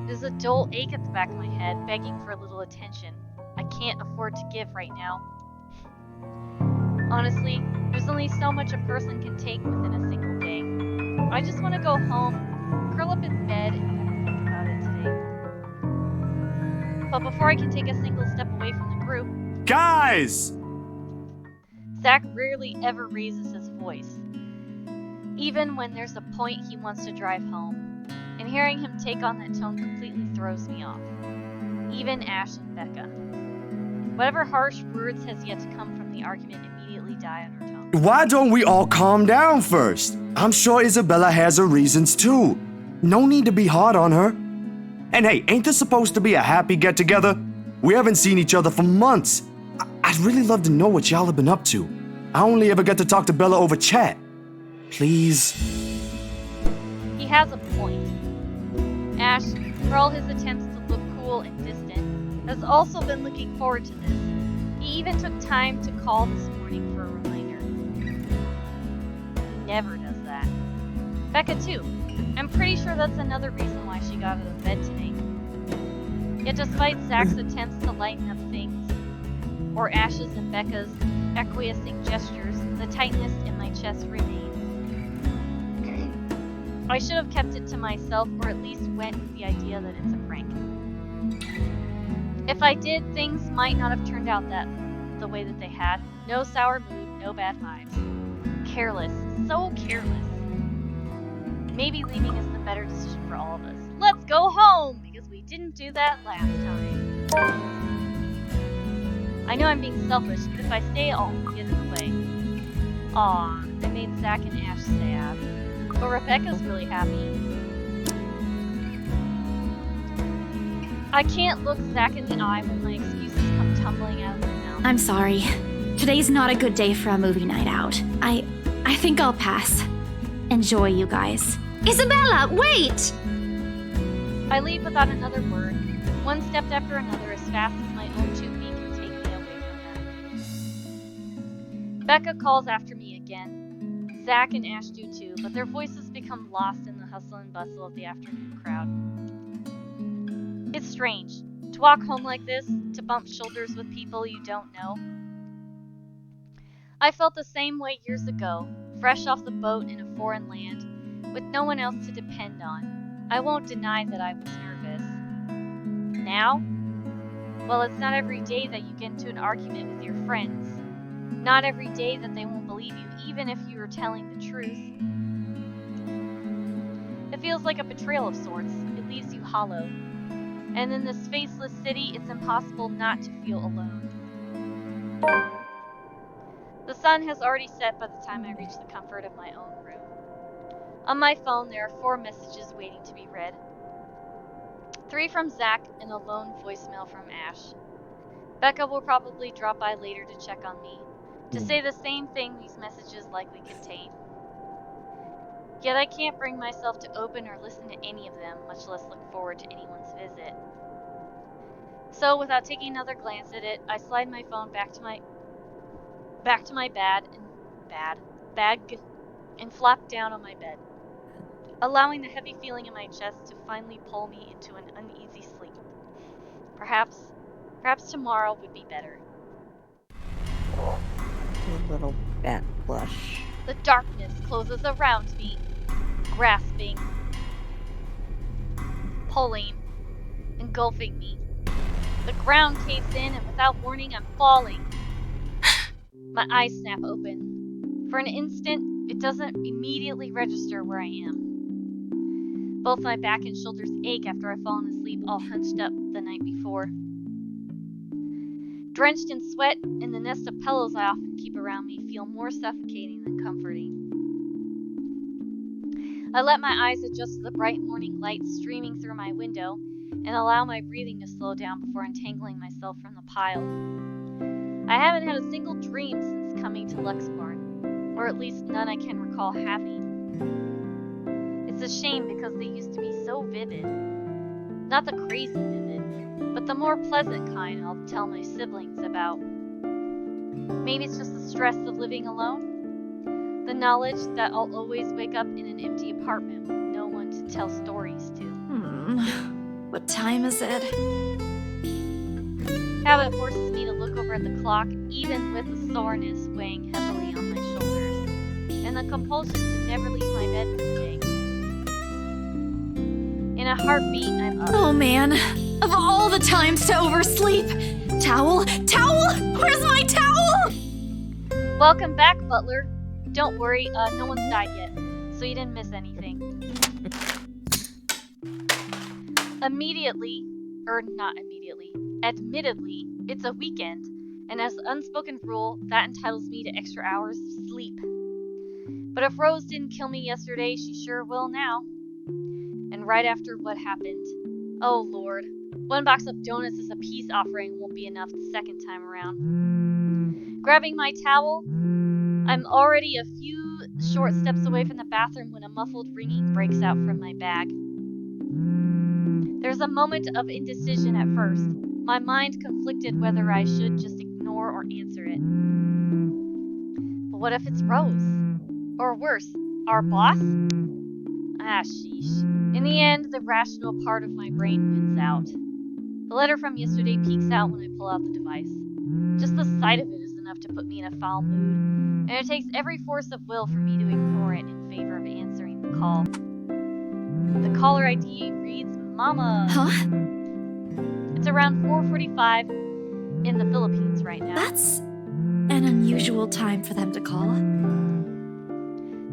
there's a dull ache at the back of my head begging for a little attention I can't afford to give right now. Honestly, there's only so much a person can take within a single day. I just want to go home, curl up in bed, and think about it today. But before I can take a single step away from the group, Guys! Zach rarely ever raises his voice, even when there's a point he wants to drive home, and hearing him take on that tone completely throws me off. Even Ash and Becca. Whatever harsh words has yet to come from the argument immediately die on her tongue. Why don't we all calm down first? I'm sure Isabella has her reasons too. No need to be hard on her. And hey, ain't this supposed to be a happy get-together? We haven't seen each other for months. I'd really love to know what y'all have been up to. I only ever get to talk to Bella over chat. Please. He has a point. Ash, for all his attempts to look cool and distant, has also been looking forward to this. He even took time to call this morning for a reminder. He never does that. Becca too. I'm pretty sure that's another reason why she got out of bed today. Yet despite Zach's attempts to lighten up things, or Ash's and Becca's acquiescing gestures, the tightness in my chest remains. I should have kept it to myself, or at least went with the idea that it's a prank. If I did, things might not have turned out the way that they had. No sour mood, no bad vibes. Careless, so careless. Maybe leaving is the better decision for all of us. Let's go home, because we didn't do that last time. I know I'm being selfish, but if I stay, I'll get in the way. Aw, I made Zach and Ash sad. But Rebecca's really happy. I can't look Zach in the eye when my excuses come tumbling out of my mouth. I'm sorry. Today's not a good day for a movie night out. I think I'll pass. Enjoy, you guys. Isabella, wait! I leave without another word, one step after another as fast as my own 2 feet can take me away from them. Becca calls after me again. Zach and Ash do too, but their voices become lost in the hustle and bustle of the afternoon crowd. It's strange, to walk home like this, to bump shoulders with people you don't know. I felt the same way years ago, fresh off the boat in a foreign land, with no one else to depend on. I won't deny that I was nervous. Now? Well, it's not every day that you get into an argument with your friends. Not every day that they won't believe you, even if you are telling the truth. It feels like a betrayal of sorts. It leaves you hollow. And in this faceless city, it's impossible not to feel alone. The sun has already set by the time I reach the comfort of my own room. On my phone, there are 4 messages waiting to be read. 3 from Zach and a lone voicemail from Ash. Becca will probably drop by later to check on me, to say the same thing these messages likely contain. Yet I can't bring myself to open or listen to any of them, much less look forward to anyone's visit. So, without taking another glance at it, I slide my phone back to my bag and flop down on my bed, allowing the heavy feeling in my chest to finally pull me into an uneasy sleep. Perhaps tomorrow would be better. A little bat blush. The darkness closes around me, grasping, pulling, engulfing me. The ground caves in, and without warning, I'm falling. My eyes snap open. For an instant, it doesn't immediately register where I am. Both my back and shoulders ache after I've fallen asleep all hunched up the night before. Drenched in sweat, and the nest of pillows I often keep around me feel more suffocating than comforting. I let my eyes adjust to the bright morning light streaming through my window and allow my breathing to slow down before untangling myself from the pile. I haven't had a single dream since coming to Luxborn, or at least none I can recall having. It's a shame because they used to be so vivid. Not the crazy vivid, but the more pleasant kind I'll tell my siblings about. Maybe it's just the stress of living alone? The knowledge that I'll always wake up in an empty apartment with no one to tell stories to. What time is it? Habit forces me to look over at the clock, even with the soreness weighing heavily on my shoulders, and the compulsion to never leave my bed for the day. In a heartbeat, I'm up. Oh man, of all the times to oversleep! Towel! Towel! Where's my towel? Welcome back, Butler. Don't worry, no one's died yet, so you didn't miss anything. Admittedly, it's a weekend, and as unspoken rule, that entitles me to extra hours of sleep. But if Rose didn't kill me yesterday, she sure will now. And right after what happened, oh Lord, 1 box of donuts as a peace offering won't be enough the second time around. Grabbing my towel, I'm already a few short steps away from the bathroom when a muffled ringing breaks out from my bag. There's a moment of indecision at first, my mind conflicted whether I should just ignore or answer it. But what if it's Rose? Or worse, our boss? Ah, sheesh. In the end, the rational part of my brain wins out. The letter from yesterday peeks out when I pull out the device. Just the sight of it is enough to put me in a foul mood, and it takes every force of will for me to ignore it in favor of answering the call. The caller ID reads Mama. Huh? It's around 4:45 in the Philippines right now. That's an unusual time for them to call.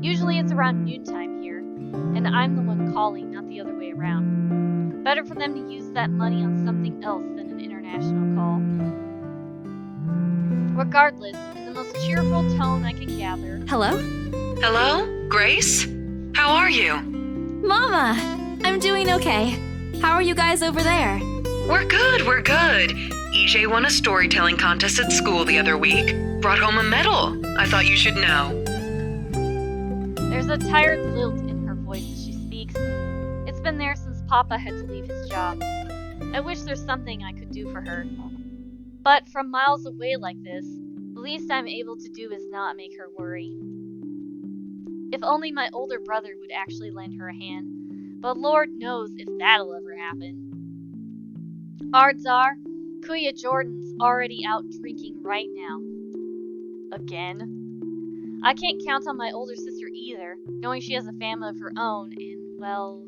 Usually it's around noontime here, and I'm the one calling, not the other way around. Better for them to use that money on something else than an international call. Regardless, in the most cheerful tone I can gather. Hello? Hello? Grace? How are you? Mama! I'm doing okay. How are you guys over there? We're good. EJ won a storytelling contest at school the other week. Brought home a medal. I thought you should know. There's a tired lilt in her voice as she speaks. It's been there since Papa had to leave his job. I wish there's something I could do for her. But from miles away like this, the least I'm able to do is not make her worry. If only my older brother would actually lend her a hand, but Lord knows if that'll ever happen. Odds are, Kuya Jordan's already out drinking right now. Again. I can't count on my older sister either, knowing she has a family of her own, and, well...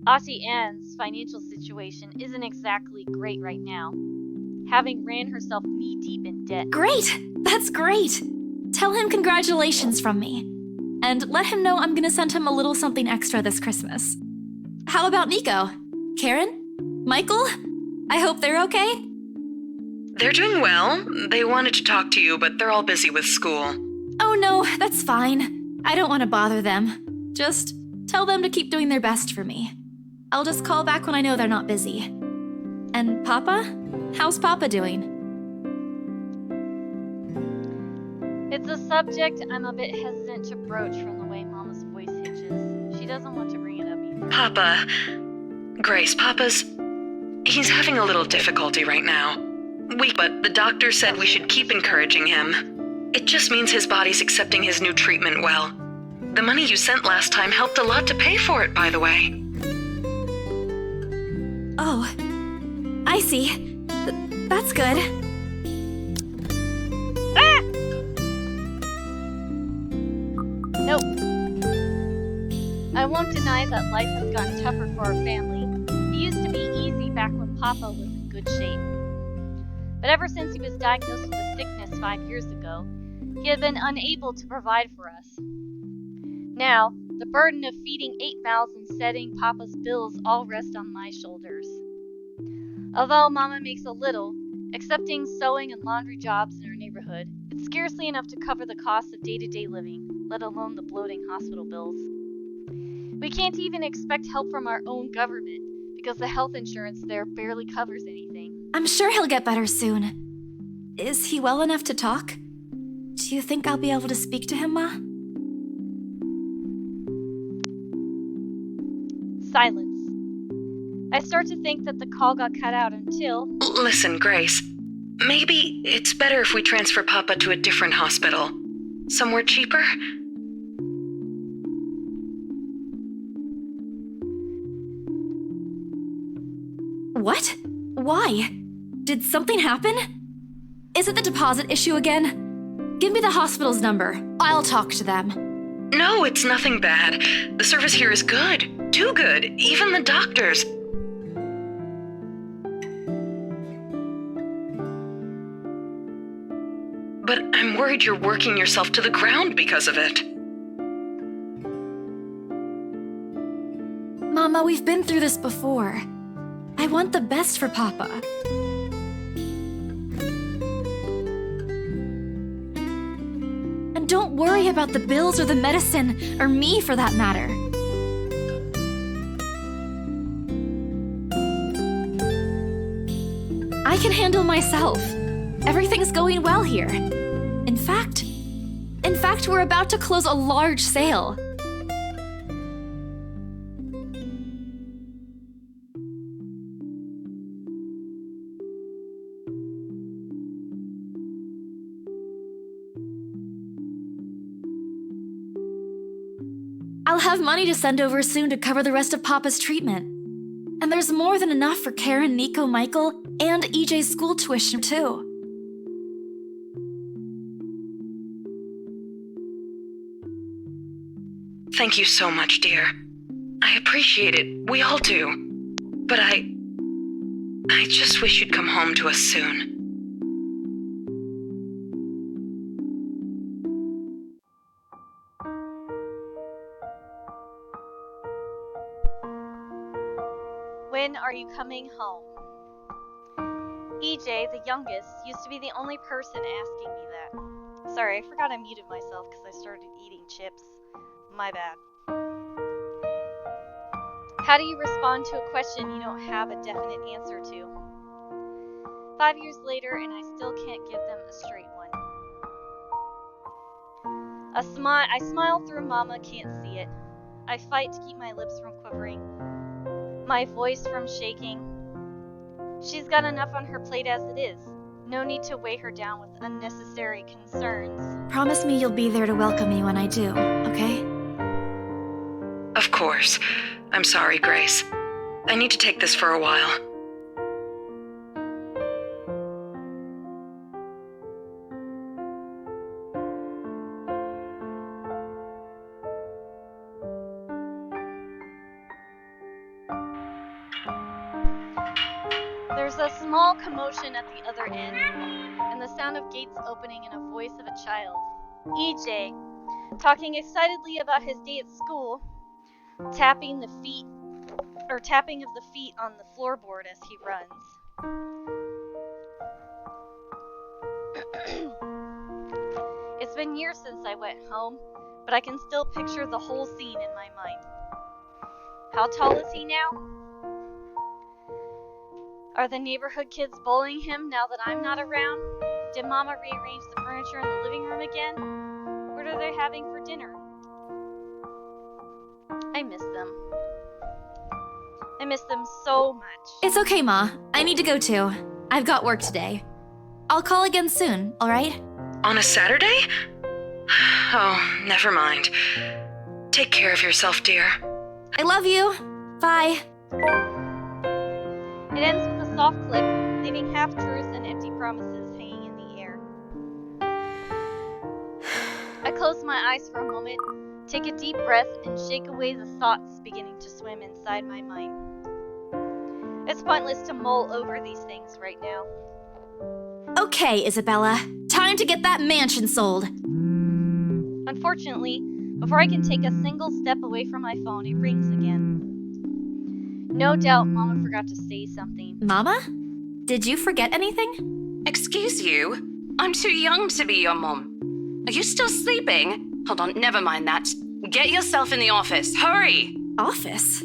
Auntie Anne's financial situation isn't exactly great right now, having ran herself knee-deep in debt. Great! That's great! Tell him congratulations from me. And let him know I'm gonna send him a little something extra this Christmas. How about Nico? Karen? Michael? I hope they're okay? They're doing well. They wanted to talk to you, but they're all busy with school. Oh no, that's fine. I don't want to bother them. Just tell them to keep doing their best for me. I'll just call back when I know they're not busy. And Papa? How's Papa doing? It's a subject I'm a bit hesitant to broach from the way Mama's voice hitches. She doesn't want to bring it up either. Papa. Grace, he's having a little difficulty right now. But the doctor said we should keep encouraging him. It just means his body's accepting his new treatment well. The money you sent last time helped a lot to pay for it, by the way. Oh, I see. That's good. Ah! Nope. I won't deny that life has gotten tougher for our family. It used to be easy back when Papa was in good shape. But ever since he was diagnosed with a sickness 5 years ago, he had been unable to provide for us. Now, the burden of feeding 8 mouths and setting Papa's bills all rest on my shoulders. Although Mama makes a little, accepting sewing and laundry jobs in our neighborhood, it's scarcely enough to cover the costs of day-to-day living, let alone the bloating hospital bills. We can't even expect help from our own government, because the health insurance there barely covers anything. I'm sure he'll get better soon. Is he well enough to talk? Do you think I'll be able to speak to him, Ma? Silence. I start to think that the call got cut out until... Listen, Grace. Maybe it's better if we transfer Papa to a different hospital. Somewhere cheaper? What? Why? Did something happen? Is it the deposit issue again? Give me the hospital's number. I'll talk to them. No, it's nothing bad. The service here is good. Too good. Even the doctors. But I'm worried you're working yourself to the ground because of it. Mama, we've been through this before. I want the best for Papa. And don't worry about the bills or the medicine, or me for that matter. I can handle myself. Everything's going well here. In fact, we're about to close a large sale. I'll have money to send over soon to cover the rest of Papa's treatment. And there's more than enough for Karen, Nico, Michael, and EJ's school tuition, too. Thank you so much, dear. I appreciate it. We all do. But I just wish you'd come home to us soon. When are you coming home? EJ, the youngest, used to be the only person asking me that. Sorry, I forgot I muted myself because I started eating chips. My bad. How do you respond to a question you don't have a definite answer to? 5 years later, and I still can't give them a straight one. I smile through Mama can't see it. I fight to keep my lips from quivering, my voice from shaking. She's got enough on her plate as it is. No need to weigh her down with unnecessary concerns. Promise me you'll be there to welcome me when I do, okay? Of course. I'm sorry, Grace. I need to take this for a while. There's a small commotion at the other end, and the sound of gates opening and a voice of a child. EJ, talking excitedly about his day at school, tapping of the feet on the floorboard as he runs. It's been years since I went home, but I can still picture the whole scene in my mind. How tall is he now? Are the neighborhood kids bullying him now that I'm not around? Did Mama rearrange the furniture in the living room again? What are they having for dinner? I miss them. I miss them so much. It's okay, Ma. I need to go too. I've got work today. I'll call again soon, alright? On a Saturday? Oh, never mind. Take care of yourself, dear. I love you. Bye. It ends with a soft click, leaving half-truths and empty promises hanging in the air. I close my eyes for a moment, take a deep breath, and shake away the thoughts beginning to swim inside my mind. It's pointless to mull over these things right now. Okay, Isabella. Time to get that mansion sold. Unfortunately, before I can take a single step away from my phone, it rings again. No doubt Mama forgot to say something. Mama? Did you forget anything? Excuse you? I'm too young to be your mom. Are you still sleeping? Hold on, never mind that. Get yourself in the office. Hurry! Office?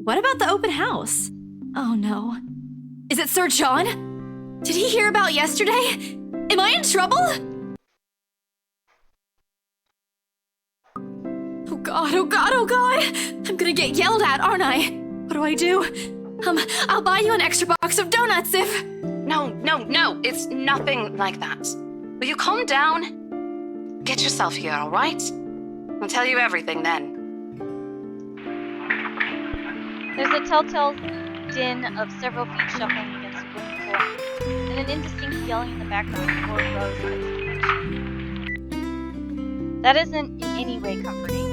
What about the open house? Oh no. Is it Sir John? Did he hear about yesterday? Am I in trouble? Oh god, oh god, oh god! I'm gonna get yelled at, aren't I? What do? I'll buy you an extra box of donuts if... No, it's nothing like that. Will you calm down? Get yourself here, alright? I'll tell you everything then. There's a telltale din of several feet shuffling against the wooden floor, and an indistinct yelling in the background before Rose cuts the connection. That isn't in any way comforting.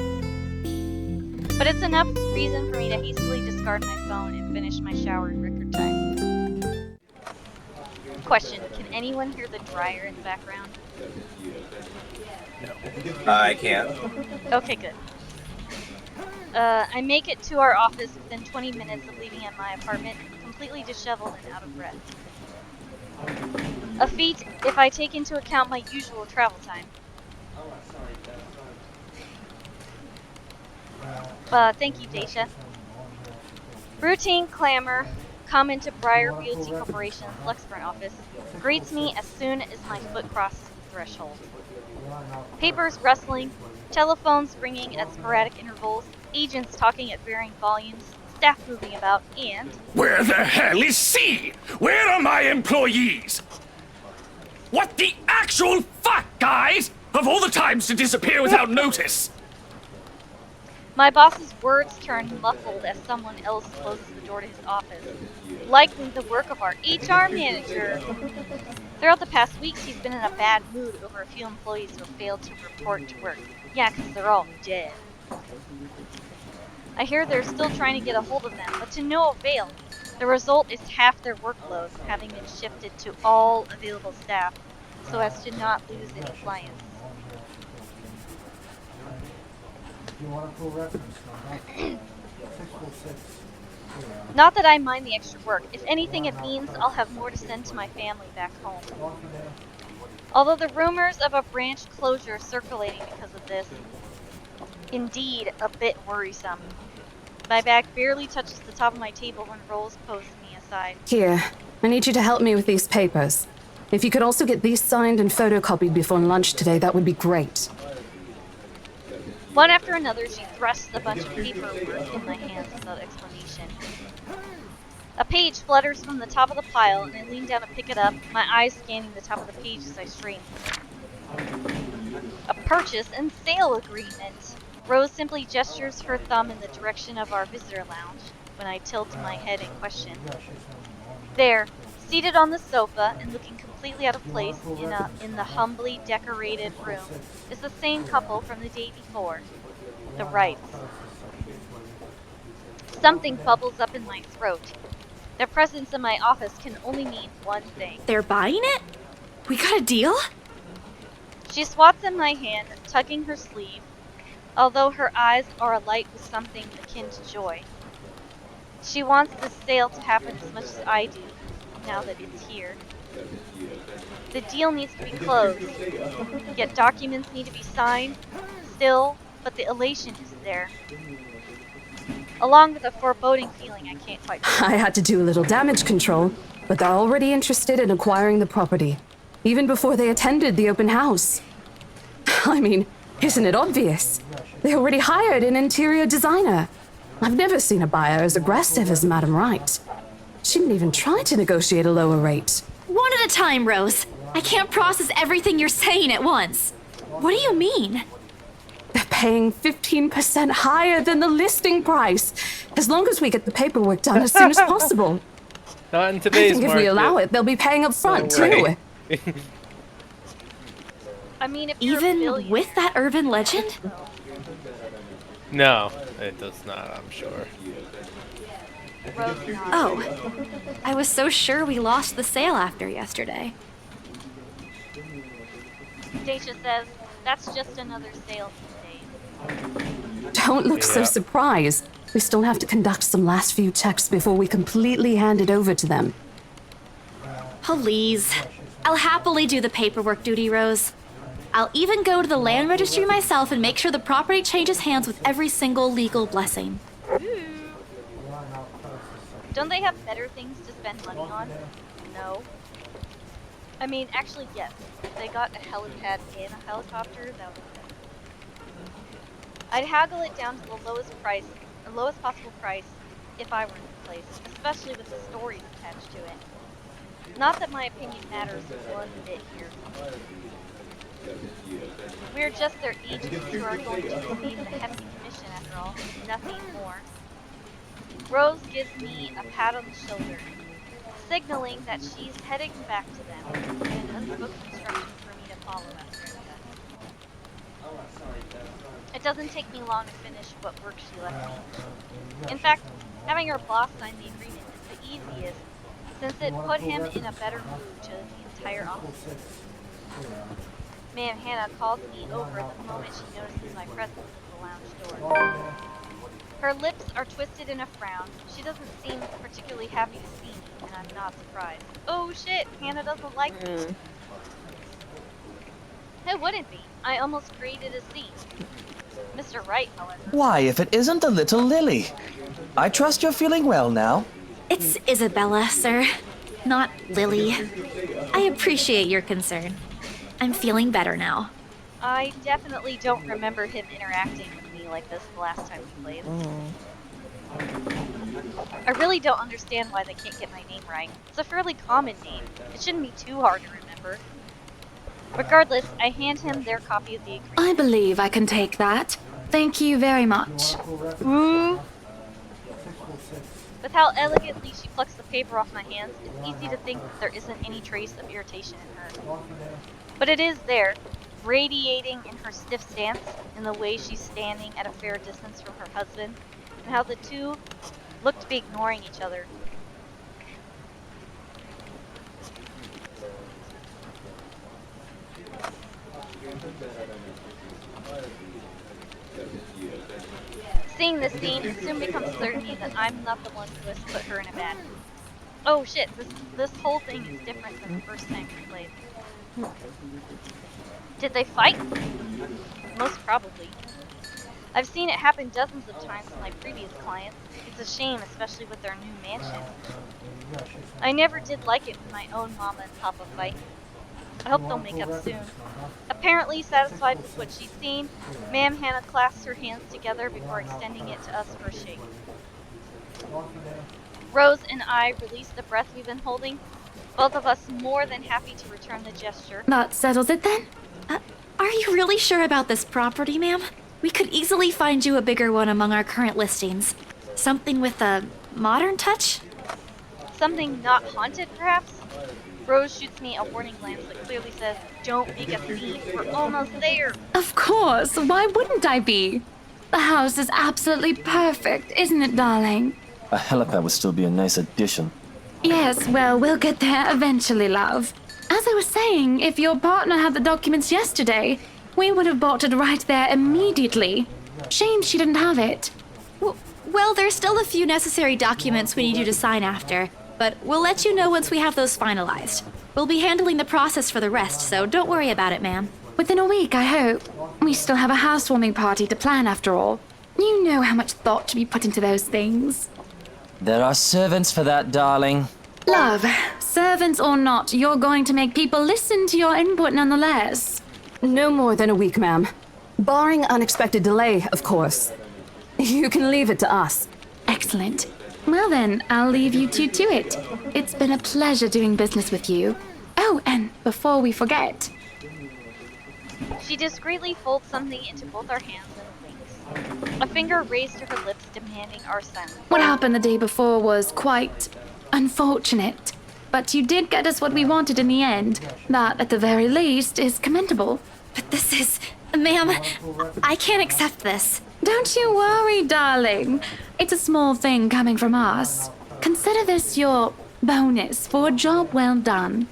But it's enough reason for me to hastily discard my phone and finish my shower in record time. Question, can anyone hear the dryer in the background? No. I can. Okay, good. I make it to our office within 20 minutes of leaving at my apartment, completely disheveled and out of breath. A feat if I take into account my usual travel time. Thank you, Daisha. Routine clamor, come into Briar Realty Corporation's Luxburn office, greets me as soon as my foot crosses the threshold. Papers rustling, telephones ringing at sporadic intervals, agents talking at varying volumes, staff moving about, and... Where the hell is C? Where are my employees? What the actual fuck, guys? Of all the times to disappear without notice! My boss's words turn muffled as someone else closes the door to his office. Likely the work of our HR manager. Throughout the past weeks, he's been in a bad mood over a few employees who have failed to report to work. Yeah, because they're all dead. I hear they're still trying to get a hold of them, but to no avail. The result is half their workload having been shifted to all available staff, so as to not lose any clients. Not that I mind the extra work. If anything, it means I'll have more to send to my family back home. Although the rumors of a branch closure circulating because of this, indeed a bit worrisome. My bag barely touches the top of my table when Rose pulls me aside. Here, I need you to help me with these papers. If you could also get these signed and photocopied before lunch today, that would be great. One after another, she thrusts a bunch of paperwork in my hands without explanation. A page flutters from the top of the pile, and I lean down to pick it up, my eyes scanning the top of the page as I strain. A purchase and sale agreement. Rose simply gestures her thumb in the direction of our visitor lounge when I tilt my head in question. There, seated on the sofa and looking completely out of place in the humbly decorated room, is the same couple from the day before, the Wrights. Something bubbles up in my throat. Their presence in my office can only mean one thing. They're buying it? We got a deal? She swats in my hand, tugging her sleeve, although her eyes are alight with something akin to joy. She wants this sale to happen as much as I do, now that it's here. The deal needs to be closed, yet documents need to be signed, still, but the elation is there. Along with a foreboding feeling I can't quite... I had to do a little damage control, but they're already interested in acquiring the property, even before they attended the open house. I mean, isn't it obvious? They already hired an interior designer. I've never seen a buyer as aggressive as Madame Wright. She didn't even try to negotiate a lower rate. One at a time, Rose. I can't process everything you're saying at once. What do you mean? They're paying 15% higher than the listing price, as long as we get the paperwork done as soon as possible. Not in today's I think if we allow it, they'll be paying up front, too. I mean, if even with that urban legend? No, it does not, I'm sure. Rose nods. Oh, I was so sure we lost the sale after yesterday. Dacia says, that's just another sale these days. Don't look so surprised. We still have to conduct some last few checks before we completely hand it over to them. Please. I'll happily do the paperwork duty, Rose. I'll even go to the land registry myself and make sure the property changes hands with every single legal blessing. Ooh. Don't they have better things to spend money on? No. I mean, actually, yes. If they got a helipad and a helicopter, that would be better. I'd haggle it down to the lowest possible price if I were in the place, especially with the stories attached to it. Not that my opinion matters one bit here. We're just their agents who are going to receive a hefty commission after all, nothing more. Rose gives me a pat on the shoulder, signaling that she's heading back to them, and unspoken instructions for me to follow after I'm done. It doesn't take me long to finish what work she left me. In fact, having her boss sign the agreement is the easiest, since it put him in a better mood to the entire office. Ma'am Hannah calls me over at the moment she notices my presence at the lounge door. Her lips are twisted in a frown. She doesn't seem particularly happy to see me, and I'm not surprised. Oh shit, Hannah doesn't like me. Who wouldn't be? I almost created a scene. Mr. Wright, however. Why, if it isn't the little Lily? I trust you're feeling well now. It's Isabella, sir, not Lily. I appreciate your concern. I'm feeling better now. I definitely don't remember him interacting with me like this the last time we played. I really don't understand why they can't get my name right. It's a fairly common name. It shouldn't be too hard to remember. Regardless, I hand him their copy of the agreement. I believe I can take that. Thank you very much. Ooh. With how elegantly she plucks the paper off my hands, it's easy to think that there isn't any trace of irritation in her. But it is there, radiating in her stiff stance, in the way she's standing at a fair distance from her husband, and how the two look to be ignoring each other. Seeing this scene, it soon becomes clear to me that I'm not the one who has put her in a bad mood. Oh shit, this whole thing is different than the first time we played. Did they fight? Most probably. I've seen it happen dozens of times with my previous clients. It's a shame, especially with their new mansion. I never did like it when my own mama and papa fight. I hope they'll make up soon. Apparently satisfied with what she's seen, Ma'am Hannah clasps her hands together before extending it to us for a shake. Rose and I release the breath we've been holding, both of us more than happy to return the gesture. That settles it then? Are you really sure about this property, ma'am? We could easily find you a bigger one among our current listings. Something with a modern touch? Something not haunted, perhaps? Rose shoots me a warning glance that clearly says, don't make a scene, we're almost there. Of course, why wouldn't I be? The house is absolutely perfect, isn't it, darling? A helipad would still be a nice addition. Yes, well, we'll get there eventually, love. As I was saying, if your partner had the documents yesterday, we would have bought it right there immediately. Shame she didn't have it. Well, there's still a few necessary documents we need you to sign after, but we'll let you know once we have those finalized. We'll be handling the process for the rest, so don't worry about it, ma'am. Within a week, I hope. We still have a housewarming party to plan after all. You know how much thought to be put into those things. There are servants for that, darling. Love, servants or not, you're going to make people listen to your input nonetheless. No more than a week, ma'am. Barring unexpected delay, of course. You can leave it to us. Excellent. Well then, I'll leave you two to it. It's been a pleasure doing business with you. Oh, and before we forget... She discreetly folds something into both our hands and winks. A finger raised to her lips, demanding our silence. What happened the day before was quite unfortunate. But you did get us what we wanted in the end. That, at the very least, is commendable. But this is... Ma'am, I can't accept this. Don't you worry, darling. It's a small thing coming from us. Consider this your bonus for a job well done.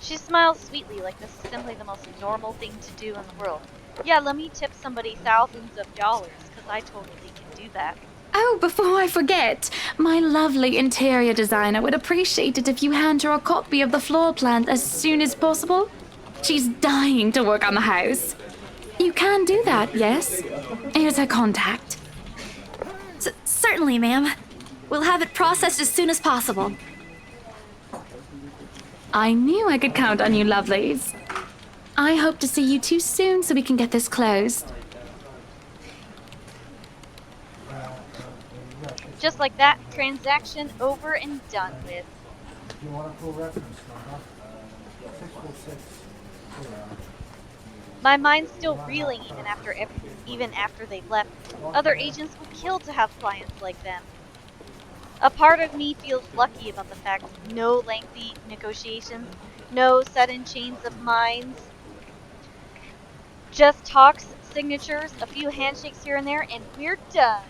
She smiles sweetly, like this is simply the most normal thing to do in the world. Yeah, let me tip somebody thousands of dollars, because I totally can do that. Oh, before I forget, my lovely interior designer would appreciate it if you hand her a copy of the floor plan as soon as possible. She's dying to work on the house. You can do that, yes? Here's her contact. Certainly, ma'am. We'll have it processed as soon as possible. I knew I could count on you, lovelies. I hope to see you too soon so we can get this closed. Just like that, transaction over and done with. My mind's still reeling even after they've left. Other agents would kill to have clients like them. A part of me feels lucky about the fact no lengthy negotiations, no sudden chains of minds. Just talks, signatures, a few handshakes here and there, and we're done.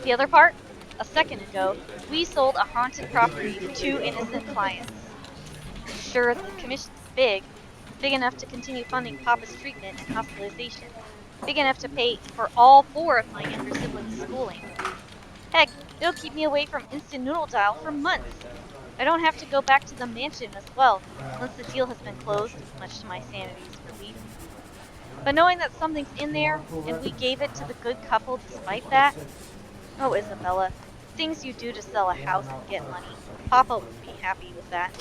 The other part? A second ago, we sold a haunted property to 2 innocent clients. Sure, the commission's big enough to continue funding Papa's treatment and hospitalization, big enough to pay for all 4 of my younger siblings' schooling. Heck, it'll keep me away from instant noodle dial for months. I don't have to go back to the mansion as well, once the deal has been closed, much to my sanity's relief. But knowing that something's in there, and we gave it to the good couple despite that, oh, Isabella, things you do to sell a house and get money. Papa would be happy with that.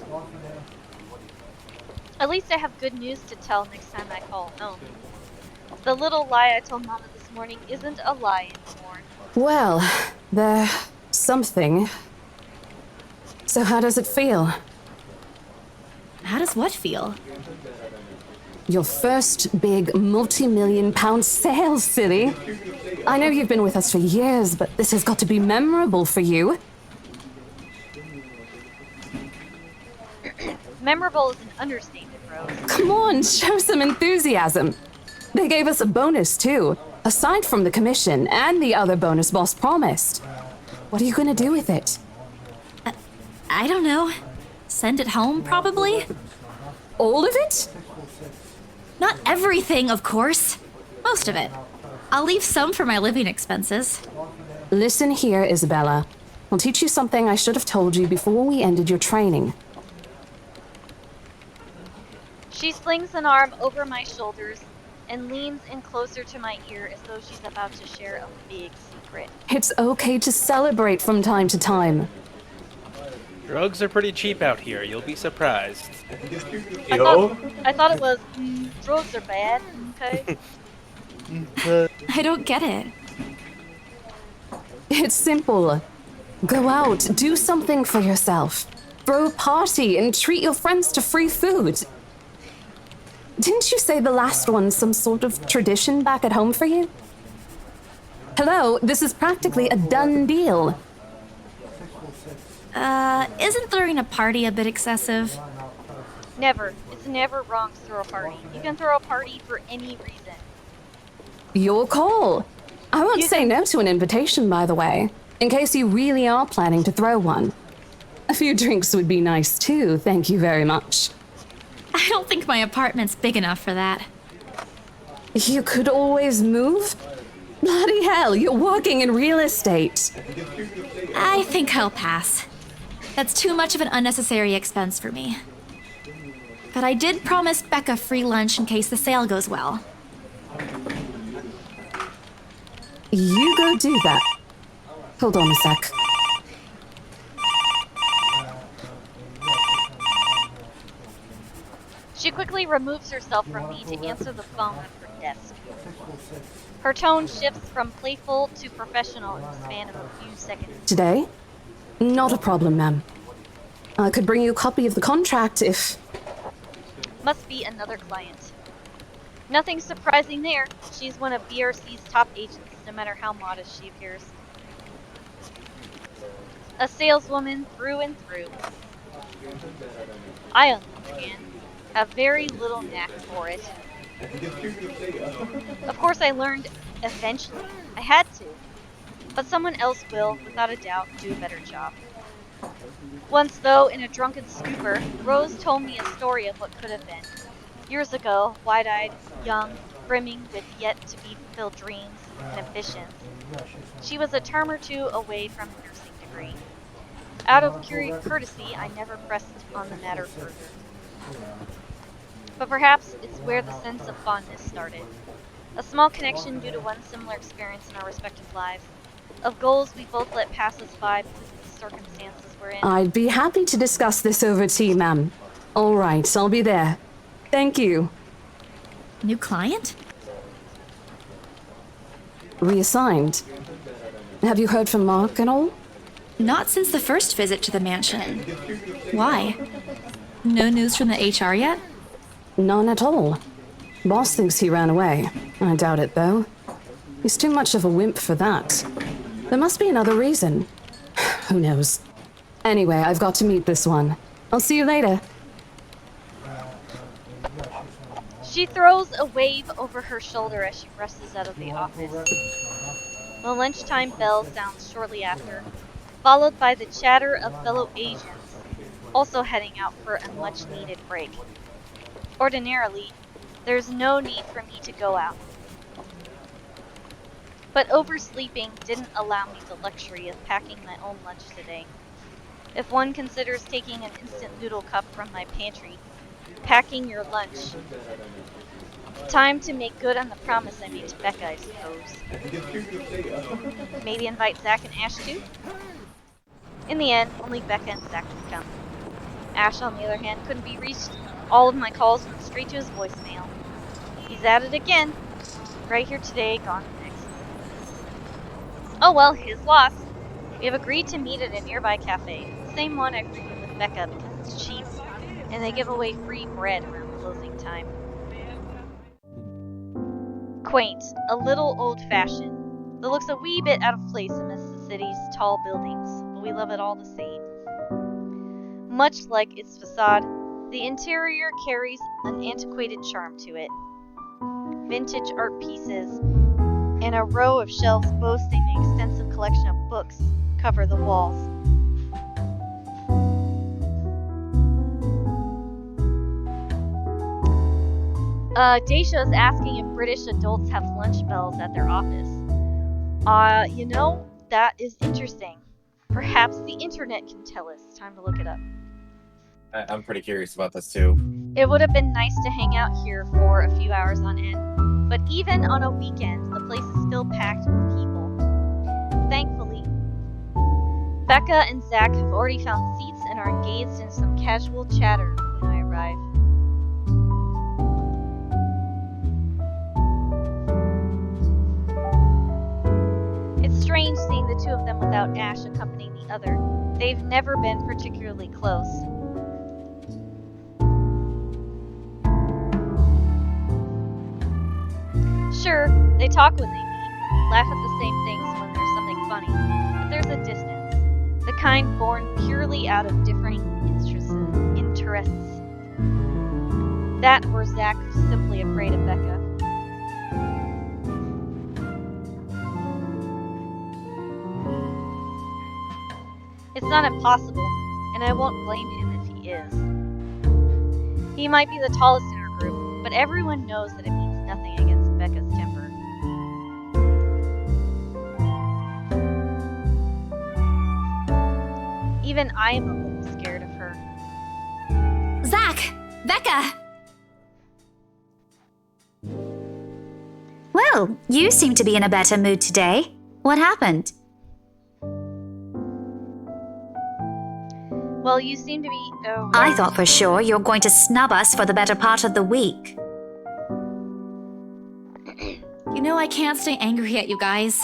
At least I have good news to tell next time I call home. The little lie I told Mama this morning isn't a lie anymore. Well, there's something. So how does it feel? How does what feel? Your first big multi-million-pound sale, silly. I know you've been with us for years, but this has got to be memorable for you. Memorable is an understatement, Rose. Come on, show some enthusiasm. They gave us a bonus, too, aside from the commission and the other bonus boss promised. What are you gonna do with it? I don't know. Send it home, probably? All of it? Not everything, of course. Most of it. I'll leave some for my living expenses. Listen here, Isabella. I'll teach you something I should have told you before we ended your training. She slings an arm over my shoulders and leans in closer to my ear as though she's about to share a big secret. It's okay to celebrate from time to time. Drugs are pretty cheap out here. You'll be surprised. I thought it was, drugs are bad, okay? I don't get it. It's simple. Go out, do something for yourself. Throw a party and treat your friends to free food. Didn't you say the last one's some sort of tradition back at home for you? Hello, this is practically a done deal. Isn't throwing a party a bit excessive? Never. It's never wrong to throw a party. You can throw a party for any reason. Your call. I won't say no to an invitation, by the way, in case you really are planning to throw one. A few drinks would be nice too, thank you very much. I don't think my apartment's big enough for that. You could always move? Bloody hell, you're working in real estate. I think I'll pass. That's too much of an unnecessary expense for me. But I did promise Becca free lunch in case the sale goes well. You go do that. Hold on a sec. She quickly removes herself from me to answer the phone at her desk. Her tone shifts from playful to professional in the span of a few seconds. Today? Not a problem, ma'am. I could bring you a copy of the contract if... Must be another client. Nothing surprising there. She's one of BRC's top agents, no matter how modest she appears. A saleswoman through and through. I, on the other hand, have very little knack for it. Of course, I learned eventually. I had to. But someone else will, without a doubt, do a better job. Once, though, in a drunken stupor, Rose told me a story of what could have been. Years ago, wide-eyed, young, brimming with yet-to-be-fulfilled dreams and ambitions, she was a term or two away from a nursing degree. Out of courtesy, I never pressed on the matter further. But perhaps it's where the sense of fondness started. A small connection due to one similar experience in our respective lives, of goals we both let pass us by because of the circumstances we're in. I'd be happy to discuss this over tea, ma'am. All right, I'll be there. Thank you. New client? Reassigned. Have you heard from Mark at all? Not since the first visit to the mansion. Why? No news from the HR yet? None at all. Boss thinks he ran away. I doubt it, though. He's too much of a wimp for that. There must be another reason. Who knows? Anyway, I've got to meet this one. I'll see you later. She throws a wave over her shoulder as she rushes out of the office. The lunchtime bell sounds shortly after, followed by the chatter of fellow Asians, also heading out for a much-needed break. Ordinarily, there's no need for me to go out. But oversleeping didn't allow me the luxury of packing my own lunch today. If one considers taking an instant noodle cup from my pantry, packing your lunch. Time to make good on the promise I made to Becca, I suppose. Maybe invite Zach and Ash too? In the end, only Becca and Zach would come. Ash, on the other hand, couldn't be reached. All of my calls went straight to his voicemail. He's at it again. Right here today, gone next. Oh well, his loss. We have agreed to meet at a nearby cafe. The same one I frequent with Becca because it's cheap, and they give away free bread around closing time. Quaint, a little old-fashioned, that looks a wee bit out of place amidst the city's tall buildings, but we love it all the same. Much like its facade, the interior carries an antiquated charm to it. Vintage art pieces and a row of shelves boasting an extensive collection of books cover the walls. Daisha is asking if British adults have lunch bells at their office. You know, that is interesting. Perhaps the internet can tell us. Time to look it up. I'm pretty curious about this too. It would have been nice to hang out here for a few hours on end, but even on a weekend, the place is still packed with people. Thankfully, Becca and Zach have already found seats and are engaged in some casual chatter when I arrive. It's strange seeing the two of them without Ash accompanying the other. They've never been particularly close. Sure, they talk when they meet, laugh at the same things when there's something funny, but there's a distance, the kind born purely out of differing interests. That or Zach is simply afraid of Becca. It's not impossible, and I won't blame him if he is. He might be the tallest in our group, but everyone knows that it means nothing against Becca's temper. Even I am a little scared of her. Zach! Becca! Well, you seem to be in a better mood today. What happened? Well, you seem to be... I thought for sure you're going to snub us for the better part of the week. You know I can't stay angry at you guys.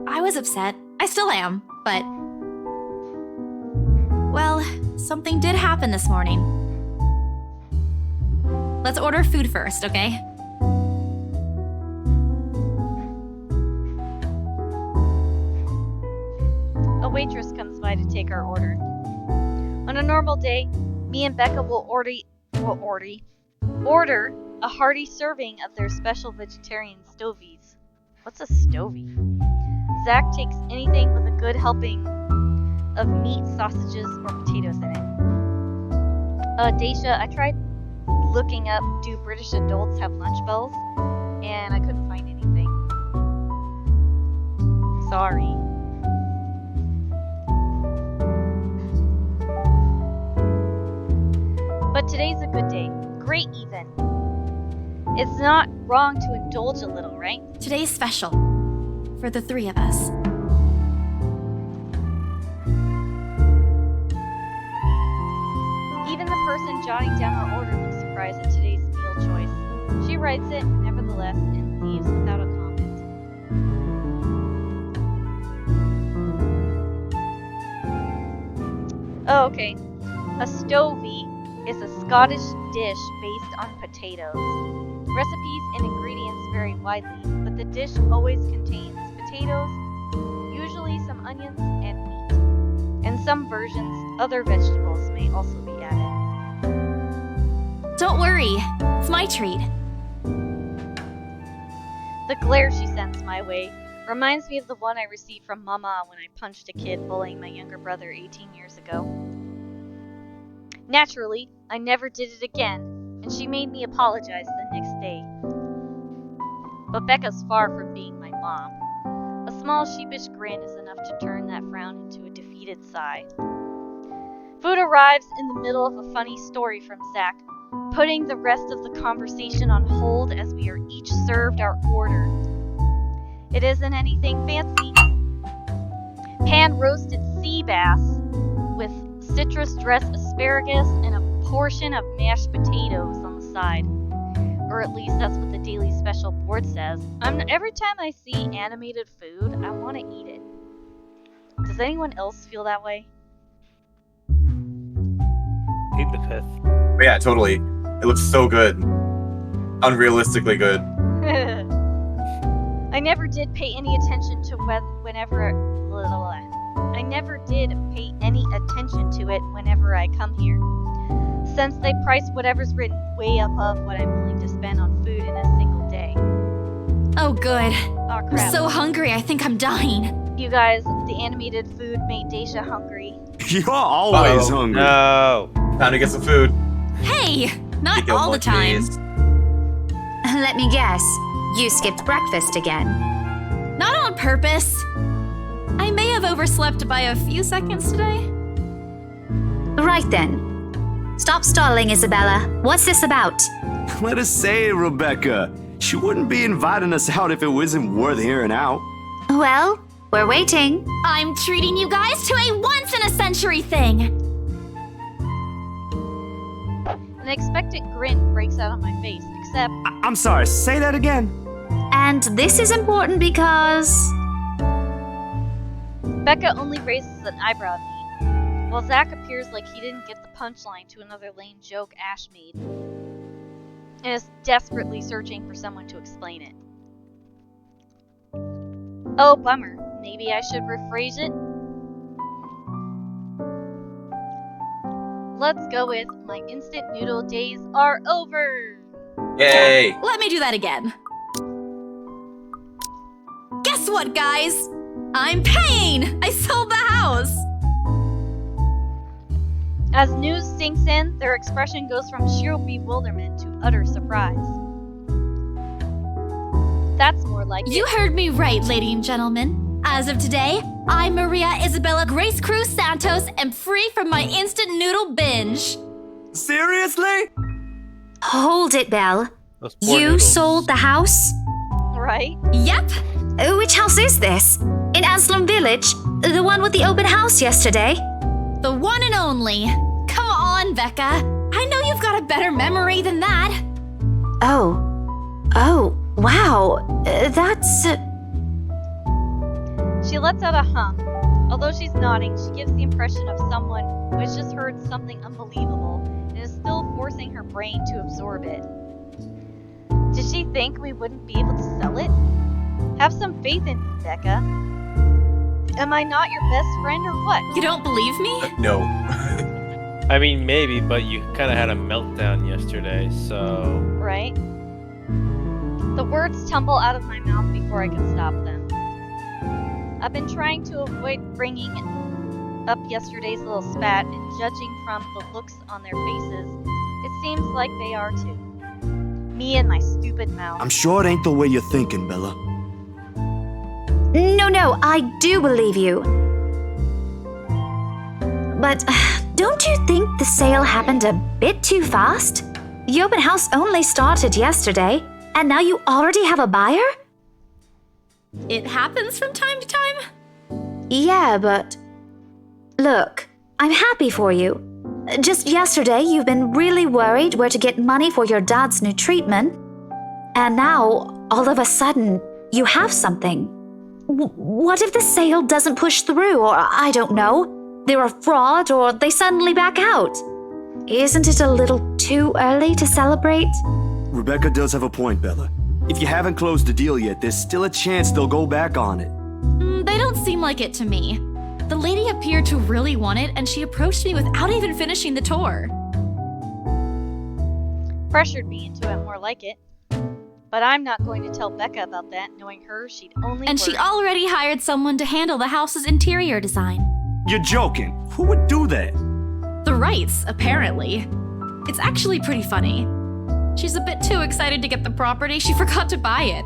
I was upset. I still am, but... Well, something did happen this morning. Let's order food first, okay? A waitress comes by to take our order. On a normal day, me and Becca will order a hearty serving of their special vegetarian stovies. What's a stovie? Zach takes anything with a good helping of meat, sausages, or potatoes in it. Daisha, I tried looking up, do British adults have lunch bells? And I couldn't find anything. Sorry. But today's a good day. Great even. It's not wrong to indulge a little, right? Today's special. For the three of us. Even the person jotting down our order looks surprised at today's meal choice. She writes it, nevertheless, and leaves without a comment. Oh, okay. A stovey is a Scottish dish based on potatoes. Recipes and ingredients vary widely, but the dish always contains potatoes, usually some onions and meat. In some versions, other vegetables may also be added. Don't worry, it's my treat. The glare she sends my way reminds me of the one I received from Mama when I punched a kid bullying my younger brother 18 years ago. Naturally, I never did it again, and she made me apologize the next day. But Becca's far from being my mom. A small sheepish grin is enough to turn that frown into a defeated sigh. Food arrives in the middle of a funny story from Zach, putting the rest of the conversation on hold as we are each served our order. It isn't anything fancy. Pan-roasted sea bass with citrus-dressed asparagus and a portion of mashed potatoes on the side. Or at least that's what the daily special board says. Every time I see animated food, I want to eat it. Does anyone else feel that way? Plead the fifth. But yeah, totally. It looks so good. Unrealistically good. I never did pay any attention to I never did pay any attention to it whenever I come here. Since they price whatever's written way above what I'm willing to spend on food in a single day. Oh, good. Aw, crap. I'm so hungry, I think I'm dying. You guys, the animated food made Daisha hungry. You're always hungry. No. Time to get some food. Hey, not all the time. Let me guess. You skipped breakfast again. Not on purpose. I may have overslept by a few seconds today. Right then. Stop stalling, Isabella. What's this about? Let us say it, Rebecca. She wouldn't be inviting us out if it wasn't worth hearing out. Well, we're waiting. I'm treating you guys to a once-in-a-century thing. An expectant grin breaks out on my face, except... I'm sorry, say that again. And this is important because... Becca only raises an eyebrow at me, while Zach appears like he didn't get the punchline to another lame joke Ash made, and is desperately searching for someone to explain it. Oh, bummer. Maybe I should rephrase it? Let's go with my instant noodle days are over! Yay! Let me do that again. Guess what, guys? I'm paying! I sold the house! As news sinks in, their expression goes from sheer bewilderment to utter surprise. That's more like You heard me right, ladies and gentlemen. As of today, I'm Maria Isabella Grace Cruz Santos and free from my instant noodle binge. Seriously? Hold it, Belle. You noodles. sold the house? Right? Yep. Which house is this? In Aslam Village? The one with the open house yesterday? The one and only. Come on, Becca. I know you've got a better memory than that. Oh, wow. That's... She lets out a hum. Although she's nodding, she gives the impression of someone who has just heard something unbelievable and is still forcing her brain to absorb it. Did she think we wouldn't be able to sell it? Have some faith in me, Becca. Am I not your best friend or what? You don't believe me? No. I mean, maybe, but you kind of had a meltdown yesterday, so... Right? The words tumble out of my mouth before I can stop them. I've been trying to avoid bringing up yesterday's little spat, and judging from the looks on their faces, it seems like they are too. Me and my stupid mouth. I'm sure it ain't the way you're thinking, Bella. No, I do believe you. But don't you think the sale happened a bit too fast? The open house only started yesterday, and now you already have a buyer? It happens from time to time. Yeah, but... Look, I'm happy for you. Just yesterday, you've been really worried where to get money for your dad's new treatment. And now, all of a sudden, you have something. What if the sale doesn't push through, or I don't know, they're a fraud, or they suddenly back out? Isn't it a little too early to celebrate? Rebecca does have a point, Bella. If you haven't closed the deal yet, there's still a chance they'll go back on it. They don't seem like it to me. The lady appeared to really want it, and she approached me without even finishing the tour. Pressured me into it, more like it. But I'm not going to tell Becca about that, knowing her, she'd only And she already hired someone to handle the house's interior design. You're joking. Who would do that? The Wrights, apparently. It's actually pretty funny. She's a bit too excited to get the property, she forgot to buy it.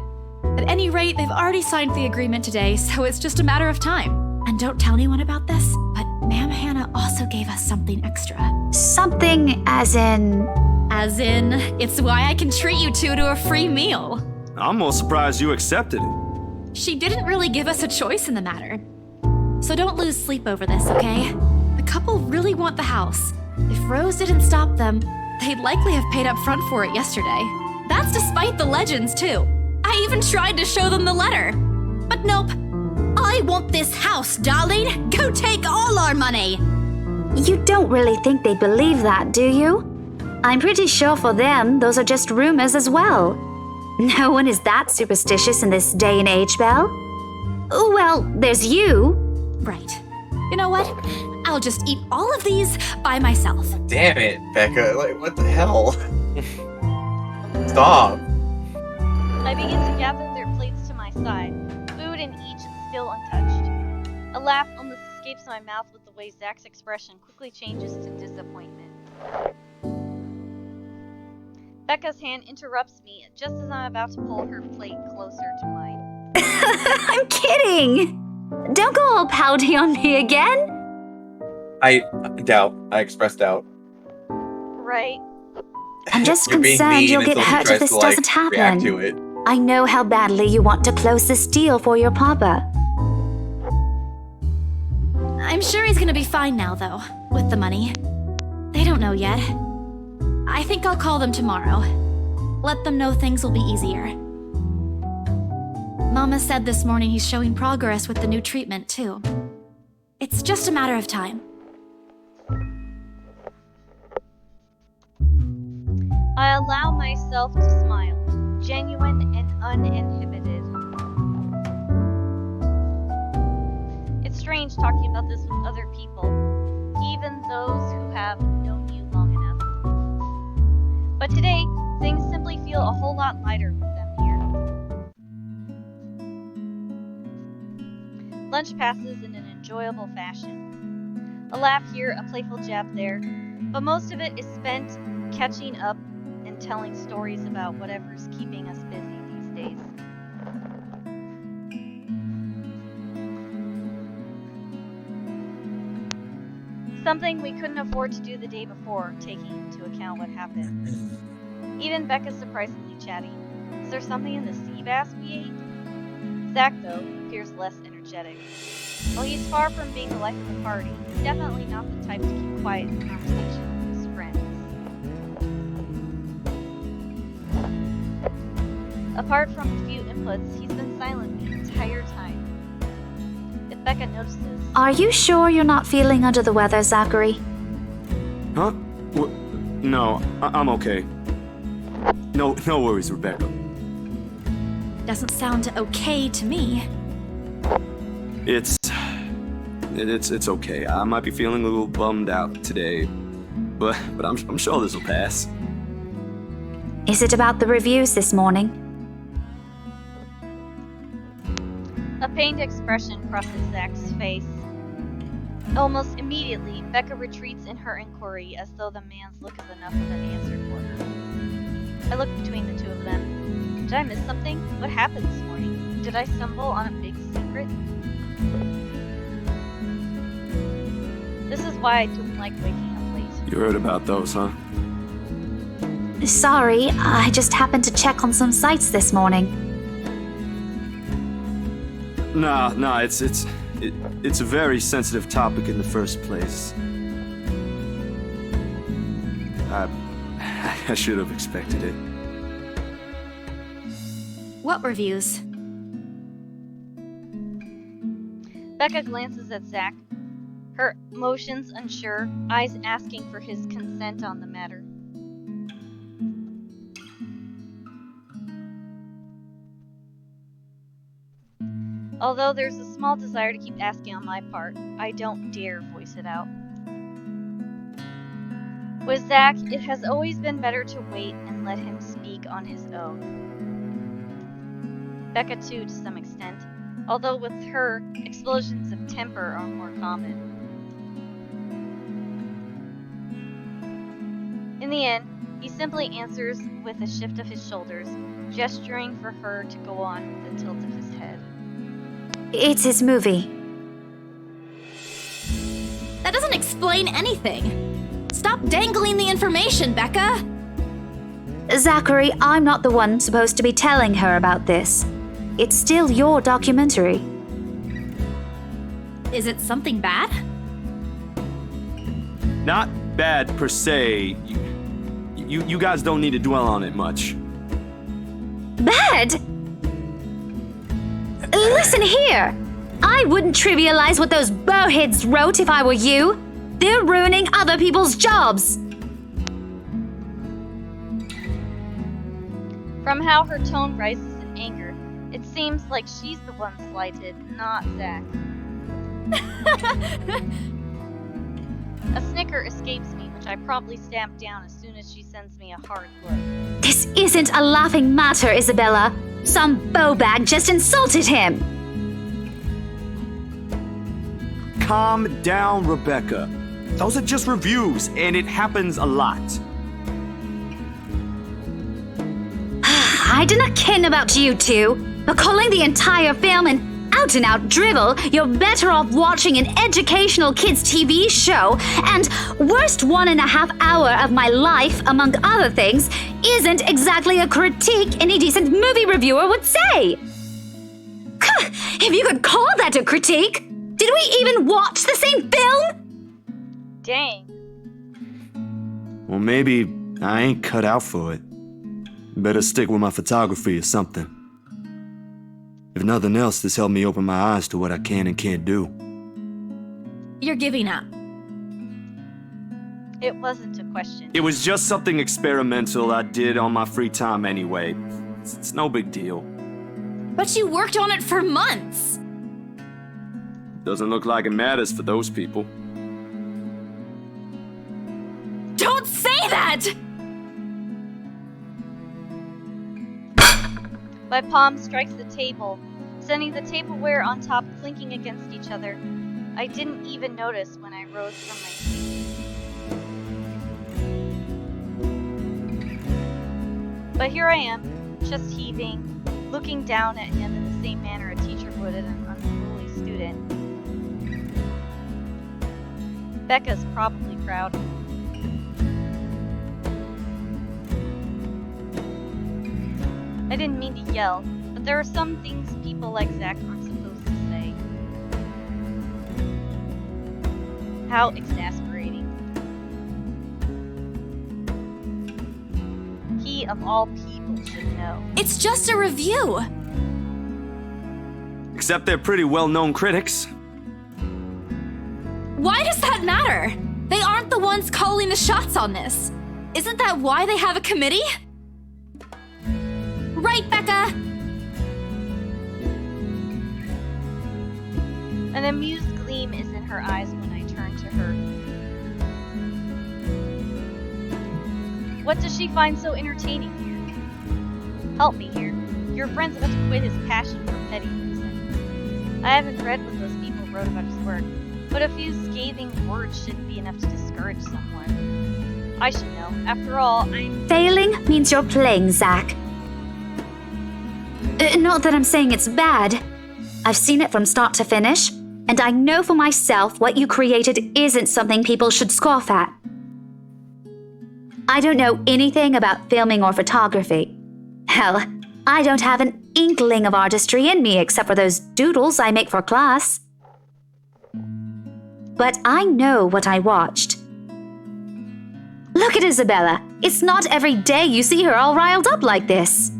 At any rate, they've already signed the agreement today, so it's just a matter of time. And don't tell anyone about this, but Ma'am Hannah also gave us something extra. Something as in... As in, it's why I can treat you two to a free meal. I'm more surprised you accepted it. She didn't really give us a choice in the matter. So don't lose sleep over this, okay? The couple really want the house. If Rose didn't stop them, they'd likely have paid up front for it yesterday. That's despite the legends, too. I even tried to show them the letter. But nope. I want this house, darling. Go take all our money. You don't really think they believe that, do you? I'm pretty sure for them, those are just rumors as well. No one is that superstitious in this day and age, Belle. Well, there's you. Right. You know what? I'll just eat all of these by myself. Damn it, Becca. Like, what the hell? Stop. I begin to gather their plates to my side, food in each still untouched. A laugh almost escapes my mouth with the way Zach's expression quickly changes to disappointment. Becca's hand interrupts me just as I'm about to pull her plate closer to mine. I'm kidding! Don't go all pouty on me again! I expressed doubt. Right. I'm just You're being concerned mean you'll get until he hurt if tries this to, like, doesn't happen. react to it. I know how badly you want to close this deal for your papa. I'm sure he's gonna be fine now, though, with the money. They don't know yet. I think I'll call them tomorrow. Let them know things will be easier. Mama said this morning he's showing progress with the new treatment, too. It's just a matter of time. I allow myself to smile, genuine and uninhibited. It's strange talking about this with other people, even those who have known you long enough. But today, things simply feel a whole lot lighter with them here. Lunch passes in an enjoyable fashion. A laugh here, a playful jab there, but most of it is spent catching up and telling stories about whatever's keeping us busy these days. Something we couldn't afford to do the day before, taking into account what happened. Even Becca's surprisingly chatty. Is there something in the sea bass we ate? Zach, though, appears less energetic. While he's far from being the life of the party, he's definitely not the type to keep quiet in conversation with his friends. Apart from a few inputs, he's been silent the entire time. If Becca notices... Are you sure you're not feeling under the weather, Zachary? Huh? No, I'm okay. No worries, Rebecca. Doesn't sound okay to me. It's okay. I might be feeling a little bummed out today, but I'm sure this will pass. Is it about the reviews this morning? A pained expression crosses Zach's face. Almost immediately, Becca retreats in her inquiry as though the man's look is enough of an answer for her. I look between the two of them. Did I miss something? What happened this morning? Did I stumble on a big secret? This is why I don't like waking up late. You heard about those, huh? Sorry, I just happened to check on some sites this morning. Nah, it's a very sensitive topic in the first place. I should have expected it. What reviews? Becca glances at Zach, her motions unsure, eyes asking for his consent on the matter. Although there's a small desire to keep asking on my part, I don't dare voice it out. With Zach, it has always been better to wait and let him speak on his own. Becca too, to some extent, although with her, explosions of temper are more common. In the end, he simply answers with a shift of his shoulders, gesturing for her to go on with a tilt of his head. It's his movie. That doesn't explain anything. Stop dangling the information, Becca! Zachary, I'm not the one supposed to be telling her about this. It's still your documentary. Is it something bad? Not bad per se. You guys don't need to dwell on it much. Bad? Listen here! I wouldn't trivialize what those bowheads wrote if I were you. They're ruining other people's jobs. From how her tone rises in anger, it seems like she's the one slighted, not Zach. A snicker escapes me, which I probably stamp down as soon as she sends me a hard look. This isn't a laughing matter, Isabella. Some bowbag just insulted him. Calm down, Rebecca. Those are just reviews, and it happens a lot. I do not ken about you two, but calling the entire film an out-and-out drivel, you're better off watching an educational kids' TV show, and worst 1.5 hour of my life, among other things, isn't exactly a critique any decent movie reviewer would say. If you could call that a critique, did we even watch the same film? Dang. Well, maybe I ain't cut out for it. Better stick with my photography or something. If nothing else, this helped me open my eyes to what I can and can't do. You're giving up. It wasn't a question. It was just something experimental I did on my free time anyway. It's no big deal. But you worked on it for months. Doesn't look like it matters for those people. Don't say that! My palm strikes the table, sending the tableware on top clinking against each other. I didn't even notice when I rose from my seat. But here I am, just heaving, looking down at him in the same manner a teacher would at an unruly student. Becca's probably proud. I didn't mean to yell, but there are some things people like Zach aren't supposed to say. How exasperating. He, of all people, should know. It's just a review. Except they're pretty well-known critics. Why does that matter? They aren't the ones calling the shots on this. Isn't that why they have a committee? Right, Becca? An amused gleam is in her eyes when I turn to her. What does she find so entertaining here? Help me here. Your friend's about to quit his passion for petty reasons. I haven't read what those people wrote about his work, but a few scathing words shouldn't be enough to discourage someone. I should know. After all, I'm... Failing means you're playing, Zach. Not that I'm saying it's bad. I've seen it from start to finish, and I know for myself what you created isn't something people should scoff at. I don't know anything about filming or photography. Hell, I don't have an inkling of artistry in me except for those doodles I make for class. But I know what I watched. Look at Isabella. It's not every day you see her all riled up like this.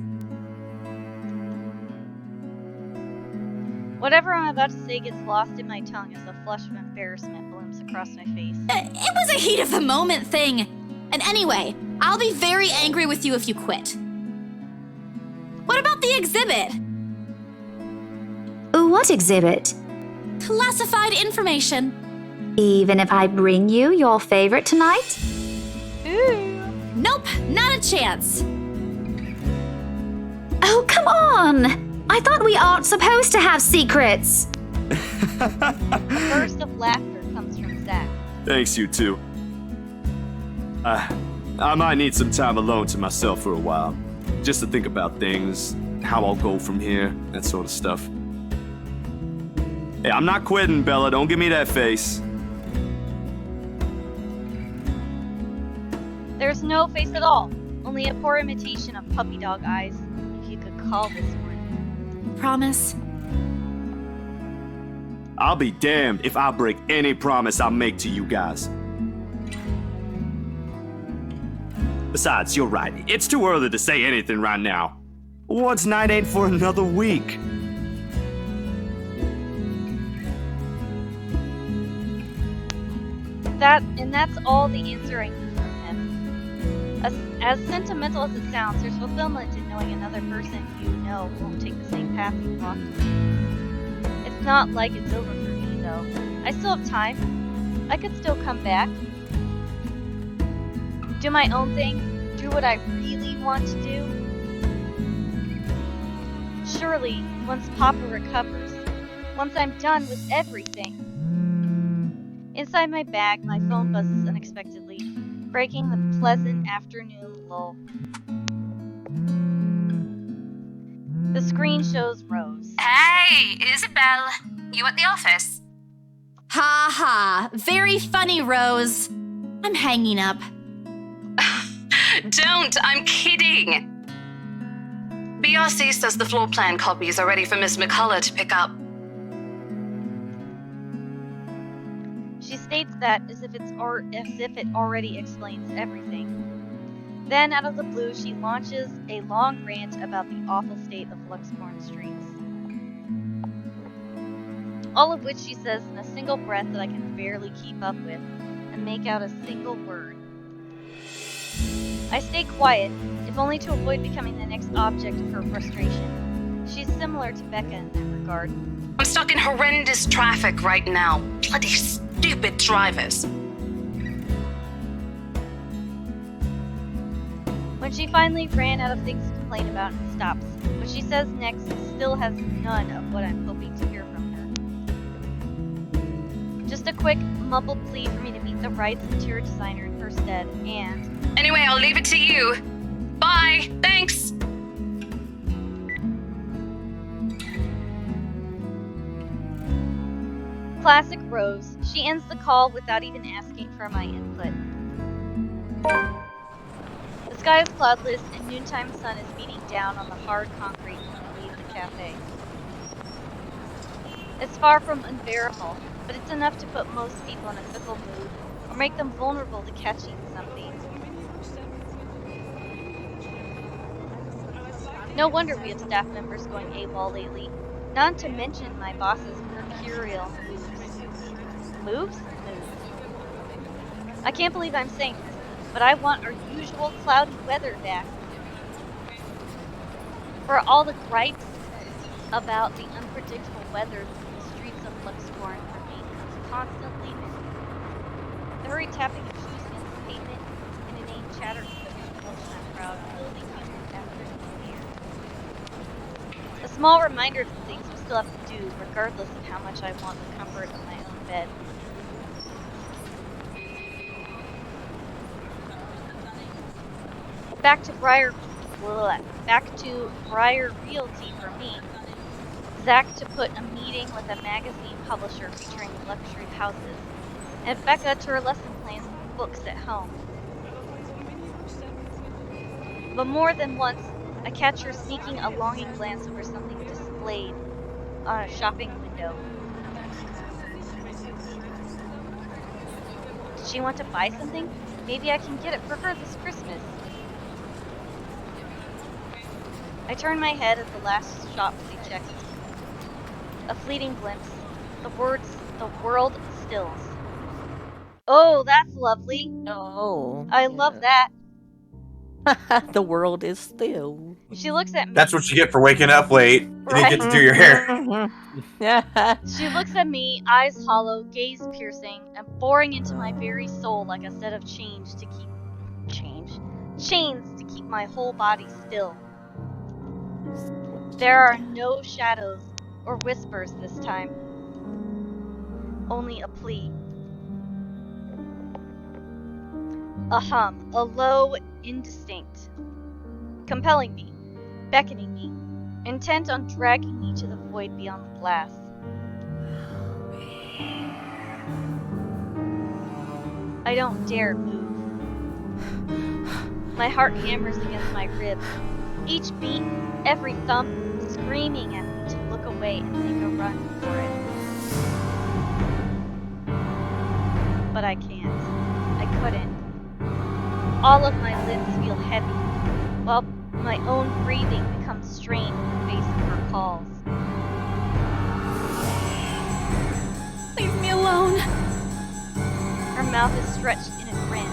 Whatever I'm about to say gets lost in my tongue as a flush of embarrassment blooms across my face. It was a heat of the moment thing. And anyway, I'll be very angry with you if you quit. What about the exhibit? What exhibit? Classified information. Even if I bring you your favorite tonight? Nope, not a chance. Oh, come on! I thought we aren't supposed to have secrets. A burst of laughter comes from Zach. Thanks, you two. I might need some time alone to myself for a while. Just to think about things, how I'll go from here, that sort of stuff. Hey, I'm not quitting, Bella. Don't give me that face. There's no face at all. Only a poor imitation of puppy dog eyes, if you could call this one. Promise? I'll be damned if I break any promise I make to you guys. Besides, you're right. It's too early to say anything right now. What's night ain't for another week? That's all the answer I need from him. As sentimental as it sounds, there's fulfillment in knowing another person you know won't take the same path you walked. It's not like it's over for me, though. I still have time. I could still come back. Do my own thing. Do what I really want to do. Surely, once Papa recovers, once I'm done with everything. Inside my bag, my phone buzzes unexpectedly, breaking the pleasant afternoon lull. The screen shows Rose. Hey, Isabel. You at the office? Ha ha. Very funny, Rose. I'm hanging up. Don't, I'm kidding. BRC says the floor plan copies are ready for Miss McCullough to pick up. She states that as if it already explains everything. Then, out of the blue, she launches a long rant about the awful state of Luxborn streets. All of which she says in a single breath that I can barely keep up with and make out a single word. I stay quiet, if only to avoid becoming the next object of her frustration. She's similar to Becca in that regard. I'm stuck in horrendous traffic right now. Bloody stupid drivers. When she finally ran out of things to complain about and stops, what she says next still has none of what I'm hoping to hear from her. Just a quick, mumbled plea for me to meet the right interior designer in her stead, and... Anyway, I'll leave it to you. Bye. Thanks. Classic Rose. She ends the call without even asking for my input. The sky is cloudless and noontime sun is beating down on the hard concrete when we leave the cafe. It's far from unbearable, but it's enough to put most people in a fickle mood or make them vulnerable to catching something. No wonder we have staff members going AWOL lately, not to mention my boss's mercurial moves. Moves? I can't believe I'm saying this, but I want our usual cloudy weather back. For all the gripes about the unpredictable weather, the streets of Luxborn remain constantly missing. The hurried tapping of shoes against the pavement and inane chatter from the lunchtime crowd fill the humid afternoon air. A small reminder of the things was still have to do, regardless of how much I want the comfort of my own bed. Back to Briar Realty for me. Zach to put a meeting with a magazine publisher featuring luxury houses, and Becca to her lesson plans and books at home. But more than once, I catch her sneaking a longing glance over something displayed on a shopping window. Does she want to buy something? Maybe I can get it for her this Christmas. I turn my head at the last shop I checked. A fleeting glimpse. The words, "The world stills." Oh, that's lovely. Oh. I love that. The world is still. She looks at me. That's what you get for waking up late. You didn't get to do your hair. She looks at me, eyes hollow, gaze piercing, and boring into my very soul like a set of chains to keep my whole body still. There are no shadows or whispers this time. Only a plea. A hum, a low indistinct, compelling me, beckoning me, intent on dragging me to the void beyond the glass. I don't dare move. My heart hammers against my ribs, each beat, every thump, screaming at me to look away and make a run for it. But I can't. I couldn't. All of my limbs feel heavy, while my own breathing becomes strained in the face of her calls. Leave me alone. Her mouth is stretched in a grin,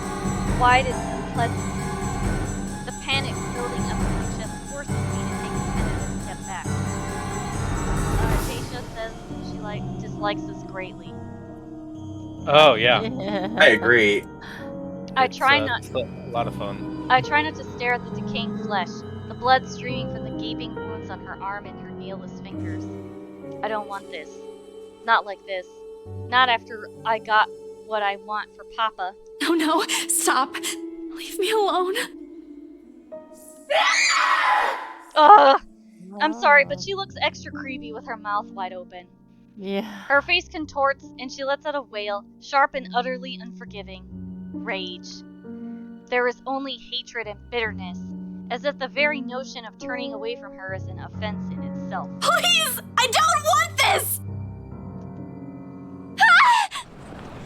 wide and unpleasant. The panic building up in my chest forces me to take a minute and step back. Tasha says she dislikes us greatly. Oh, yeah. I agree. I try not. It's a lot of fun. I try not to stare at the decaying flesh, the blood streaming from the gaping wounds on her arm and her nailless fingers. I don't want this. Not like this. Not after I got what I want for Papa. Oh no, stop. Leave me alone. Ugh! I'm sorry, but she looks extra creepy with her mouth wide open. Yeah. Her face contorts, and she lets out a wail, sharp and utterly unforgiving. Rage. There is only hatred and bitterness, as if the very notion of turning away from her is an offense in itself. Please! I don't want this!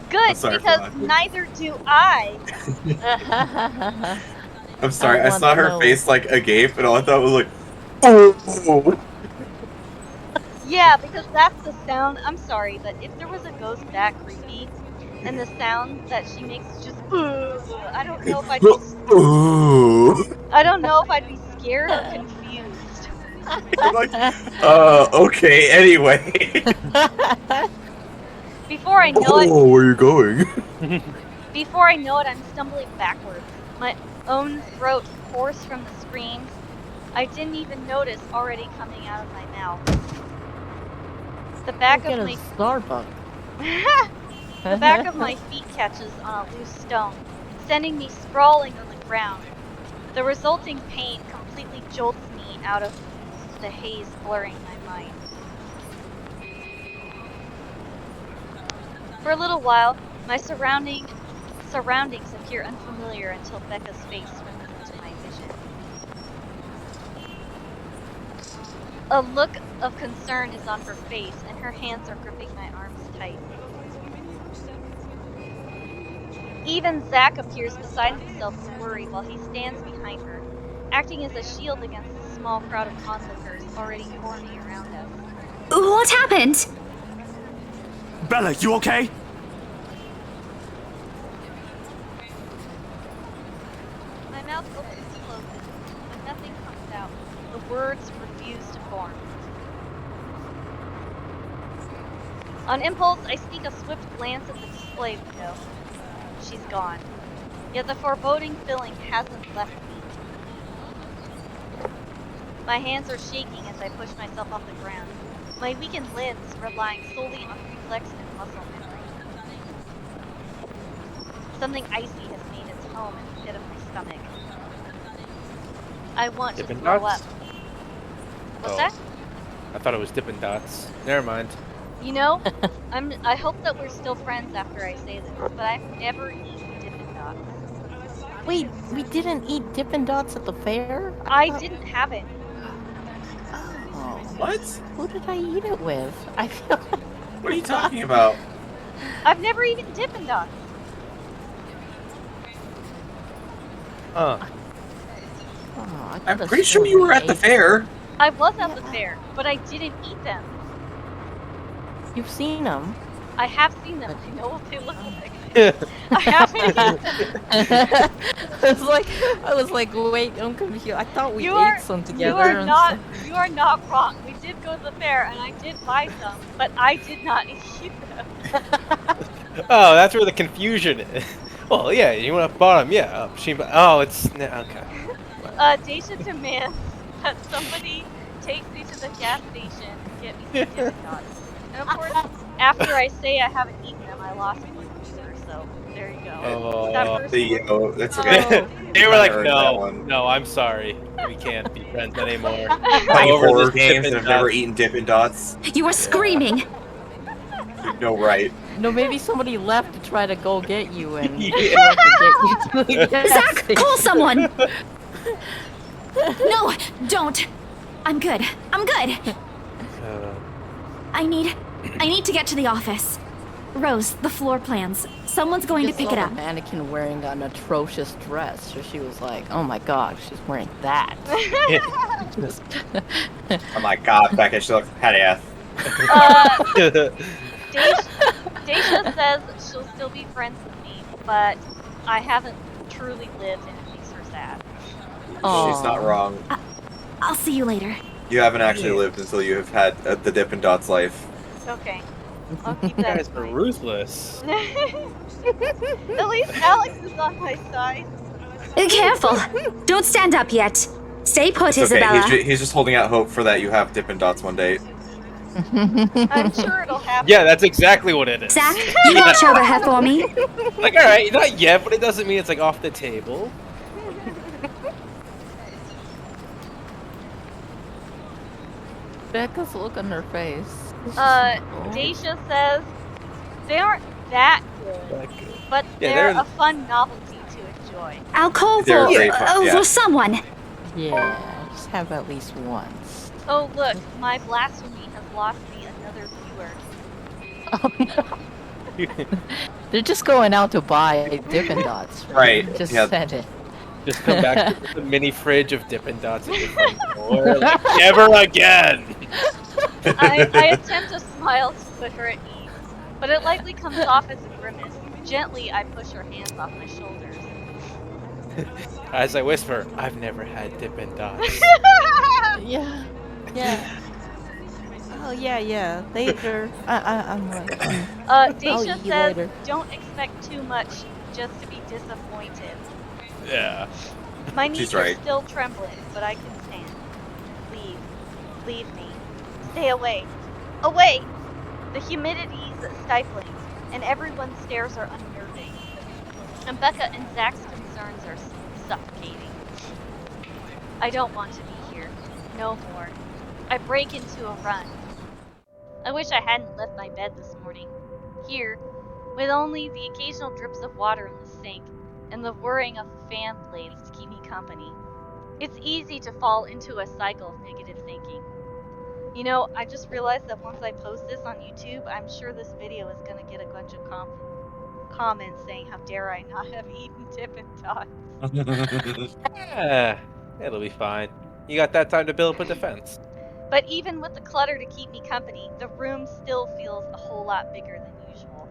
Good, sorry, because Flo. neither do I. I'm sorry, I want saw to her know. face like agape, and all I thought was like, oh. Yeah, because that's the sound. I'm sorry, but if there was a ghost that creepy, and the sound that she makes is just, I don't know if I'd be. I don't know if I'd be scared or confused. I'm like, okay, anyway. Before I know it. Oh, where are you going? Before I know it, I'm stumbling backwards. My own throat hoarse from the screams I didn't even notice already coming out of my mouth. The back Get of a my Starbucks. the back of my feet catches on a loose stone, sending me sprawling on the ground. The resulting pain completely jolts me out of the haze blurring my mind. For a little while, my surroundings appear unfamiliar until Becca's face swims into my vision. A look of concern is on her face, and her hands are gripping my arms tight. Even Zach appears beside himself worried while he stands behind her, acting as a shield against the small crowd of onlookers already forming around us. What happened? Bella, you okay? My mouth opens and closes, but nothing comes out. The words refuse to form. On impulse, I sneak a swift glance at the display window. She's gone. Yet the foreboding feeling hasn't left me. My hands are shaking as I push myself off the ground. My weakened limbs relying solely on reflex and muscle memory. Something icy has made its home in the pit of my stomach. I want to Dippin' throw Dots? up. What's Oh. that? I thought it was Dippin' Dots. Never mind. You know, I hope that we're still friends after I say this, but I've never eaten Dippin' Dots. Wait, we didn't eat Dippin' Dots at the fair? I thought- didn't have any. Oh. What? Who did I eat it with? I feel. What are you talking about? I've never eaten Dippin' Dots. Huh. Oh, I'm pretty sure you were at the fair. I was at the fair, but I didn't eat them. You've seen them. I have seen them. I know what they look like. I haven't eaten them. I was like, wait, I'm confused. I thought we You are- ate some together. You are and not. You are not wrong. We did go to the fair, and I did buy some, but I did not eat them. Oh, that's where the confusion is. Well, yeah, you went up bottom, yeah. Oh, it's okay. Dacia demands that somebody takes me to the gas station and get me some Dippin' Dots. And of course, after I say I haven't eaten them, I lost my computer. So there you go. That's okay. They were I like, heard that no, one. no, I'm sorry. We can't be friends anymore. Playing Over horror this games and Dippin' have never Dots. eaten Dippin' Dots. You are screaming! No right. No, maybe somebody left to try to go get you and Yeah. went to get you to the gas Zach, station. call someone! No, don't. I'm good. I'm good. I need to get to the office. Rose, the floor plans. Someone's going to Just pick saw it the up. mannequin wearing an atrocious dress, so she was like, "Oh my god, she's wearing that." Oh my god, Becca, she looks hideous. Dacia says she'll still be friends with me, but I haven't truly lived, and it makes her sad. She's not wrong. I'll see you later. You haven't actually lived until you have had the Dippin' Dots life. Okay. I'll keep You that guys in are mind. ruthless. At least Alex is on my side. Careful! Don't stand up yet. Stay put, It's okay. Isabella. He's just holding out hope for that you have Dippin' Dots one day. I'm sure it'll happen. Yeah, that's exactly what it is. Zach, you watch over her for me. Like, alright, not yet, but it doesn't mean it's like off the table. Becca's look on her face. Dacia says they aren't that good, but Yeah, they're a fun novelty to enjoy. I'll call They're for, great fun, yeah. for someone. Yeah, just have at least once. Oh look, my blasphemy has lost me another viewer. They're just going out to buy Dippin' Dots. Right, Just yeah. said it. Just come back to the mini fridge of Dippin' Dots at your front door. Like, never again! I attempt to smile to put her at ease, but it likely comes off as a grimace. Gently, I push her hands off my shoulders. As I whisper, I've never had Dippin' Dots. Yeah. Yeah. Oh yeah. Later. I'm like. I'll Dacia eat you says, later. don't expect too much just to be disappointed. Yeah. My knees She's are right. still trembling, but I can stand. Leave. Leave me. Stay away. Away! The humidity's stifling, and everyone's stares are unnerving. And Becca and Zach's concerns are suffocating. I don't want to be here. No more. I break into a run. I wish I hadn't left my bed this morning. Here, with only the occasional drips of water in the sink, and the whirring of the fan blades to keep me company. It's easy to fall into a cycle of negative thinking. You know, I just realized that once I post this on YouTube, I'm sure this video is going to get a bunch of comments saying, how dare I not have eaten Dippin' Dots. Yeah, it'll be fine. You got that time to build up a defense. But even with the clutter to keep me company, the room still feels a whole lot bigger than usual.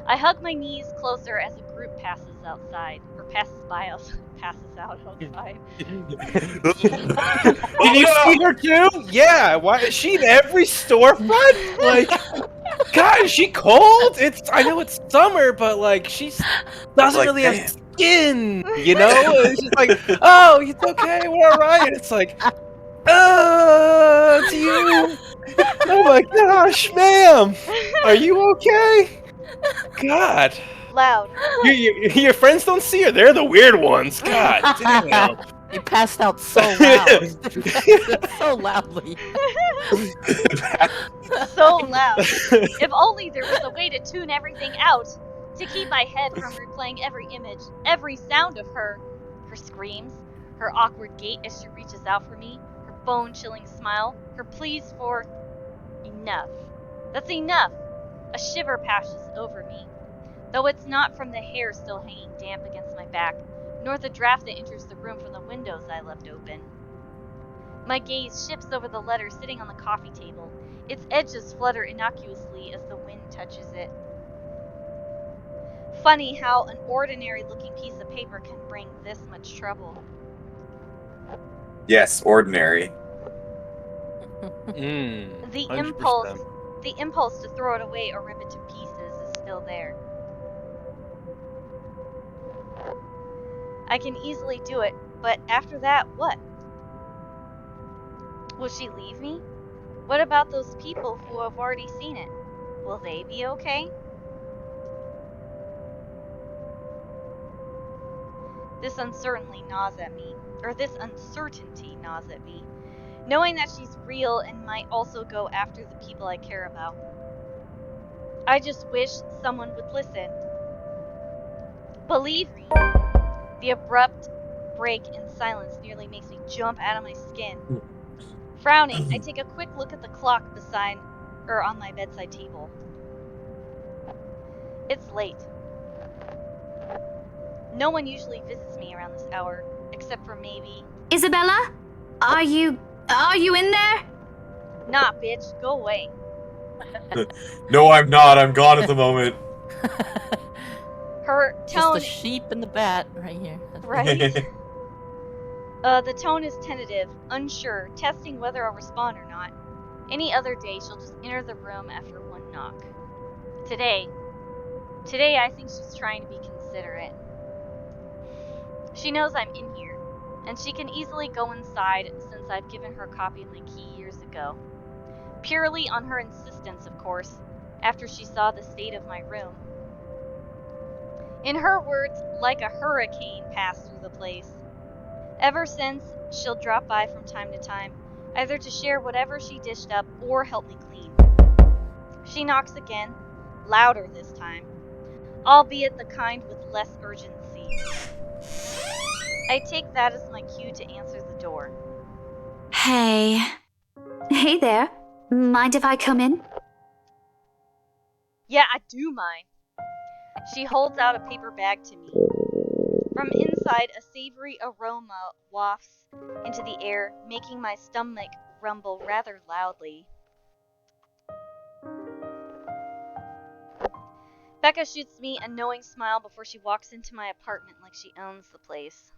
I hug my knees closer as a group passes outside, or passes by outside, passes out outside. Did you see her too? Yeah, why is she in every storefront? Like, God, is she cold? I know it's summer, but like she doesn't Like, really damn. have skin, you know? It's just like, oh, it's okay, we're alright. It's like, it's you. Oh my gosh, ma'am! Are you okay? God. Loud. Your friends don't see her. They're the weird ones. God damn. He passed out so loud. So loudly. So loud. If only there was a way to tune everything out. To keep my head from replaying every image, every sound of her. Her screams, her awkward gait as she reaches out for me, her bone-chilling smile, her pleas for enough. That's enough. A shiver passes over me. Though it's not from the hair still hanging damp against my back, nor the draft that enters the room from the windows I left open. My gaze shifts over the letter sitting on the coffee table. Its edges flutter innocuously as the wind touches it. Funny how an ordinary-looking piece of paper can bring this much trouble. Yes, ordinary. The 100%. impulse to throw it away or rip it to pieces is still there. I can easily do it, but after that, what? Will she leave me? What about those people who have already seen it? Will they be okay? This uncertainty gnaws at me. Knowing that she's real and might also go after the people I care about. I just wish someone would listen. Believe me. The abrupt break in silence nearly makes me jump out of my skin. Frowning, I take a quick look at the clock on my bedside table. It's late. No one usually visits me around this hour, except for maybe... Isabella? Are you in there? Nah, bitch, go away. No, I'm not. I'm gone at the moment. Her tone... Just the sheep and the bat right here. Right? The tone is tentative, unsure, testing whether I'll respond or not. Any other day, she'll just enter the room after one knock. Today, I think she's trying to be considerate. She knows I'm in here, and she can easily go inside since I've given her a copy of my key years ago. Purely on her insistence, of course, after she saw the state of my room. In her words, like a hurricane passed through the place. Ever since, she'll drop by from time to time, either to share whatever she dished up or help me clean. She knocks again, louder this time, albeit the kind with less urgency. I take that as my cue to answer the door. Hey. Hey there. Mind if I come in? Yeah, I do mind. She holds out a paper bag to me. From inside, a savory aroma wafts into the air, making my stomach rumble rather loudly. Becca shoots me a knowing smile before she walks into my apartment like she owns the place.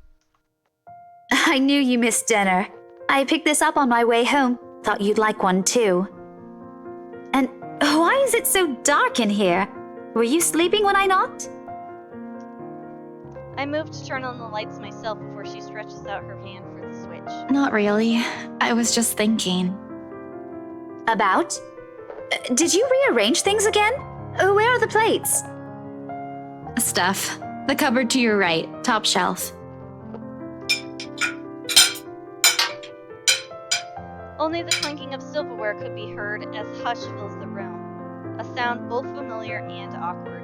I knew you missed dinner. I picked this up on my way home. Thought you'd like one too. And why is it so dark in here? Were you sleeping when I knocked? I move to turn on the lights myself before she stretches out her hand for the switch. Not really. I was just thinking. About? Did you rearrange things again? Where are the plates? Stuff. The cupboard to your right, top shelf. Only the clinking of silverware could be heard as hush fills the room, a sound both familiar and awkward.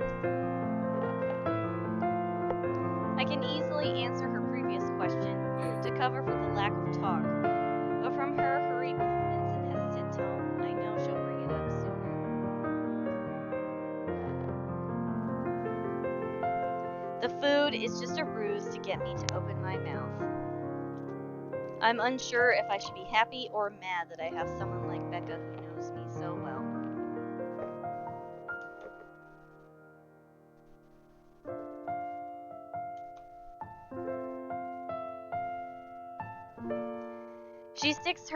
I can easily answer her previous question, to cover for the lack of talk, but from her hurried movements and hesitant tone, I know she'll bring it up sooner. The food is just a ruse to get me to open my mouth. I'm unsure if I should be happy or mad that I have someone like Becca who knows me so well. She sticks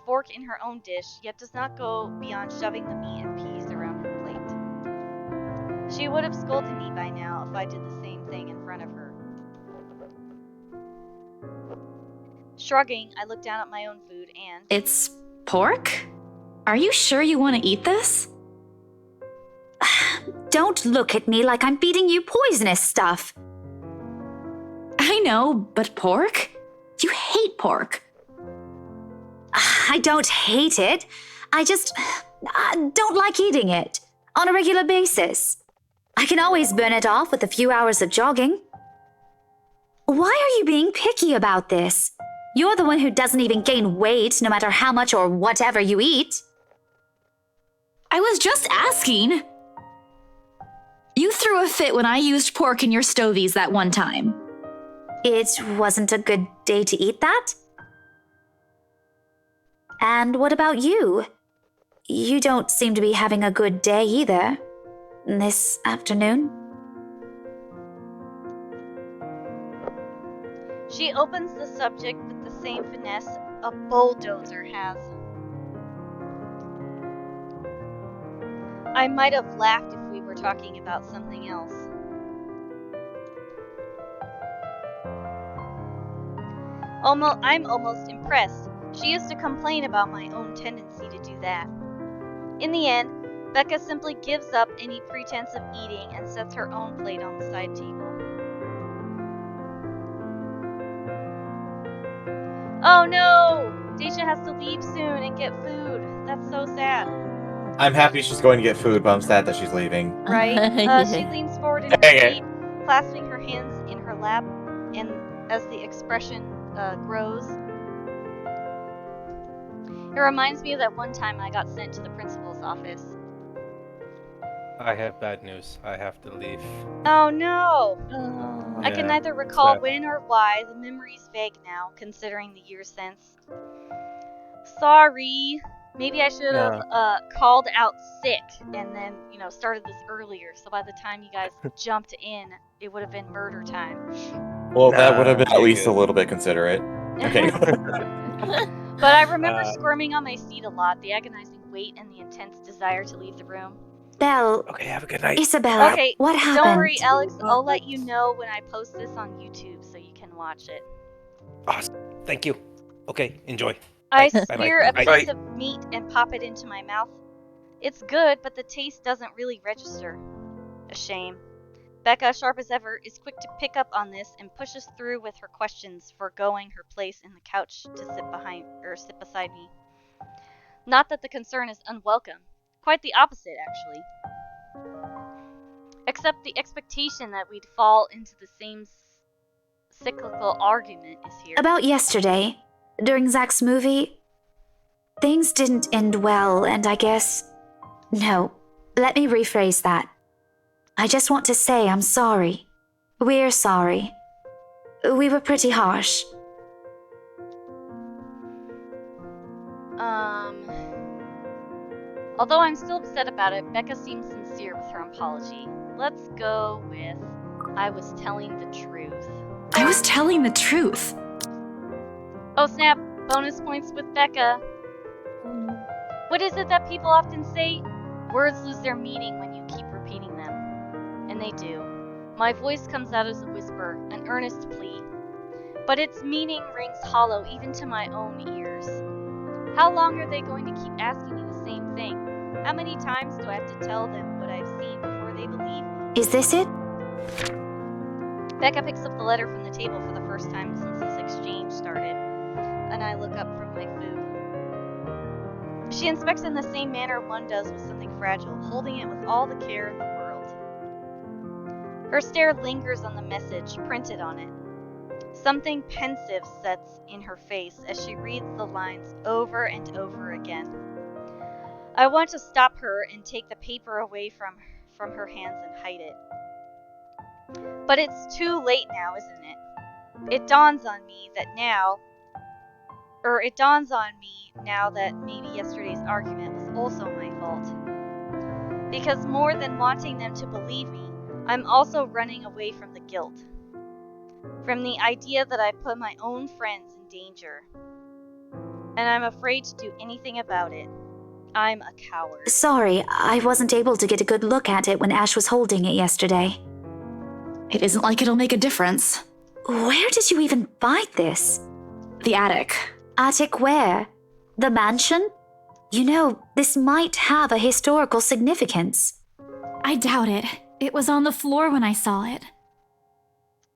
fork in her own dish, yet does not go beyond shoving the meat and peas around her plate. She would have scolded me by now if I did the same thing in front of her. Shrugging, I look down at my own food and... It's pork? Are you sure you want to eat this? Don't look at me like I'm feeding you poisonous stuff. I know, but pork? You hate pork. I don't hate it. I just don't like eating it on a regular basis. I can always burn it off with a few hours of jogging. Why are you being picky about this? You're the one who doesn't even gain weight no matter how much or whatever you eat. I was just asking. You threw a fit when I used pork in your stovies that one time. It wasn't a good day to eat that? And what about you? You don't seem to be having a good day either. This afternoon? She opens the subject with the same finesse a bulldozer has. I might have laughed if we were talking about something else. I'm almost impressed. She used to complain about my own tendency to do that. In the end, Becca simply gives up any pretense of eating and sets her own plate on the side table. Oh no! Deja has to leave soon and get food. That's so sad. I'm happy she's going to get food, but I'm sad that she's leaving. Right? Yeah. She leans forward in her Dang it. seat, clasping her hands in her lap, and as the expression grows, it reminds me of that one time I got sent to the principal's office. I have bad news. I have to leave. Oh no! I can Yeah, neither recall sad. when or why. The memory's vague now, considering the years since. Sorry. Maybe I should have called out sick and then, started this earlier. So by the time you guys jumped in, it would have been murder time. Well, that would have been at you're least good. a little bit considerate. Okay. But I remember squirming on my seat a lot, the agonizing weight and the intense desire to leave the room. Belle. Okay, have a good night. Isabella, Okay, what happened? don't worry, Alex. I'll let you know when I post this on YouTube so you can watch it. Awesome. Thank you. Okay, enjoy. I Bye. spear a Bye. piece of meat and pop it into my mouth. It's good, but the taste doesn't really register. A shame. Becca, sharp as ever, is quick to pick up on this and pushes through with her questions, foregoing her place in the couch to sit beside me. Not that the concern is unwelcome. Quite the opposite, actually. Except the expectation that we'd fall into the same cyclical argument is here. About yesterday, during Zach's movie, things didn't end well, and I guess... No, let me rephrase that. I just want to say I'm sorry. We're sorry. We were pretty harsh. Although I'm still upset about it, Becca seems sincere with her apology. Let's go with, I was telling the truth. I was telling the truth. Oh snap, bonus points with Becca. What is it that people often say? Words lose their meaning when you keep repeating them. And they do. My voice comes out as a whisper, an earnest plea. But its meaning rings hollow even to my own ears. How long are they going to keep asking me the same thing? How many times do I have to tell them what I've seen before they believe me? Is this it? Becca picks up the letter from the table for the first time since this exchange started, and I look up from my food. She inspects in the same manner one does with something fragile, holding it with all the care in the world. Her stare lingers on the message printed on it. Something pensive sets in her face as she reads the lines over and over again. I want to stop her and take the paper away from her hands and hide it. But it's too late now, isn't it? It dawns on me now that maybe yesterday's argument was also my fault. Because more than wanting them to believe me, I'm also running away from the guilt. From the idea that I put my own friends in danger. And I'm afraid to do anything about it. I'm a coward. Sorry, I wasn't able to get a good look at it when Ash was holding it yesterday. It isn't like it'll make a difference. Where did you even find this? The attic. Attic where? The mansion? You know, this might have a historical significance. I doubt it. It was on the floor when I saw it.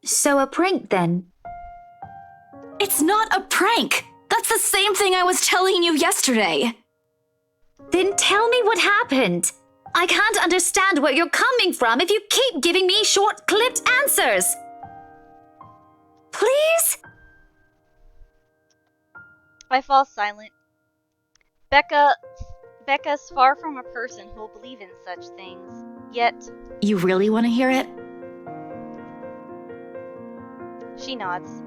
So a prank, then? It's not a prank! That's the same thing I was telling you yesterday! Then tell me what happened. I can't understand where you're coming from if you keep giving me short-clipped answers. Please? I fall silent. Becca's far from a person who will believe in such things. Yet, You really want to hear it? she nods.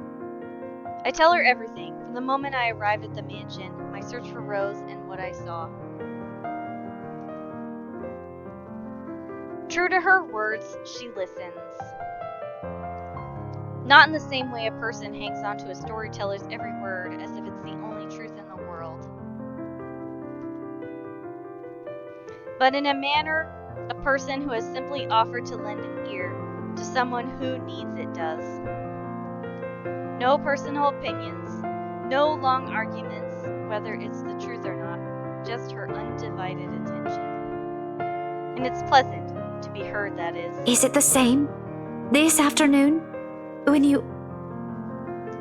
I tell her everything, from the moment I arrive at the mansion, my search for Rose, and what I saw. True to her words, she listens. Not in the same way a person hangs on to a storyteller's every word as if it's the only truth in the world. But in a manner, a person who has simply offered to lend an ear to someone who needs it does. No personal opinions, no long arguments, whether it's the truth or not, just her undivided attention. And it's pleasant to be heard, that is. Is it the same? This afternoon? When you...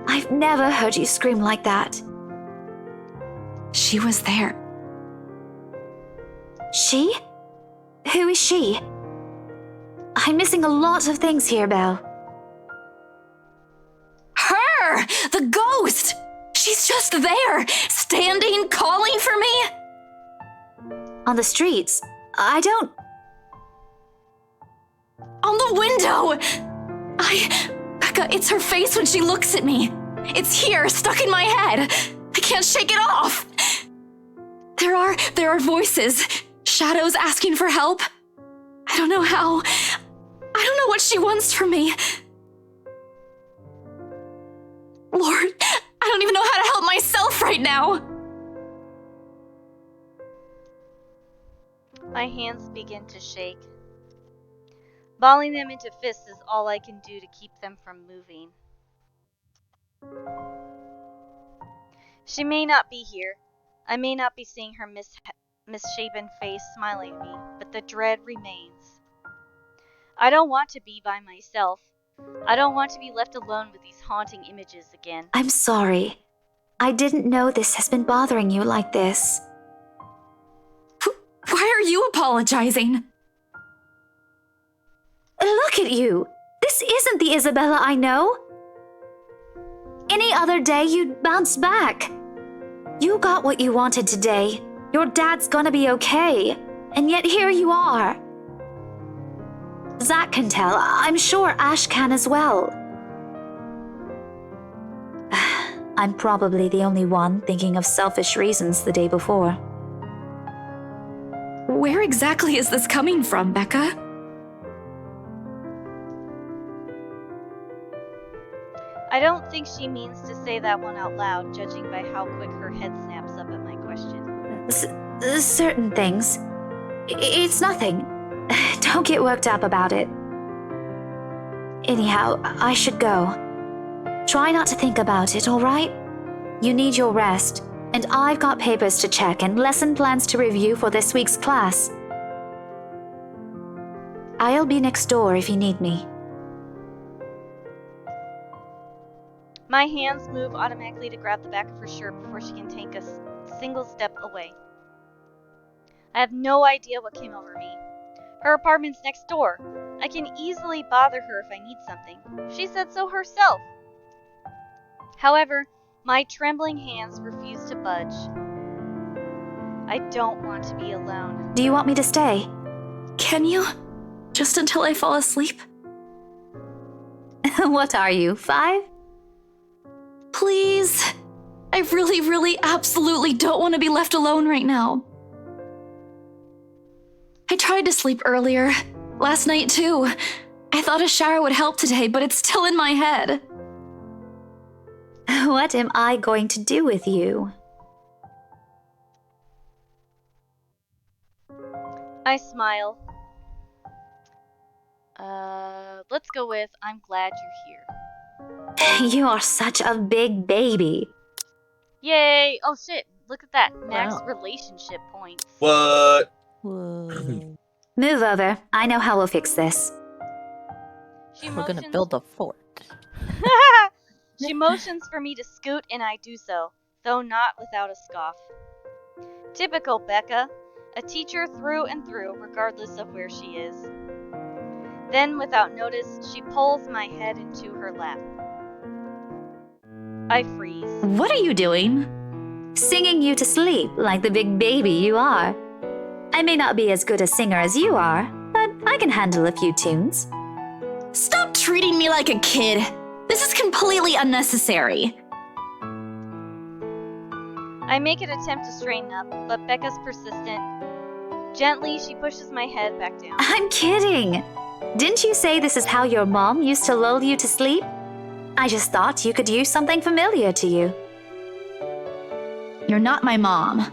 I've never heard you scream like that. She was there. She? Who is she? I'm missing a lot of things here, Belle. Her! The ghost! She's just there, standing, calling for me! On the streets? I don't... On the window! Becca, it's her face when she looks at me. It's here, stuck in my head. I can't shake it off. There are voices, shadows asking for help. I don't know how. I don't know what she wants from me. Lord, I don't even know how to help myself right now. My hands begin to shake. Balling them into fists is all I can do to keep them from moving. She may not be here. I may not be seeing her misshapen face smiling at me, but the dread remains. I don't want to be by myself. I don't want to be left alone with these haunting images again. I'm sorry. I didn't know this has been bothering you like this. Why are you apologizing? Look at you! This isn't the Isabella I know! Any other day you'd bounce back. You got what you wanted today. Your dad's gonna be okay. And yet here you are. Zach can tell. I'm sure Ash can as well. I'm probably the only one thinking of selfish reasons the day before. Where exactly is this coming from, Becca? I don't think she means to say that one out loud, judging by how quick her head snaps up at my question. Certain things. It's nothing. Don't get worked up about it. Anyhow, I should go. Try not to think about it, alright? You need your rest, and I've got papers to check and lesson plans to review for this week's class. I'll be next door if you need me. My hands move automatically to grab the back of her shirt before she can take a single step away. I have no idea what came over me. Her apartment's next door. I can easily bother her if I need something. She said so herself. However, my trembling hands refuse to budge. I don't want to be alone. Do you want me to stay? Can you? Just until I fall asleep? What are you, 5? Please. I really, absolutely don't want to be left alone right now. I tried to sleep earlier. Last night, too. I thought a shower would help today, but it's still in my head. What am I going to do with you? I smile. Let's go with, I'm glad you're here. You are such a big baby. Yay! Oh shit, Look at that. Max relationship points. What? Move over. I know how we'll fix this. We're gonna build a fort. She motions for me to scoot, and I do so, though not without a scoff. Typical Becca, a teacher through and through, regardless of where she is. Then, without notice, she pulls my head into her lap. I freeze. What are you doing? Singing you to sleep like the big baby you are. I may not be as good a singer as you are, but I can handle a few tunes. Stop treating me like a kid. This is completely unnecessary. I make an attempt to straighten up, but Becca's persistent. Gently, she pushes my head back down. I'm kidding. Didn't you say this is how your mom used to lull you to sleep? I just thought you could use something familiar to you. You're not my mom.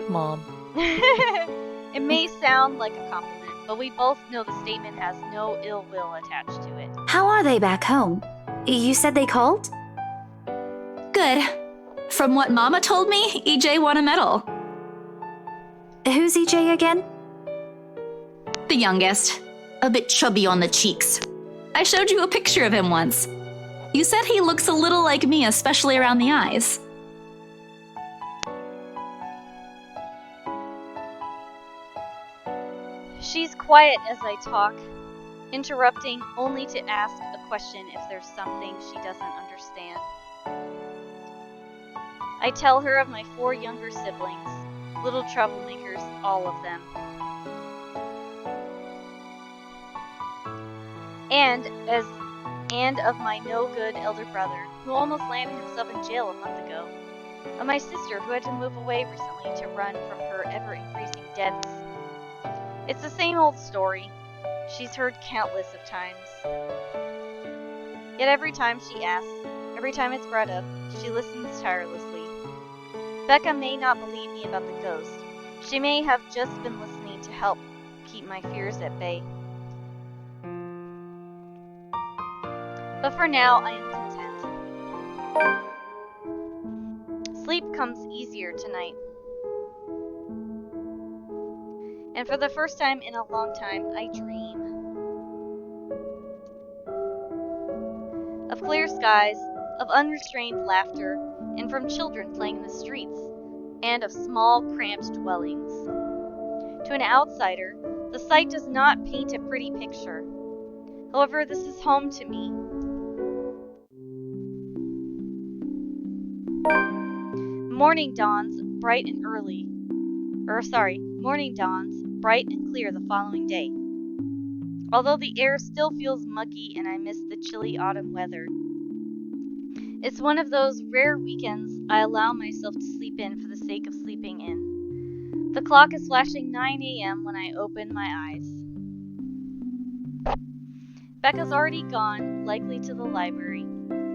Mom. It may sound like a compliment, but we both know the statement has no ill will attached to it. How are they back home? You said they called? Good. From what Mama told me, EJ won a medal. Who's EJ again? The youngest. A bit chubby on the cheeks. I showed you a picture of him once. You said he looks a little like me, especially around the eyes. She's quiet as I talk, interrupting only to ask a question if there's something she doesn't understand. I tell her of my 4 younger siblings, little troublemakers, all of them. And of my no-good elder brother, who almost landed himself in jail a month ago. Of my sister, who had to move away recently to run from her ever-increasing debts. It's the same old story. She's heard countless of times. Yet every time she asks, every time it's brought up, she listens tirelessly. Becca may not believe me about the ghost. She may have just been listening to help keep my fears at bay. But for now, I am content. Sleep comes easier tonight. And for the first time in a long time, I dream. Of clear skies, of unrestrained laughter, and from children playing in the streets, and of small, cramped dwellings. To an outsider, the sight does not paint a pretty picture. However, this is home to me. Morning dawns bright and clear the following day. Although the air still feels muggy and I miss the chilly autumn weather. It's one of those rare weekends I allow myself to sleep in for the sake of sleeping in. The clock is flashing 9 a.m. when I open my eyes. Becca's already gone, likely to the library.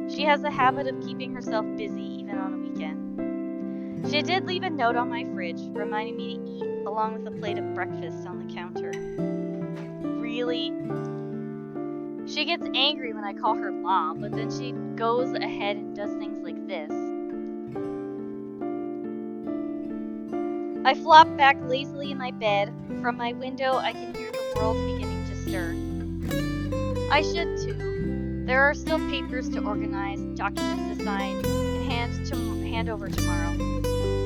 She has a habit of keeping herself busy even on a weekend. She did leave a note on my fridge, reminding me to eat, along with a plate of breakfast on the counter. Really? She gets angry when I call her mom, but then she goes ahead and does things like this. I flop back lazily in my bed. From my window, I can hear the world beginning to stir. I should too. There are still papers to organize, documents to sign, and hand over tomorrow.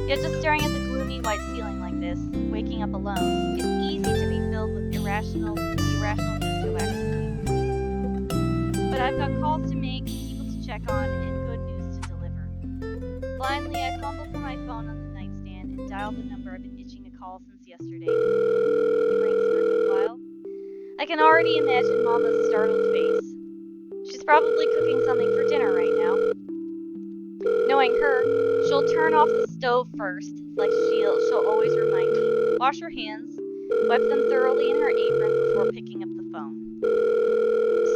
Yet just staring at the gloomy white ceiling like this, waking up alone, it's easy to be filled with irrational needs to go back to sleep. But I've got calls to make, people to check on, and good news to deliver. Blindly, I fumble for my phone on the nightstand and dial the number I've been itching to call since yesterday. It rings for a good while. I can already imagine Mama's startled face. She's probably cooking something for dinner right now. Knowing her, she'll turn off the stove first, like she'll always remind me. Wash her hands, wipe them thoroughly in her apron before picking up the phone.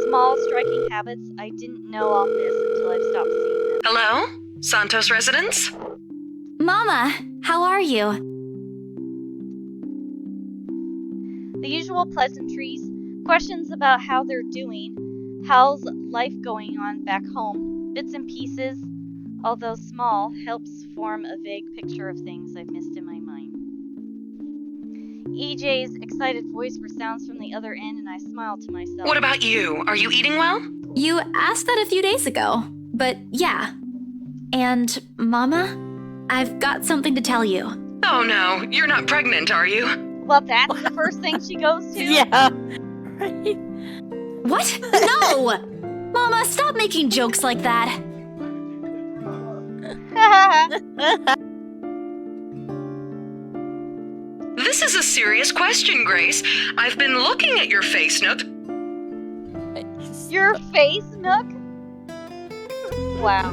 Small, striking habits I didn't know I'll miss until I've stopped seeing them. Hello? Santos residence? Mama, how are you? The usual pleasantries, questions about how they're doing, how's life going on back home, bits and pieces, although small, helps form a vague picture of things I've missed in my mind. EJ's excited voice resounds from the other end, and I smile to myself. What about you? Are you eating well? You asked that a few days ago, but yeah. And, Mama, I've got something to tell you. Oh no, you're not pregnant, are you? Well, that's the first thing she goes to? Yeah. What? No! Mama, stop making jokes like that. This is a serious question, Grace. I've been looking at your face, Nook. Your face, Nook? Wow.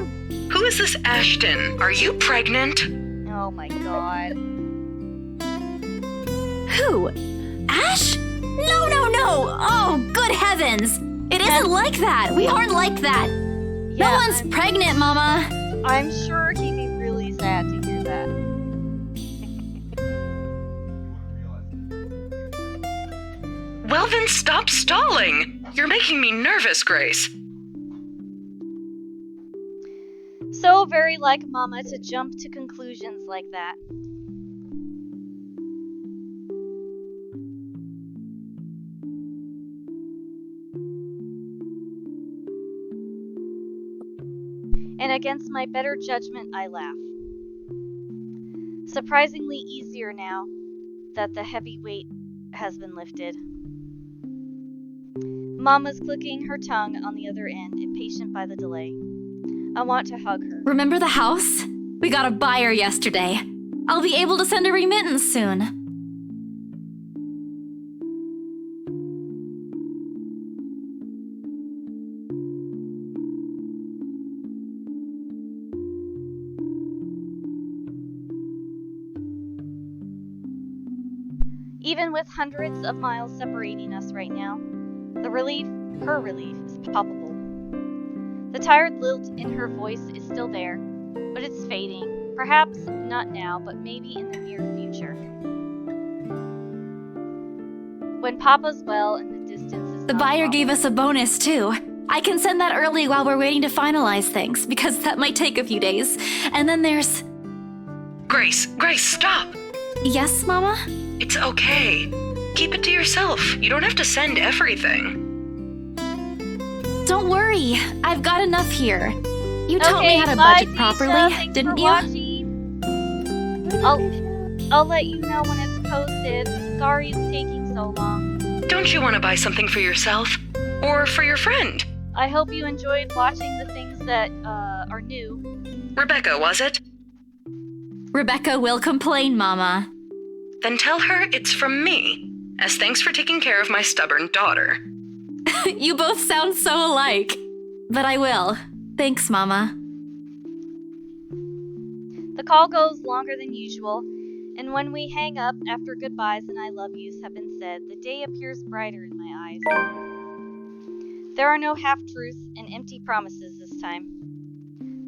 Who is this Ashton? Are you pregnant? Oh my god. Who? Ash? No, no, no! Oh, good heavens! It isn't like that! We aren't like that! Yeah, no one's pregnant, Mama! I'm sure he'd be really sad to hear that. Well then stop stalling! You're making me nervous, Grace. So very like Mama to jump to conclusions like that. And against my better judgment, I laugh. Surprisingly easier now that the heavy weight has been lifted. Mama's clicking her tongue on the other end, impatient by the delay. I want to hug her. Remember the house? We got a buyer yesterday. I'll be able to send a remittance soon. Even with hundreds of miles separating us right now, the relief, her relief, is palpable. The tired lilt in her voice is still there, but it's fading. Perhaps not now, but maybe in the near future. When Papa's well and the distance is The buyer gave us a bonus, too. I can send that early while we're waiting to finalize things, because that might take a few days. And then there's... Grace, stop! Yes, Mama? It's okay. Keep it to yourself. You don't have to send everything. Don't worry. I've got enough here. You taught me how to bye, budget Disha. properly, Thanks didn't for you? watching. I'll let you know when it's posted. Sorry it's taking so long. Don't you want to buy something for yourself? Or for your friend? I hope you enjoyed watching the things that are new. Rebecca, was it? Rebecca will complain, Mama. Then tell her it's from me, as thanks for taking care of my stubborn daughter. You both sound so alike. But I will. Thanks, Mama. The call goes longer than usual, and when we hang up after goodbyes and I love yous have been said, the day appears brighter in my eyes. There are no half-truths and empty promises this time.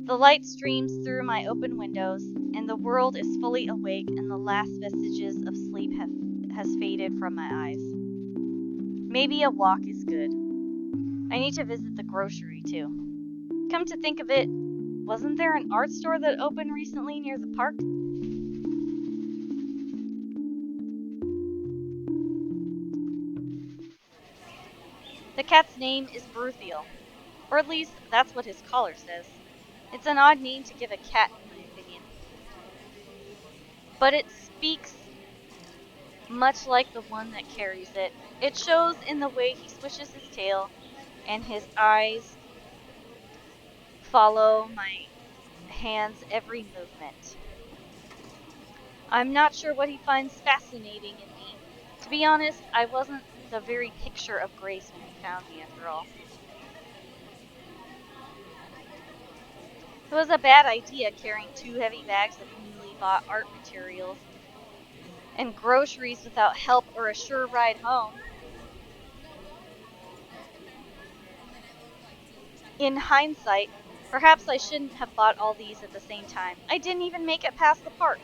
The light streams through my open windows, and the world is fully awake, and the last vestiges of sleep has faded from my eyes. Maybe a walk is good. I need to visit the grocery, too. Come to think of it, wasn't there an art store that opened recently near the park? The cat's name is Bruthiel, or at least that's what his collar says. It's an odd name to give a cat, in my opinion. But it speaks much like the one that carries it. It shows in the way he swishes his tail, and his eyes follow my hand's every movement. I'm not sure what he finds fascinating in me. To be honest, I wasn't the very picture of grace when he found me, after all. It was a bad idea carrying 2 heavy bags of newly bought art materials and groceries without help or a sure ride home. In hindsight, perhaps I shouldn't have bought all these at the same time. I didn't even make it past the park.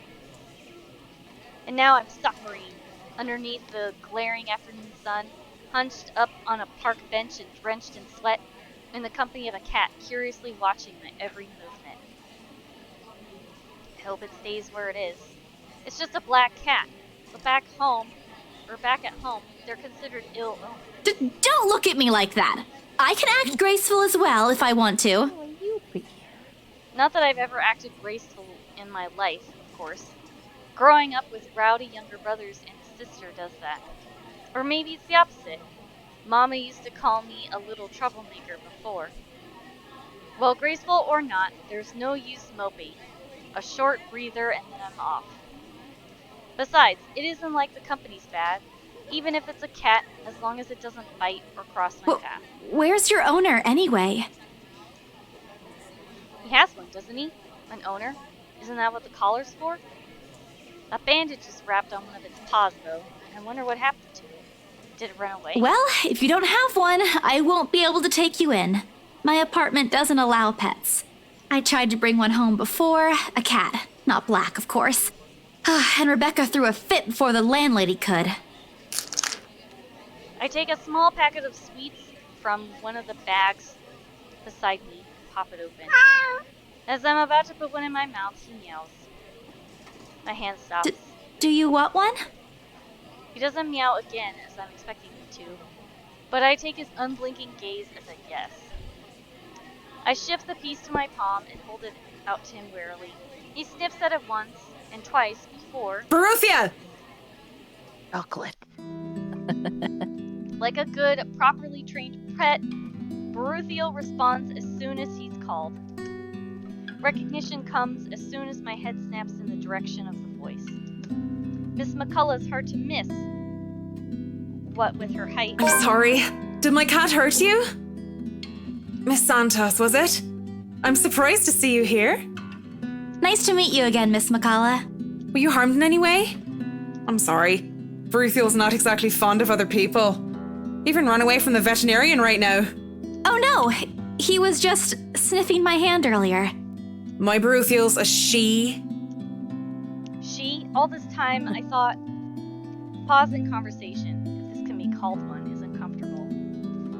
And now I'm suffering underneath the glaring afternoon sun, hunched up on a park bench and drenched in sweat, in the company of a cat curiously watching my every movement. hope it stays where it is. It's just a black cat. But back at home, they're considered ill-omened. Don't look at me like that. I can act graceful as well if I want to. Not that I've ever acted graceful in my life, of course. Growing up with rowdy younger brothers and a sister does that. Or maybe it's the opposite. Mama used to call me a little troublemaker before. Well, graceful or not, there's no use moping. A short breather and then I'm off. Besides, it isn't like the company's bad. Even if it's a cat, as long as it doesn't bite or cross my path. Where's your owner, anyway? He has one, doesn't he? An owner? Isn't that what the collar's for? A bandage is wrapped on one of its paws, though. I wonder what happened to it. Did it run away? Well, if you don't have one, I won't be able to take you in. My apartment doesn't allow pets. I tried to bring one home before, a cat. Not black, of course. And Rebecca threw a fit before the landlady could. I take a small packet of sweets from one of the bags beside me and pop it open. As I'm about to put one in my mouth, he meows. My hand stops. Do you want one? He doesn't meow again, as I'm expecting him to, but I take his unblinking gaze as a yes. I shift the piece to my palm and hold it out to him warily. He sniffs at it once and twice before... Baruthia! Chocolate. Like a good, properly trained pet, Baruthio responds as soon as he's called. Recognition comes as soon as my head snaps in the direction of the voice. Miss McCullough's hard to miss. What with her height... I'm sorry. Did my cat hurt you? Miss Santos, was it? I'm surprised to see you here. Nice to meet you again, Miss McCullough. Were you harmed in any way? I'm sorry. Baruthio's not exactly fond of other people. Even ran away from the veterinarian right now. Oh no, he was just sniffing my hand earlier. My Baruthio's a she. She? All this time, I thought... Pause in conversation, if this can be called one, is uncomfortable.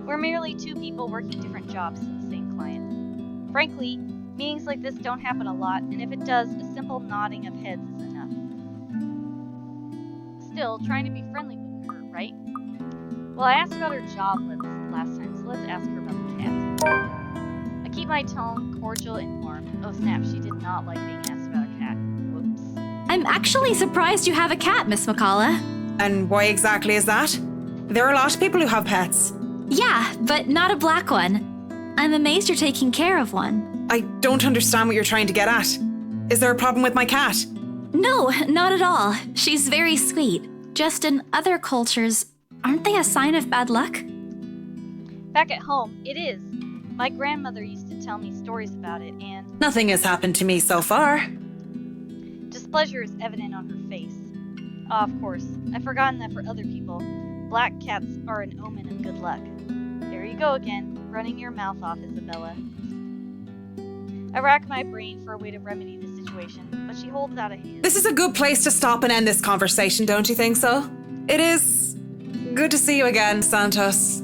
We're merely two people working different jobs for the same client. Frankly, meetings like this don't happen a lot, and if it does, a simple nodding of heads is enough. Still, trying to be friendly wouldn't hurt, right? Well, I asked about her job last time, so let's ask her about the cat. I keep my tone cordial and warm. Oh snap, she did not like being asked about a cat. Whoops. I'm actually surprised you have a cat, Miss McCullough. And why exactly is that? There are a lot of people who have pets. Yeah, but not a black one. I'm amazed you're taking care of one. I don't understand what you're trying to get at. Is there a problem with my cat? No, not at all. She's very sweet. Just in other cultures, aren't they a sign of bad luck? Back at home, it is. My grandmother used to tell me stories about it, and... Nothing has happened to me so far. Displeasure is evident on her face. Ah, of course. I've forgotten that for other people, black cats are an omen of good luck. There you go again, running your mouth off, Isabella. I rack my brain for a way to remedy the situation, but she holds out a hand. This is a good place to stop and end this conversation, don't you think so? It is good to see you again, Santos.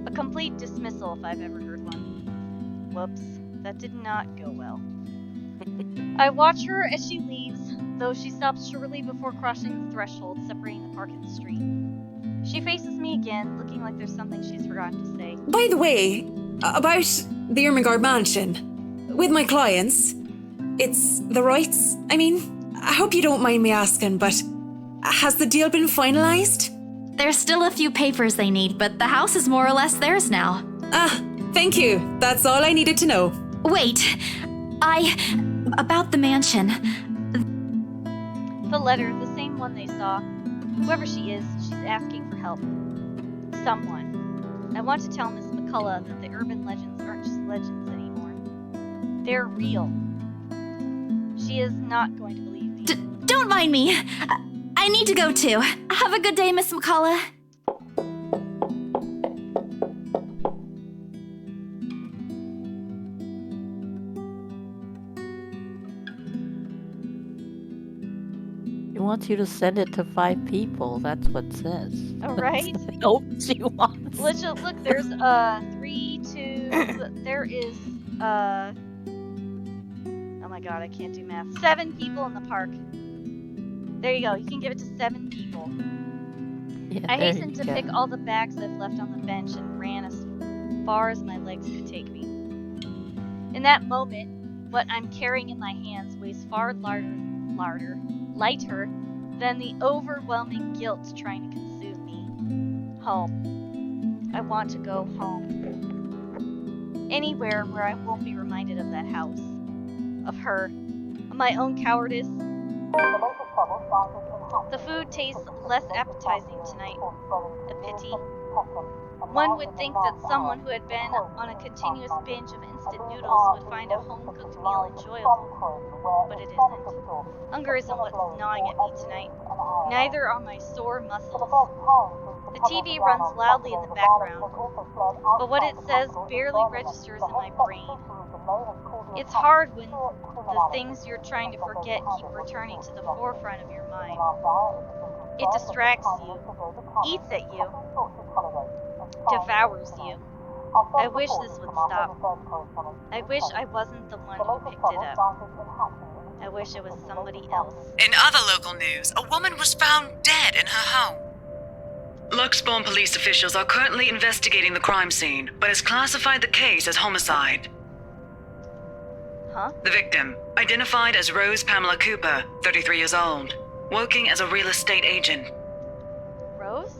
A complete dismissal if I've ever heard one. Whoops, that did not go well. I watch her as she leaves, though she stops shortly before crossing the threshold separating the park and the street. She faces me again, looking like there's something she's forgotten to say. By the way, about the Ermengarde mansion. With my clients, it's the rights. I mean, I hope you don't mind me asking, but has the deal been finalized? There's still a few papers they need, but the house is more or less theirs now. Ah, thank you. That's all I needed to know. Wait, about the mansion. The letter, the same one they saw. Whoever she is, she's asking for help. Someone. I want to tell Miss McCullough that the urban legends aren't just legends anymore. They're real. She is not going to believe me. Don't mind me. I need to go too. Have a good day, Miss McCullough. She wants you to send it to 5 people. That's what it says. All right. Oh, she wants. Let's just look. There's 3, 2. There is oh my my god, I can't do math. 7 people in the park. There you go. You can give it to 7 people. Yeah, I there hastened you to go. pick all the bags I've left on the bench and ran as far as my legs could take me. In that moment, what I'm carrying in my hands weighs far lighter than the overwhelming guilt trying to consume me. Home. I want to go home. Anywhere where I won't be reminded of that house, of her, of my own cowardice. The food tastes less appetizing tonight. A pity. One would think that someone who had been on a continuous binge of instant noodles would find a home-cooked meal enjoyable, but it isn't. Hunger isn't what's gnawing at me tonight. Neither are my sore muscles. The TV runs loudly in the background, but what it says barely registers in my brain. It's hard when the things you're trying to forget keep returning to the forefront of your mind. It distracts you, eats at you, devours you. I wish this would stop. I wish I wasn't the one who picked it up. I wish it was somebody else. In other local news, a woman was found dead in her home. Luxbourne police officials are currently investigating the crime scene, but has classified the case as homicide. Huh? The victim, identified as Rose Pamela Cooper, 33 years old, working as a real estate agent. Rose?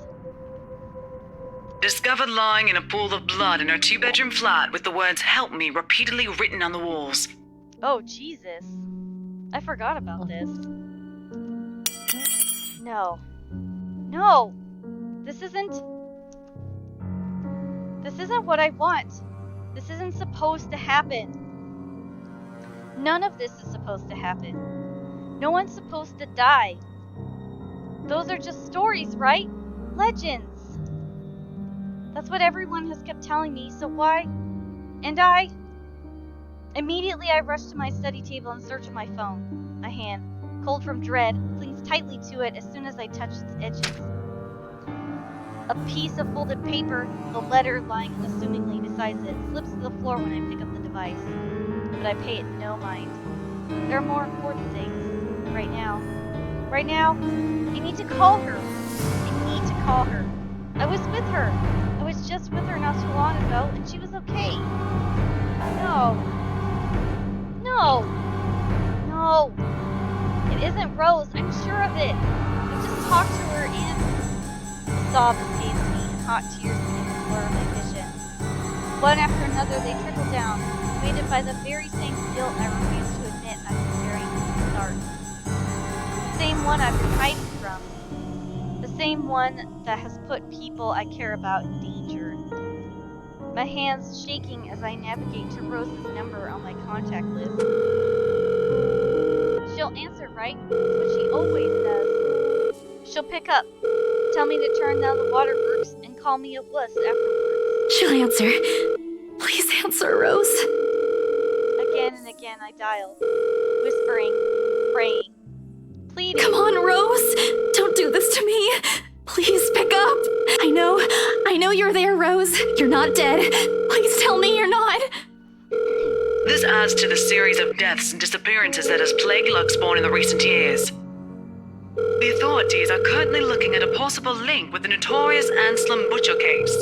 Discovered lying in a pool of blood in her 2-bedroom flat with the words "Help me" repeatedly written on the walls. Oh, Jesus. I forgot about this. No. No! This isn't what I want. This isn't supposed to happen. None of this is supposed to happen. No one's supposed to die. Those are just stories, right? Legends. That's what everyone has kept telling me, so why? And Immediately I rushed to my study table and searched my phone. My hand, cold from dread, clings tightly to it as soon as I touch its edges. A piece of folded paper, the letter lying unassumingly beside it, slips to the floor when I pick up the device. But I pay it no mind. There are more important things. Right now, I need to call her. I was with her. I was just with her not too long ago, and she was okay. No. It isn't Rose. I'm sure of it. I just talked to her and... Sobs paced me, and hot tears began to blur my vision. One after another, they trickled down, weighted by the very same guilt I refused to admit I've been carrying from the start. The same one I've been hiding from. The same one that has put people I care about in danger. My hands shaking as I navigate to Rose's number on my contact list. She'll answer, right? It's what she always does. She'll pick up, tell me to turn down the waterworks, and call me a wuss afterwards. She'll answer. Please answer, Rose. Again and again I dialed, whispering, praying, pleading. Come on, Rose! Don't do this to me! Please pick up! I know you're there, Rose. You're not dead. Please tell me you're not. This adds to the series of deaths and disappearances that has plagued Luxbourne in the recent years. The authorities are currently looking at a possible link with the notorious Anselm Butcher case.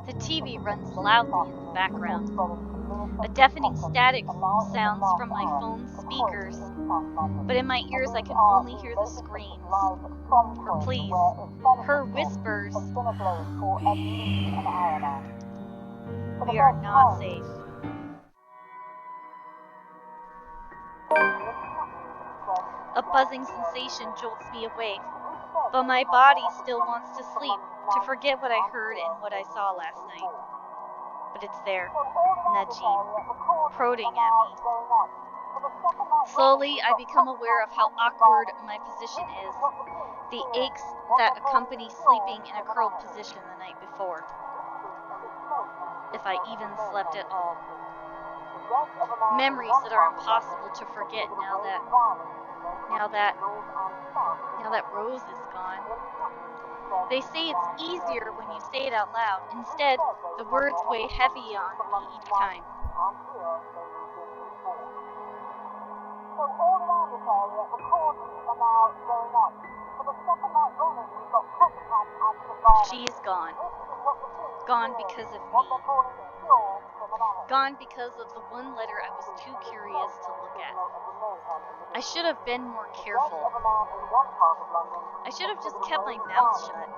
The TV runs loudly in the background. A deafening static sounds from my phone's speakers, but in my ears I can only hear the screams. Her pleas, her whispers. We are not safe. A buzzing sensation jolts me awake, but my body still wants to sleep, to forget what I heard and what I saw last night. But it's there, nudging, prodding at me. Slowly, I become aware of how awkward my position is, the aches that accompany sleeping in a curled position the night before. If I even slept at all. Memories that are impossible to forget now that Rose is gone. They say it's easier when you say it out loud. Instead, the words weigh heavy on me each time. She's gone. Gone because of me. Gone because of the one letter I was too curious to look at. I should have been more careful. I should have just kept my mouth shut.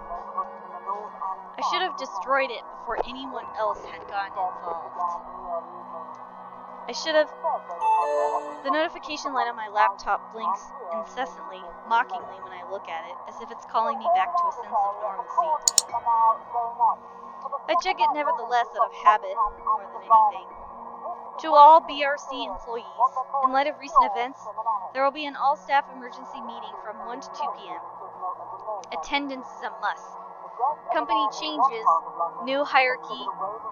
I should have destroyed it before anyone else had gotten involved. I should have... The notification light on my laptop blinks incessantly, mockingly when I look at it, as if it's calling me back to a sense of normalcy. I check it nevertheless out of habit, more than anything. To all BRC employees, in light of recent events, there will be an all-staff emergency meeting from 1 to 2 p.m. Attendance is a must. Company changes, new hierarchy,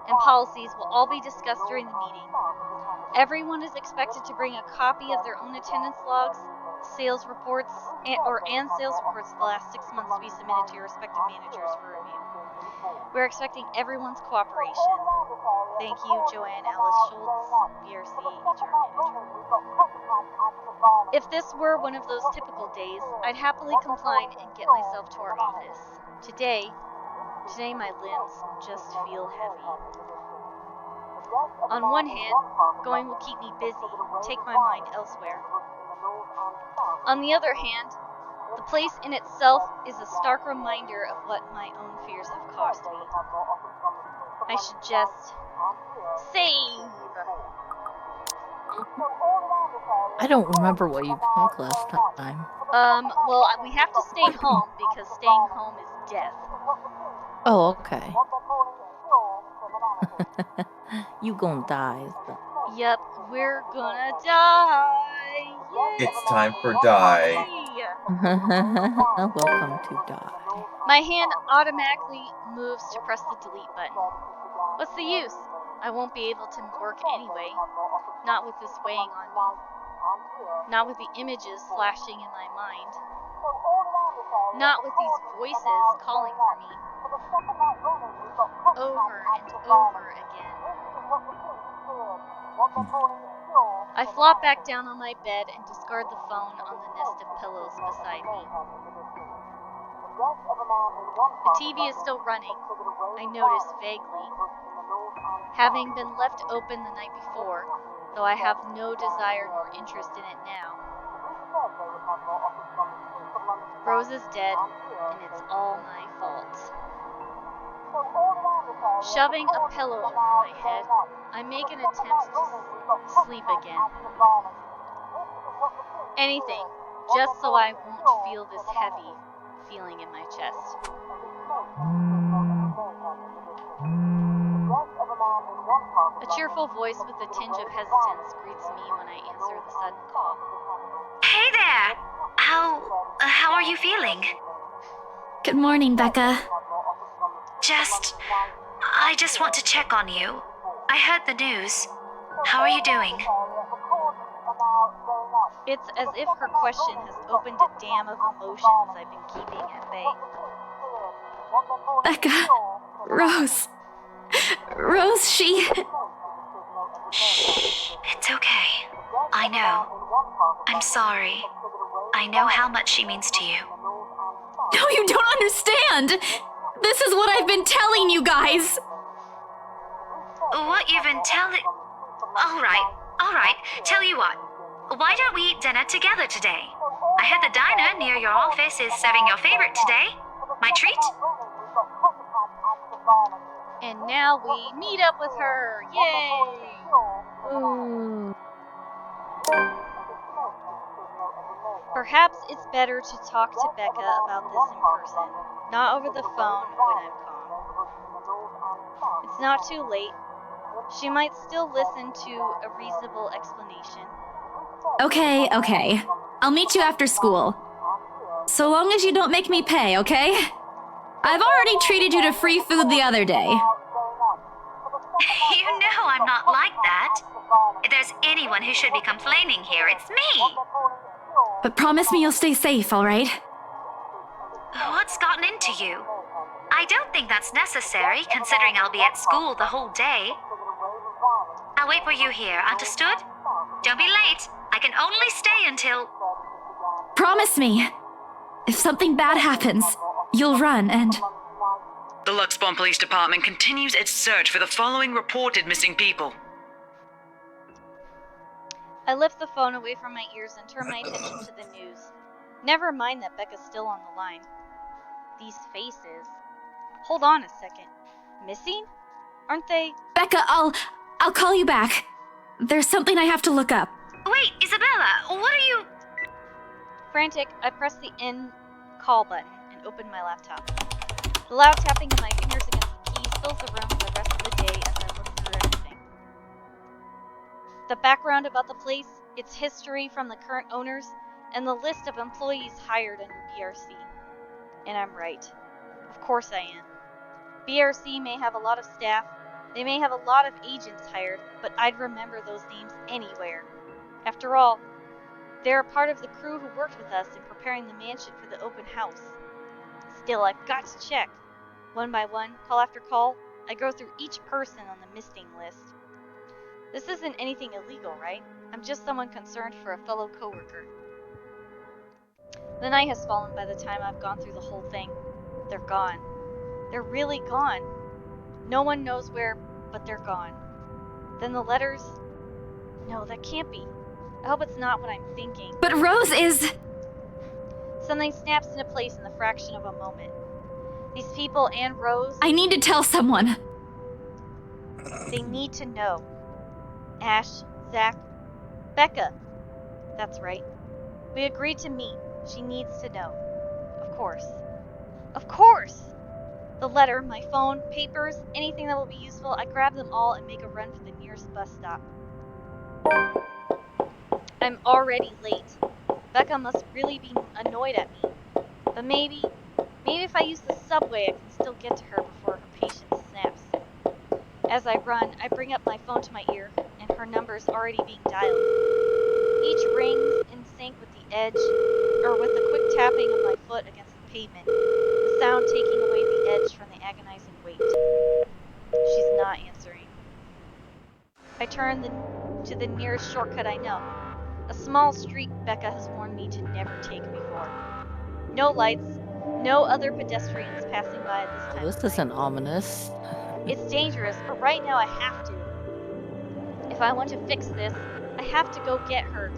and policies will all be discussed during the meeting. Everyone is expected to bring a copy of their own attendance logs, sales reports, and sales reports for the last 6 months to be submitted to your respective managers for review. We're expecting everyone's cooperation. Thank you, Joanne Alice Schultz, BRC HR Manager. If this were one of those typical days, I'd happily comply and get myself to our office. Today my limbs just feel heavy. On one hand, going will keep me busy, take my mind elsewhere. On the other hand, the place in itself is a stark reminder of what my own fears have cost me. I should just save. I don't remember what you picked last time. Well, we have to stay home because staying home is death. Oh, okay. You gonna die. Yep, we're gonna die. Yay! It's time for die. Welcome to die. My hand automatically moves to press the delete button. What's the use? I won't be able to work anyway. Not with this weighing on me. Not with the images flashing in my mind. Not with these voices calling for me. Over and over again. I flop back down on my bed and discard the phone on the nest of pillows beside me. The TV is still running, I notice vaguely. Having been left open the night before, though I have no desire nor interest in it now. Rose is dead, and it's all my fault. Shoving a pillow over my head, I make an attempt to sleep again. Anything, just so I won't feel this heavy feeling in my chest. A cheerful voice with a tinge of hesitance greets me when I answer the sudden call. Hey there! How are you feeling? Good morning, Becca. I just want to check on you. I heard the news. How are you doing? It's as if her question has opened a dam of emotions I've been keeping at bay. Becca, Rose, she... Shh, it's okay. I know. I'm sorry. I know how much she means to you. No, you don't understand! This is what I've been telling you guys! What you've been telling... Alright. Tell you what. Why don't we eat dinner together today? I heard the diner near your office is serving your favorite today. My treat? And now we meet up with her! Yay! Perhaps it's better to talk to Becca about this in person, not over the phone when I'm calm. It's not too late. She might still listen to a reasonable explanation. Okay. I'll meet you after school. So long as you don't make me pay, okay? I've already treated you to free food the other day. You know I'm not like that. If there's anyone who should be complaining here, it's me. But promise me you'll stay safe, alright? What's gotten into you? I don't think that's necessary, considering I'll be at school the whole day. I'll wait for you here, understood? Don't be late. I can only stay until... Promise me. If something bad happens, you'll run and... The Luxbomb Police Department continues its search for the following reported missing people. I lift the phone away from my ears and turn my attention to the news. Never mind that Becca's still on the line. These faces. Hold on a second. Missing? Aren't they? Becca, I'll call you back. There's something I have to look up. Wait, Isabella, what are you... Frantic, I press the end call button and open my laptop. The loud tapping of my fingers against the keys fills the room for the rest of the day as I look through everything. The background about the place, its history from the current owners, and the list of employees hired under BRC. And I'm right. Of course I am. BRC may have a lot of staff, they may have a lot of agents hired, but I'd remember those names anywhere. After all, they're a part of the crew who worked with us in preparing the mansion for the open house. Still, I've got to check. One by one, call after call, I go through each person on the missing list. This isn't anything illegal, right? I'm just someone concerned for a fellow coworker. The night has fallen by the time I've gone through the whole thing. They're gone. They're really gone. No one knows where, but they're gone. Then the letters... No, that can't be. I hope it's not what I'm thinking. But Rose is... Something snaps into place in the fraction of a moment. These people and Rose... I need to tell someone. They need to know. Ash, Zach, Becca. That's right. We agreed to meet. She needs to know. Of course. Of course! The letter, my phone, papers, anything that will be useful, I grab them all and make a run for the nearest bus stop. I'm already late. Becca must really be annoyed at me. But maybe if I use the subway, I can still get to her before her patience snaps. As I run, I bring up my phone to my ear, and her number's already being dialed. Each rings in sync with the edge, or with the quick tapping of my foot against the pavement, the sound taking away the edge from the agonizing weight. She's not answering. I turn to the nearest shortcut I know. A small street Becca has warned me to never take before. No lights, no other pedestrians passing by at this time. This isn't ominous. It's dangerous, but right now I have to. If I want to fix this, I have to go get her.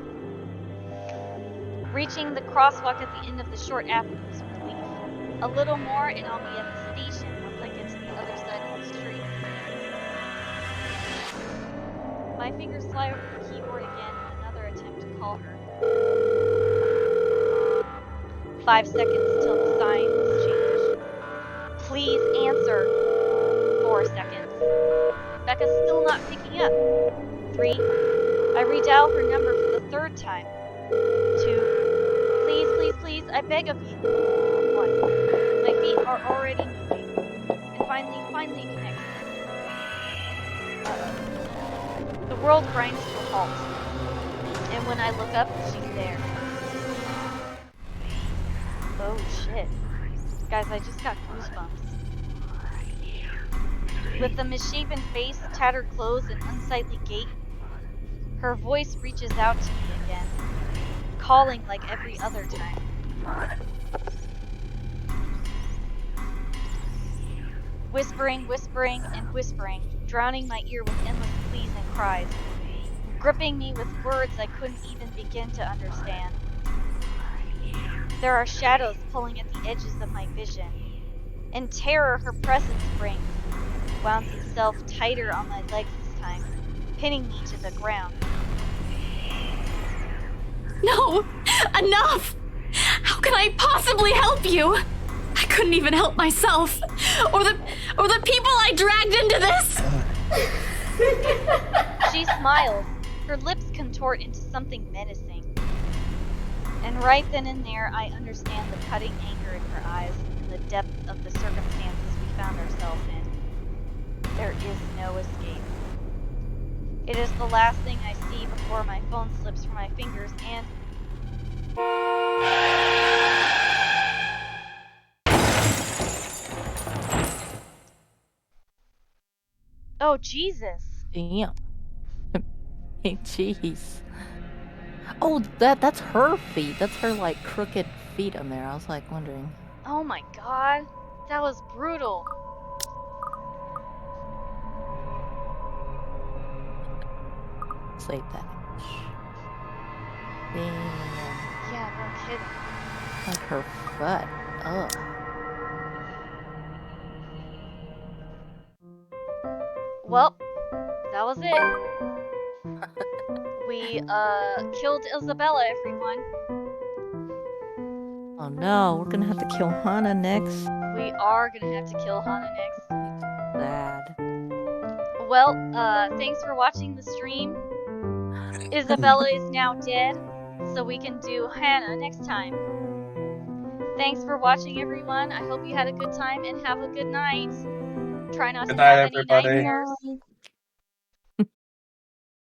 Reaching the crosswalk at the end of the short avenue is a relief. A little more and I'll be at the station once I get to the other side of the street. My fingers fly over the keyboard again in another attempt to call her. 5 seconds till the sign is changed. Please answer. 4 seconds. Becca's still not picking up. 3. I redial her number for the third time. 2. Please, please, please, I beg of you. 1. My feet are already moving. And finally connected. The world grinds to a halt. And when I look up, she's there. Oh shit. Guys, I just got goosebumps. With the misshapen face, tattered clothes, and unsightly gait, her voice reaches out to me again, calling like every other time. Whispering, whispering, and whispering, drowning my ear with endless pleas and cries, gripping me with words I couldn't even begin to understand. There are shadows pulling at the edges of my vision, and terror her presence brings wound itself tighter on my legs this time, pinning me to the ground. No! Enough! How can I possibly help you? I couldn't even help myself, or the people I dragged into this. She smiles, her lips contort into something menacing. And right then and there, I understand the cutting anger in her eyes and the depth of the circumstances we found ourselves in. There is no escape. It is the last thing I see before my phone slips from my fingers and... Oh, Jesus. Damn. Jeez. Oh, that's her feet. That's her like crooked feet on there. I was like wondering. Oh my god, that was brutal. Save that. Damn. Yeah, no kidding. Like her foot. Ugh. Well, that was it. We killed Isabella, everyone. Oh no, we're gonna have to kill Hana next. We are gonna have to kill Hana next. Sad. Well, thanks for watching the stream. Isabella is now dead, so we can do Hannah next time. Thanks for watching, everyone. I hope you had a good time and have a good night. Try not Good to night, have any everybody. nightmares.